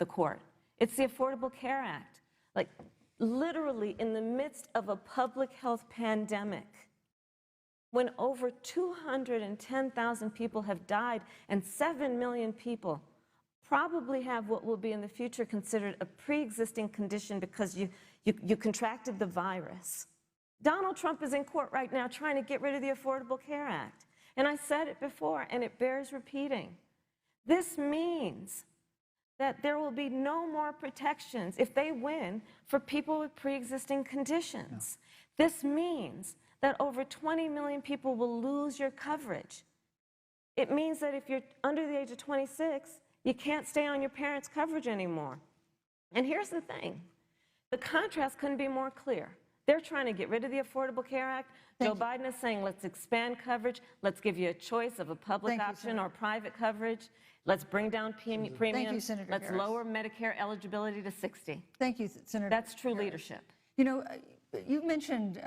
court. It's the Affordable Care Act. Like, literally in the midst of a public health pandemic, when over 210,000 people have died and 7 million people probably have what will be in the future considered a pre-existing condition because you contracted the virus. Donald Trump is in court right now trying to get rid of the Affordable Care Act. And I said it before, and it bears repeating. This means that there will be no more protections if they win for people with pre-existing conditions. Yeah. This means that over 20 million people will lose your coverage. It means that if you're under the age of 26, you can't stay on your parents' coverage anymore. And here's the thing. The contrast couldn't be more clear. They're trying to get rid of the Affordable Care Act. Joe Biden is saying, let's expand coverage. Let's give you a choice of a public option or private coverage. Let's bring down premiums. Thank you, Senator Let's Harris. lower Medicare eligibility to 60. Thank you, Senator. That's true Harris. leadership. You know, you mentioned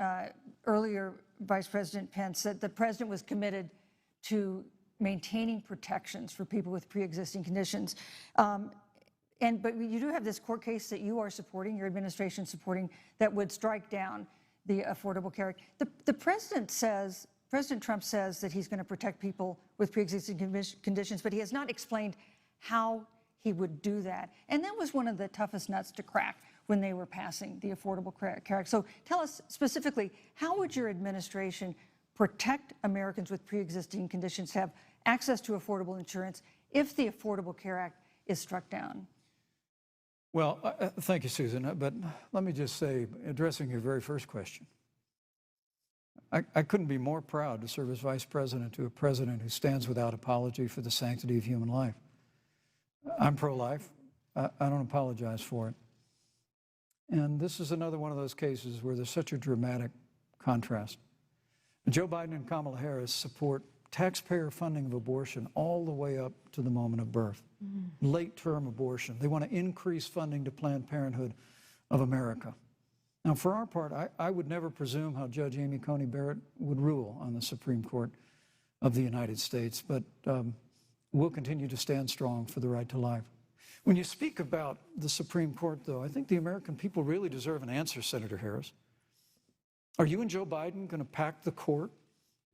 earlier, Vice President Pence, that the president was committed to maintaining protections for people with pre-existing conditions. But you do have this court case that you are supporting, your administration supporting, that would strike down the Affordable Care Act. The president says, President Trump says that he's going to protect people with pre-existing conditions, but he has not explained how he would do that. And that was one of the toughest nuts to crack when they were passing the Affordable Care Act. So tell us specifically, how would your administration protect Americans with pre-existing conditions to have access to affordable insurance if the Affordable Care Act is struck down? Well, thank you, Susan. But let me just say, addressing your very first question, I couldn't be more proud to serve as vice president to a president who stands without apology for the sanctity of human life. I'm pro-life. I don't apologize for it. And this is another one of those cases where there's such a dramatic contrast. Joe Biden and Kamala Harris support taxpayer funding of abortion all the way up to the moment of birth, late-term abortion. They want to increase funding to Planned Parenthood of America. Now, for our part, I would never presume how Judge Amy Coney Barrett would rule on the Supreme Court of the United States, but we'll continue to stand strong for the right to life. When you speak about the Supreme Court, though, I think the American people really deserve an answer, Senator Harris. Are you and Joe Biden going to pack the court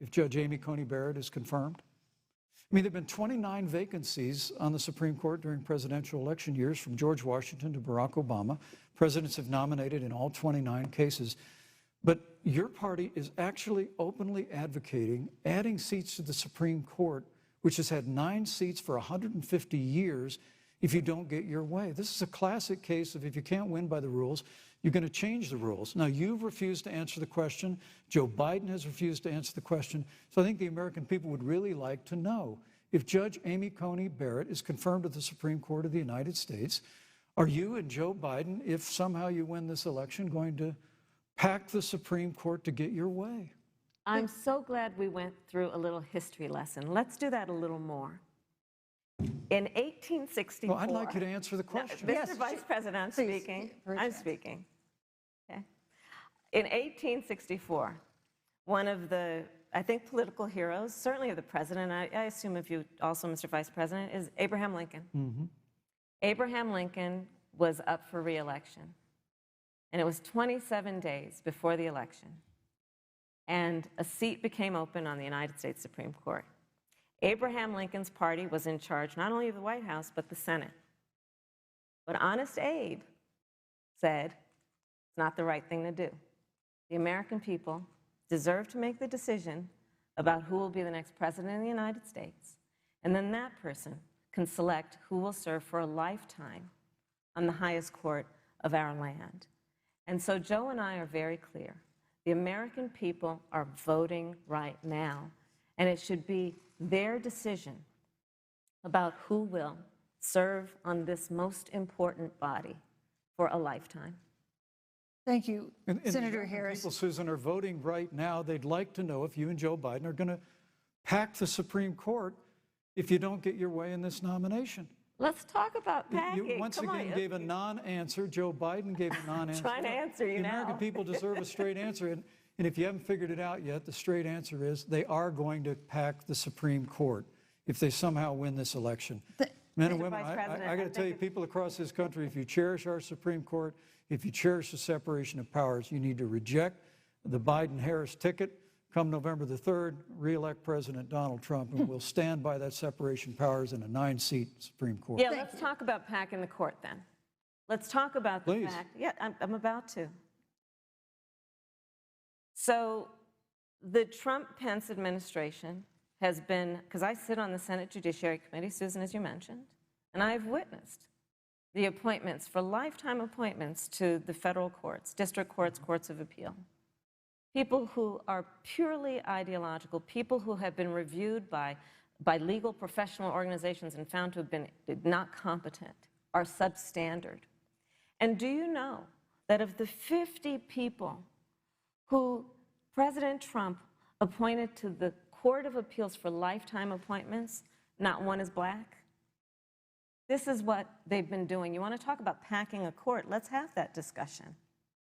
if Judge Amy Coney Barrett is confirmed? I mean, there have been 29 vacancies on the Supreme Court during presidential election years, from George Washington to Barack Obama. Presidents have nominated in all 29 cases. But your party is actually openly advocating adding seats to the Supreme Court, which has had 9 seats for 150 years, if you don't get your way. This is a classic case of if you can't win by the rules, you're going to change the rules. Now, you've refused to answer the question. Joe Biden has refused to answer the question. So I think the American people would really like to know, if Judge Amy Coney Barrett is confirmed at the Supreme Court of the United States, are you and Joe Biden, if somehow you win this election, going to pack the Supreme Court to get your way? I'm so glad we went through a little history lesson. Let's do that a little more. In 1864... Well, I'd like you to answer the question. No, Mr. Vice President, I'm speaking. I'm speaking. Okay. In 1864, one of the, I think, political heroes, certainly of the president, I assume of you also, Mr. Vice President, is Abraham Lincoln. Mm-hmm. Abraham Lincoln was up for re-election, and it was 27 days before the election, and a seat became open on the United States Supreme Court. Abraham Lincoln's party was in charge not only of the White House, but the Senate. But Honest Abe said it's not the right thing to do. The American people deserve to make the decision about who will be the next president of the United States, and then that person can select who will serve for a lifetime on the highest court of our land. And so Joe and I are very clear. The American people are voting right now, and it should be their decision about who will serve on this most important body for a lifetime. Thank you, And Senator Harris. People, Susan, are voting right now. They'd like to know if you and Joe Biden are going to pack the Supreme Court if you don't get your way in this nomination. Let's talk about packing. You once again gave a non-answer. Joe Biden gave a non-answer. Trying to answer you the now. The American people deserve a straight answer. And if you haven't figured it out yet, the straight answer is they are going to pack the Supreme Court if they somehow win this election. Men and women, I got to tell you, people across this country, if you cherish our Supreme Court, if you cherish the separation of powers, you need to reject the Biden-Harris ticket. Come November the 3rd, re-elect President Donald Trump, and we'll stand by that separation of powers in a 9-seat Supreme Court. Yeah, let's talk about packing the court then. Let's talk about the fact. Yeah, I'm about to. So the Trump-Pence administration has been, because I sit on the Senate Judiciary Committee, Susan, as you mentioned, and I've witnessed the appointments for lifetime appointments to the federal courts, district courts, courts of appeal. People who are purely ideological, people who have been reviewed by legal professional organizations and found to have been not competent, are substandard. And do you know that of the 50 people who President Trump appointed to the Court of Appeals for lifetime appointments, not one is black? This is what they've been doing. You want to talk about packing a court? Let's have that discussion.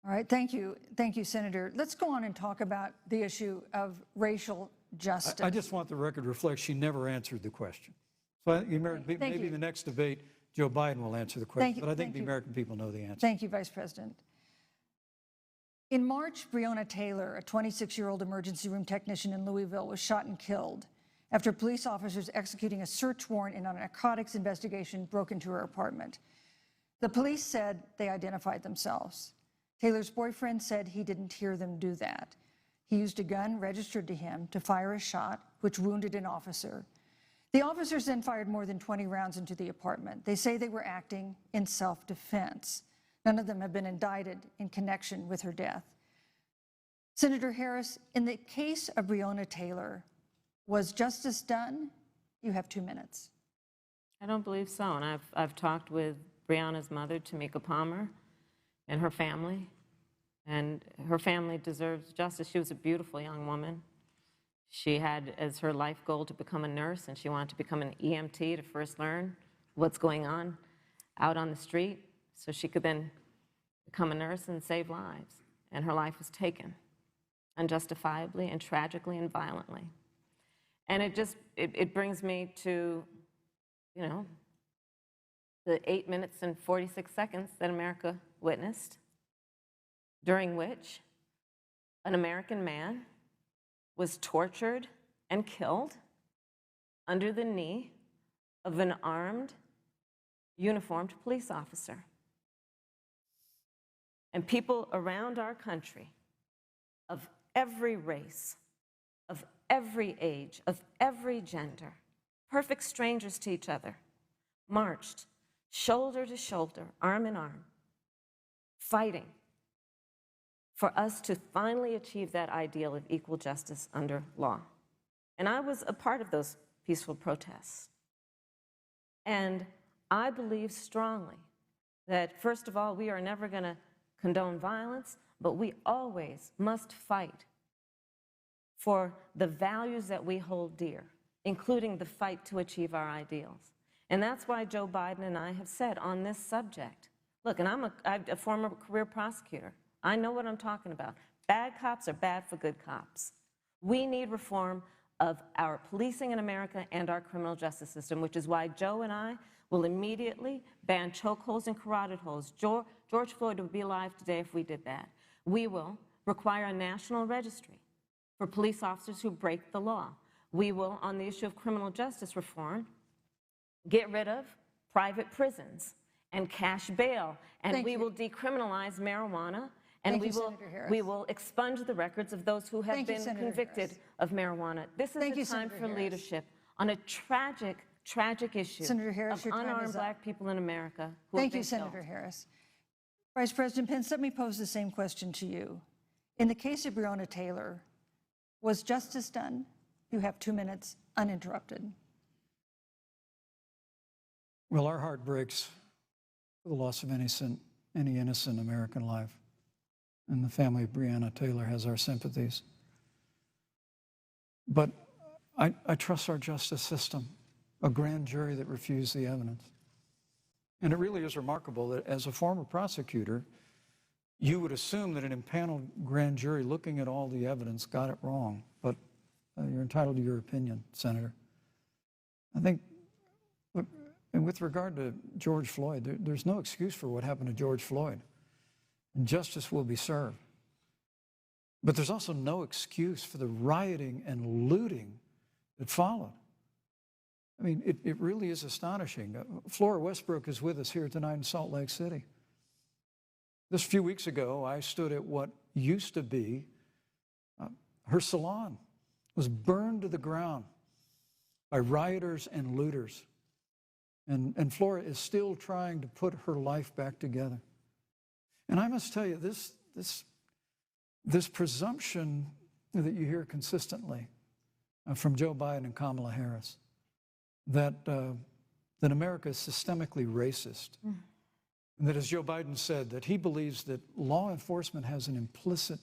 All right, thank you, Senator. Let's go on and talk about the issue of racial justice. I just want the record to reflect she never answered the question. So maybe the next debate, Joe Biden will answer the question, but I think the American people know the answer. Thank you, Vice President. In March, Breonna Taylor, a 26-year-old emergency room technician in Louisville, was shot and killed after police officers executing a search warrant in a narcotics investigation broke into her apartment. The police said they identified themselves. Taylor's boyfriend said he didn't hear them do that. He used a gun registered to him to fire a shot, which wounded an officer. The officers then fired more than 20 rounds into the apartment. They say they were acting in self-defense. None of them have been indicted in connection with her death. Senator Harris, in the case of Breonna Taylor, was justice done? You have 2 minutes. I don't believe so, and I've talked with Breonna's mother, Tamika Palmer, and her family deserves justice. She was a beautiful young woman. She had as her life goal to become a nurse, and she wanted to become an EMT to first learn what's going on out on the street so she could then become a nurse and save lives. And her life was taken unjustifiably and tragically and violently. And it brings me to, you know, the 8 minutes and 46 seconds that America witnessed, during which an American man was tortured and killed under the knee of an armed, uniformed police officer. And people around our country of every race, of every age, of every gender, perfect strangers to each other, marched shoulder to shoulder, arm in arm, fighting for us to finally achieve that ideal of equal justice under law. And I was a part of those peaceful protests. And I believe strongly that, first of all, we are never going to condone violence, but we always must fight for the values that we hold dear, including the fight to achieve our ideals. And that's why Joe Biden and I have said on this subject, look, and I'm a former career prosecutor. I know what I'm talking about. Bad cops are bad for good cops. We need reform of our policing in America and our criminal justice system, which is why Joe and I will immediately ban chokeholds and carotid holds. George Floyd would be alive today if we did that. We will require a national registry for police officers who break the law. We will, on the issue of criminal justice reform, get rid of private prisons and cash bail, and we will decriminalize marijuana, and we will expunge the records of those who have been convicted of marijuana. This is a time for leadership on a tragic, tragic issue of unarmed Black people in America who have been killed. Senator Harris. Vice President Pence, let me pose the same question to you. In the case of Breonna Taylor, was justice done? You have 2 minutes, uninterrupted. Well, our heart breaks for the loss of any innocent American life. And the family of Breonna Taylor has our sympathies. But I trust our justice system, a grand jury that refused the evidence. And it really is remarkable that as a former prosecutor, you would assume that an impaneled grand jury looking at all the evidence got it wrong. But you're entitled to your opinion, Senator. I think, look, and with regard to George Floyd, there's no excuse for what happened to George Floyd. And justice will be served. But there's also no excuse for the rioting and looting that followed. I mean, it really is astonishing. Flora Westbrook is with us here tonight in Salt Lake City. Just a few weeks ago, I stood at what used to be her salon. It was burned to the ground by rioters and looters. And Flora is still trying to put her life back together. And I must tell you, this presumption that you hear consistently from Joe Biden and Kamala Harris, that America is systemically racist, and that, as Joe Biden said, that he believes that law enforcement has an implicit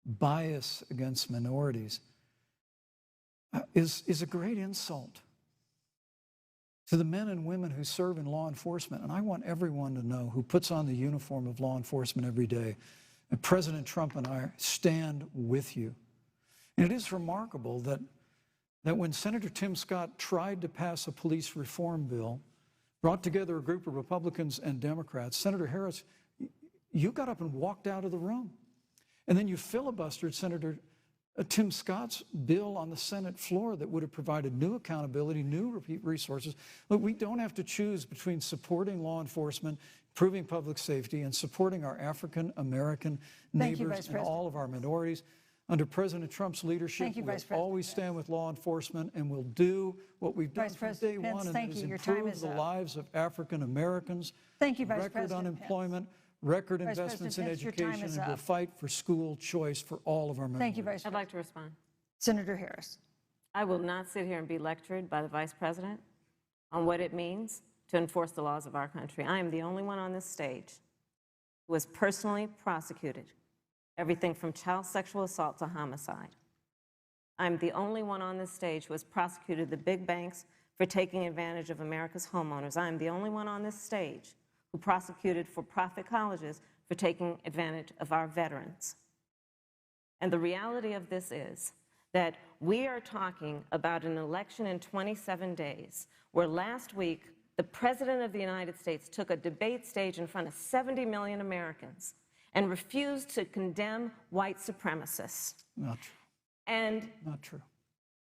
bias against minorities, is a great insult to the men and women who serve in law enforcement. And I want everyone to know, who puts on the uniform of law enforcement every day, and President Trump and I stand with you. And it is remarkable that when Senator Tim Scott tried to pass a police reform bill, brought together a group of Republicans and Democrats, Senator Harris, you got up and walked out of the room. And then you filibustered Senator Tim Scott's bill on the Senate floor that would have provided new accountability, new resources. Look, we don't have to choose between supporting law enforcement, improving public safety, and supporting our African American neighbors and all of our minorities. Under President Trump's leadership, we'll always stand with law enforcement, and we'll do what we've done from day one, and that is improve the lives of African Americans. Record unemployment, record investments in education, and we'll fight for school choice for all of our members. Thank you, Vice President. I'd like to respond. Senator Harris. I will not sit here and be lectured by the Vice President on what it means to enforce the laws of our country. I am the only one on this stage who was personally prosecuted, everything from child sexual assault to homicide. I'm the only one on this stage who has prosecuted the big banks for taking advantage of America's homeowners. I'm the only one on this stage who prosecuted for-profit colleges for taking advantage of our veterans. And the reality of this is that we are talking about an election in 27 days, where last week the President of the United States took a debate stage in front of 70 million Americans and refused to condemn white supremacists. Not true. And not true.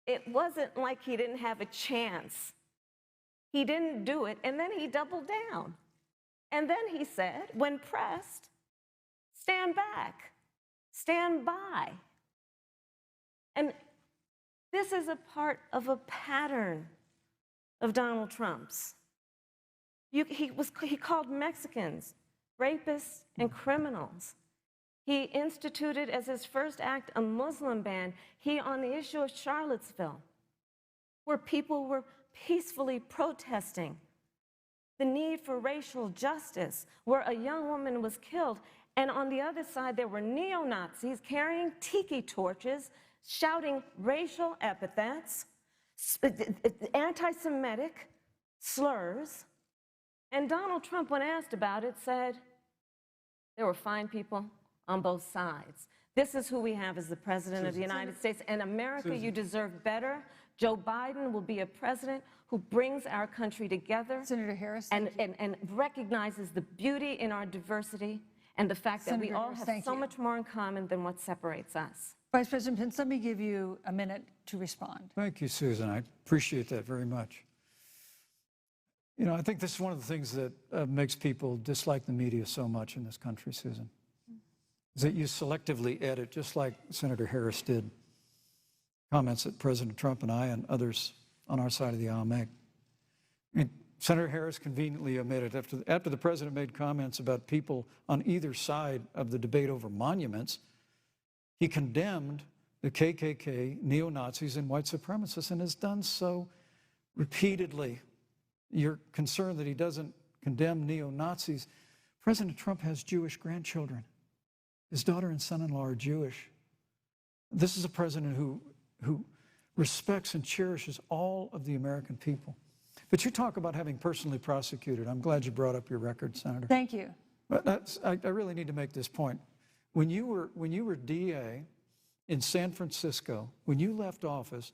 It wasn't like he didn't have a chance. He didn't do it, and then he doubled down. And then he said, when pressed, stand back, stand by. And this is a part of a pattern of Donald Trump's. He called Mexicans rapists and criminals. He instituted as his first act a Muslim ban. He, on the issue of Charlottesville, where people were peacefully protesting the need for racial justice, where a young woman was killed. And on the other side, there were neo-Nazis carrying tiki torches, shouting racial epithets, anti-Semitic slurs. And Donald Trump, when asked about it, said there were fine people on both sides. This is who we have as the President of the United States. And America, you deserve better. Joe Biden will be a president who brings our country together. Senator Harris. And recognizes the beauty in our diversity and the fact that we all have so much more in common than what separates us. Vice President Pence, let me give you a minute to respond. Thank you, Susan. I appreciate that very much. You know, I think this is one of the things that makes people dislike the media so much in this country, Susan, is that you selectively edit, just like Senator Harris did, comments that President Trump and I and others on our side of the aisle make. I mean, Senator Harris conveniently omitted, after the president made comments about people on either side of the debate over monuments, he condemned the KKK, neo-Nazis, and white supremacists, and has done so repeatedly. You're concerned that he doesn't condemn neo-Nazis. President Trump has Jewish grandchildren. His daughter and son-in-law are Jewish. This is a president who respects and cherishes all of the American people. But you talk about having personally prosecuted. I'm glad you brought up your record, Senator. Thank you. But I really need to make this point. When you were DA in San Francisco, when you left office,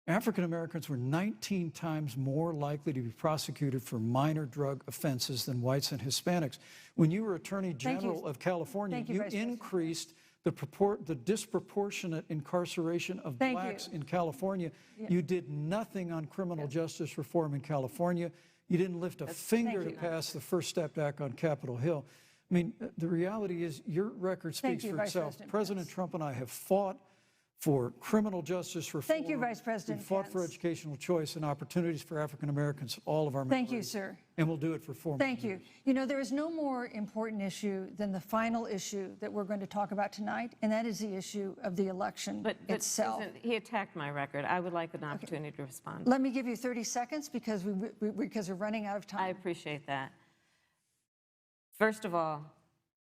African Americans were 19 times more likely to be prosecuted for minor drug offenses than whites and Hispanics. When you were Attorney General of California, you increased the disproportionate incarceration of blacks in California. You did nothing on criminal justice reform in California. You didn't lift a finger to pass the First Step Act on Capitol Hill. I mean, the reality is your record speaks for itself. President Trump and I have fought for criminal justice reform. Thank you, Vice President We fought for educational choice and opportunities for African Americans, all of our Thank you, sir. And we'll do it for 4 more Thank you. You know, there is no more important issue than the final issue that we're going to talk about tonight, and that is the issue of the election itself. Susan, he attacked my record. I would like an opportunity to respond. Let me give you 30 seconds because we're running out of time. I appreciate that. First of all,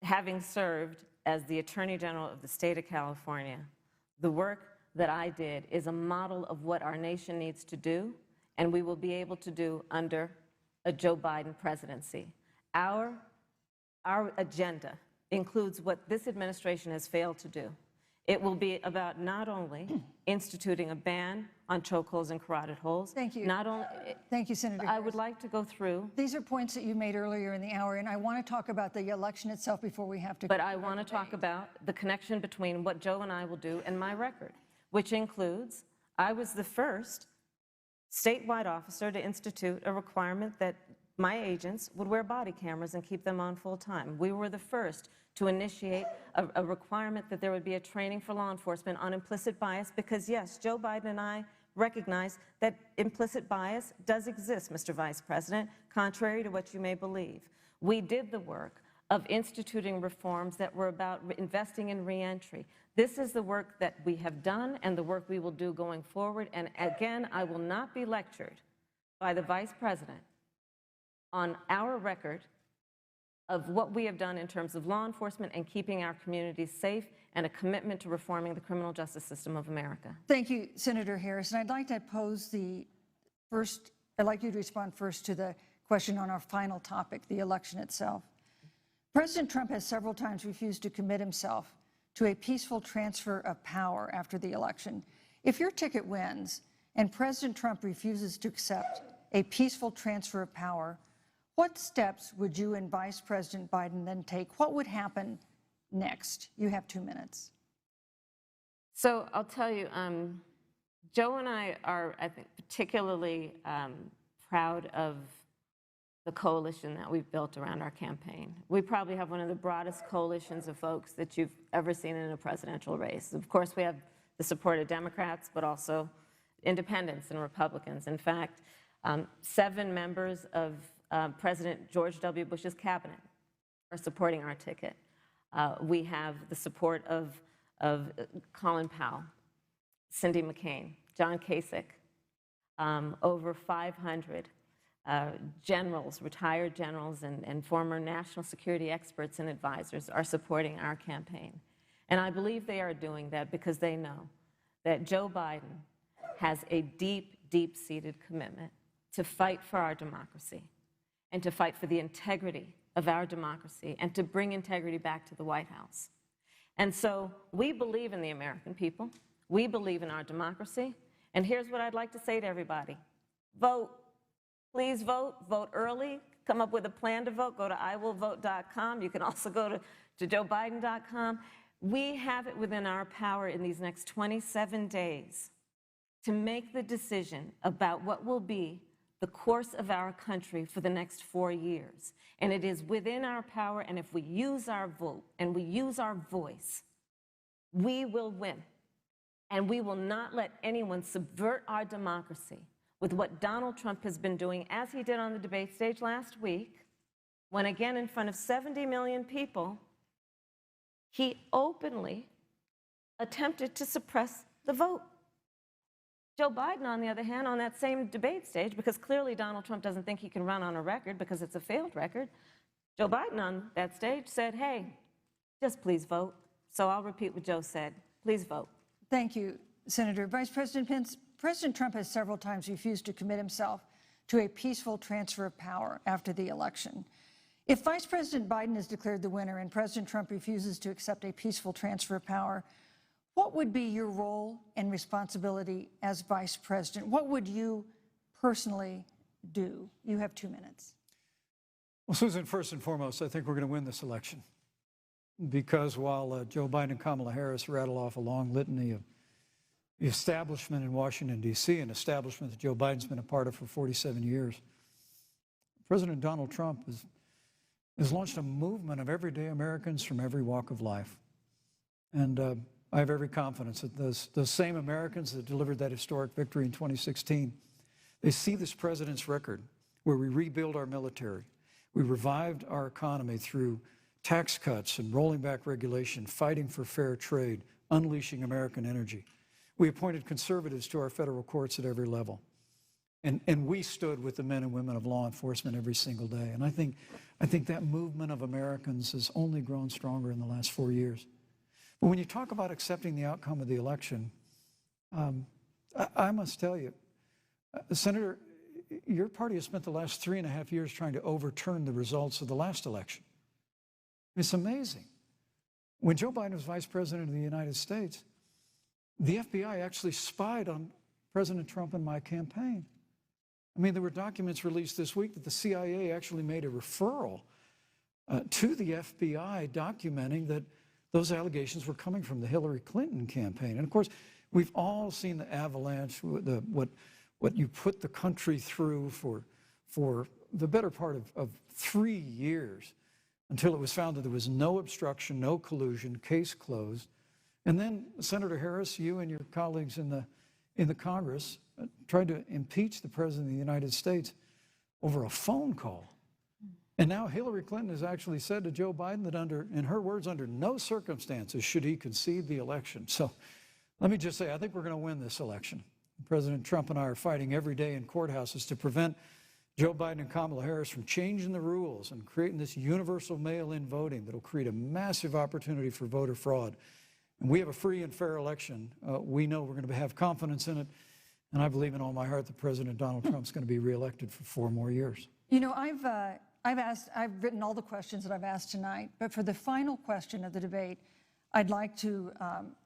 having served as the Attorney General of the state of California, the work that I did is a model of what our nation needs to do, and we will be able to do under a Joe Biden presidency. Our agenda includes what this administration has failed to do. It will be about not only instituting a ban on chokeholds and carotid holes. Thank you. Not only. Thank you, Senator. I would like to go through. These are points that you made earlier in the hour, and I want to talk about the election itself before we have to. But I want to talk about the connection between what Joe and I will do and my record, which includes I was the first statewide officer to institute a requirement that my agents would wear body cameras and keep them on full time. We were the first to initiate a requirement that there would be a training for law enforcement on implicit bias because, yes, Joe Biden and I recognize that implicit bias does exist, Mr. Vice President, contrary to what you may believe. We did the work of instituting reforms that were about investing in reentry. This is the work that we have done and the work we will do going forward. And again, I will not be lectured by the Vice President on our record of what we have done in terms of law enforcement and keeping our communities safe and a commitment to reforming the criminal justice system of America. Thank you, Senator Harris. And I'd like to pose I'd like you to respond first to the question on our final topic, the election itself. President Trump has several times refused to commit himself to a peaceful transfer of power after the election. If your ticket wins and President Trump refuses to accept a peaceful transfer of power, what steps would you and Vice President Biden then take? What would happen next? You have 2 minutes. So I'll tell you, Joe and I are, I think, particularly proud of the coalition that we've built around our campaign. We probably have one of the broadest coalitions of folks that you've ever seen in a presidential race. Of course, we have the support of Democrats, but also independents and Republicans. In fact, 7 members of President George W. Bush's cabinet are supporting our ticket. We have the support of Colin Powell, Cindy McCain, John Kasich, over 500 generals, retired generals, and former national security experts and advisors are supporting our campaign. And I believe they are doing that because they know that Joe Biden has a deep, deep-seated commitment to fight for our democracy and to fight for the integrity of our democracy and to bring integrity back to the White House. And so we believe in the American people. We believe in our democracy. And here's what I'd like to say to everybody. Vote. Please vote. Vote early. Come up with a plan to vote. Go to iwillvote.com. You can also go to joebiden.com. We have it within our power in these next 27 days to make the decision about what will be the course of our country for the next 4 years. And it is within our power, and if we use our vote and we use our voice, we will win. And we will not let anyone subvert our democracy with what Donald Trump has been doing, as he did on the debate stage last week, when again in front of 70 million people, he openly attempted to suppress the vote. Joe Biden, on the other hand, on that same debate stage, because clearly Donald Trump doesn't think he can run on a record because it's a failed record, Joe Biden on that stage said, hey, just please vote. So I'll repeat what Joe said. Please vote. Thank you, Senator. Vice President Pence, President Trump has several times refused to commit himself to a peaceful transfer of power after the election. If Vice President Biden is declared the winner and President Trump refuses to accept a peaceful transfer of power, what would be your role and responsibility as Vice President? What would you personally do? You have 2 minutes. Well, Susan, first and foremost, I think we're going to win this election. Because while Joe Biden and Kamala Harris rattle off a long litany of the establishment in Washington, D.C., an establishment that Joe Biden's been a part of for 47 years, President Donald Trump has launched a movement of everyday Americans from every walk of life. And I have every confidence that those same Americans that delivered that historic victory in 2016, they see this president's record where we rebuild our military, we revived our economy through tax cuts and rolling back regulation, fighting for fair trade, unleashing American energy. We appointed conservatives to our federal courts at every level. And we stood with the men and women of law enforcement every single day. And I think that movement of Americans has only grown stronger in the last 4 years. But when you talk about accepting the outcome of the election, I must tell you, Senator, your party has spent the last 3.5 years trying to overturn the results of the last election. It's amazing. When Joe Biden was Vice President of the United States, the FBI actually spied on President Trump and my campaign. I mean, there were documents released this week that the CIA actually made a referral to the FBI documenting that those allegations were coming from the Hillary Clinton campaign. And of course, we've all seen the avalanche, what you put the country through for the better part of 3 years until it was found that there was no obstruction, no collusion, case closed. And then Senator Harris, you and your colleagues in the Congress tried to impeach the President of the United States over a phone call. And now Hillary Clinton has actually said to Joe Biden that in her words, under no circumstances should he concede the election. So let me just say, I think we're going to win this election. President Trump and I are fighting every day in courthouses to prevent Joe Biden and Kamala Harris from changing the rules and creating this universal mail-in voting that will create a massive opportunity for voter fraud. And we have a free and fair election. We know we're going to have confidence in it. And I believe in all my heart that President Donald Trump's going to be reelected for 4 more years. You know, I've written all the questions that I've asked tonight, but for the final question of the debate, I'd like to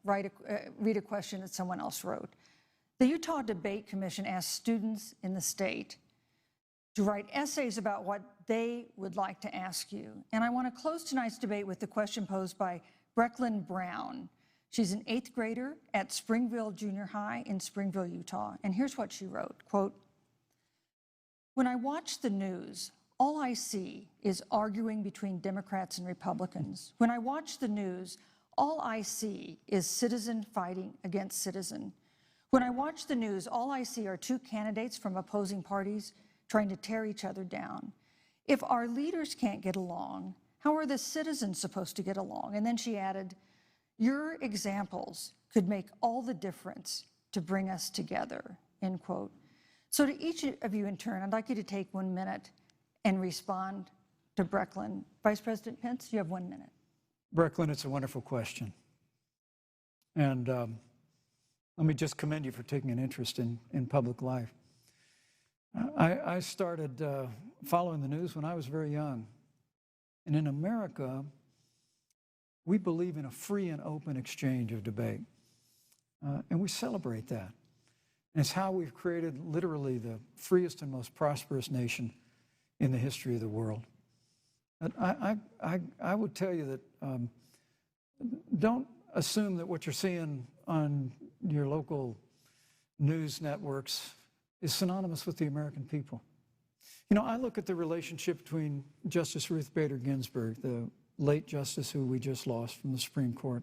read a question that someone else wrote. The Utah Debate Commission asked students in the state to write essays about what they would like to ask you. And I want to close tonight's debate with the question posed by Brecklin Brown. She's an 8th grader at Springville Junior High in Springville, Utah. And here's what she wrote, quote, "When I watch the news, all I see is arguing between Democrats and Republicans. When I watch the news, all I see is citizen fighting against citizen. When I watch the news, all I see are 2 candidates from opposing parties trying to tear each other down. If our leaders can't get along, how are the citizens supposed to get along? And then she added, your examples could make all the difference to bring us together, end quote. So to each of you in turn, I'd like you to take 1 minute and respond to Brecklin. Vice President Pence, you have 1 minute. Brecklin, it's a wonderful question. And let me just commend you for taking an interest in public life. I started following the news when I was very young. And in America, we believe in a free and open exchange of debate. And we celebrate that. And it's how we've created literally the freest and most prosperous nation in the history of the world. And I would tell you that don't assume that what you're seeing on your local news networks is synonymous with the American people. You know, I look at the relationship between Justice Ruth Bader Ginsburg, the late justice who we just lost from the Supreme Court,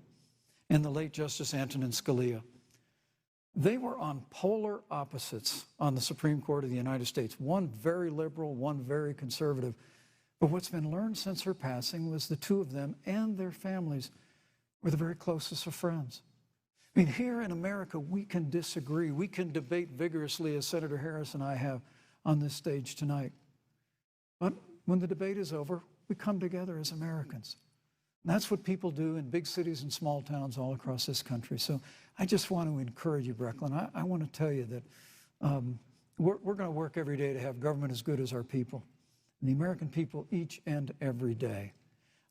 and the late Justice Antonin Scalia. They were on polar opposites on the Supreme Court of the United States, one very liberal, one very conservative. But what's been learned since her passing was the two of them and their families were the very closest of friends. I mean, here in America, we can disagree. We can debate vigorously, as Senator Harris and I have on this stage tonight. But when the debate is over, we come together as Americans. And that's what people do in big cities and small towns all across this country. So I just want to encourage you, Brecklin. I want to tell you that we're going to work every day to have government as good as our people. And the American people each and every day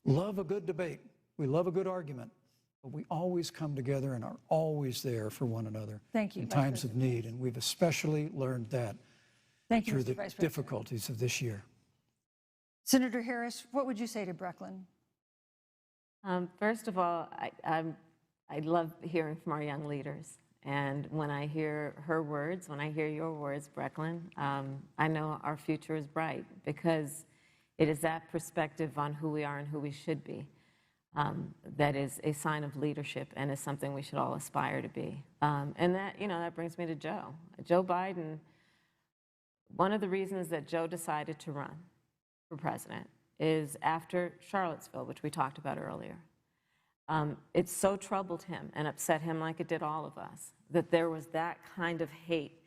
love a good debate. We love a good argument. But we always come together and are always there for one another. Thank you, in Vice times of President. need. And we've especially learned that Thank you, through Mr. the Vice President. difficulties of this year. Senator Harris, what would you say to Brecklin? First of all, I love hearing from our young leaders. And when I hear her words, when I hear your words, Brecklin, I know our future is bright because it is that perspective on who we are and who we should be that is a sign of leadership and is something we should all aspire to be. And that, you know, that brings me to Joe. Joe Biden, one of the reasons that Joe decided to run for president is after Charlottesville, which we talked about earlier. It so troubled him and upset him like it did all of us, that there was that kind of hate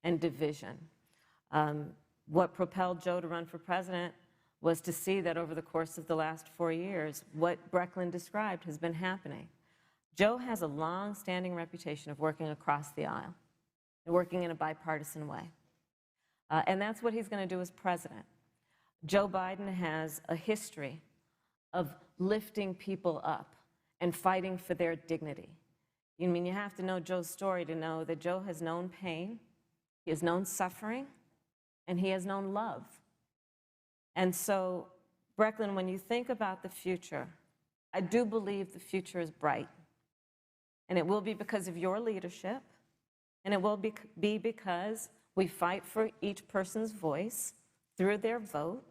and division. What propelled Joe to run for president was to see that over the course of the last 4 years, what Brecklin described has been happening. Joe has a long-standing reputation of working across the aisle and working in a bipartisan way. And that's what he's going to do as president. Joe Biden has a history of lifting people up and fighting for their dignity. I mean, you have to know Joe's story to know that Joe has known pain, he has known suffering, and he has known love. And so, Brecklin, when you think about the future, I do believe the future is bright. And it will be because of your leadership, and it will be because we fight for each person's voice through their vote,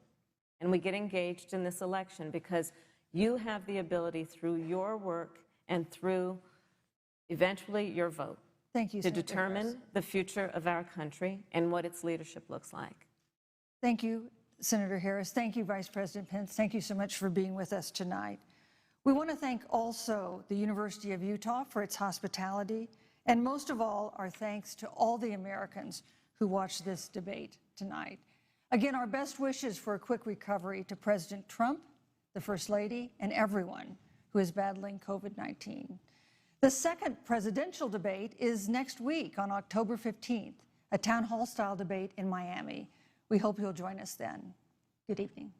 and we get engaged in this election because you have the ability through your work and through eventually your vote Thank you, to Senator determine Harris. the future of our country and what its leadership looks like. Thank you, Senator Harris. Thank you, Vice President Pence. Thank you so much for being with us tonight. We want to thank also the University of Utah for its hospitality, and most of all, our thanks to all the Americans who watched this debate tonight. Again, our best wishes for a quick recovery to President Trump, the First Lady, and everyone who is battling COVID-19. The second presidential debate is next week on October 15th, a town hall style debate in Miami. We hope you'll join us then. Good evening.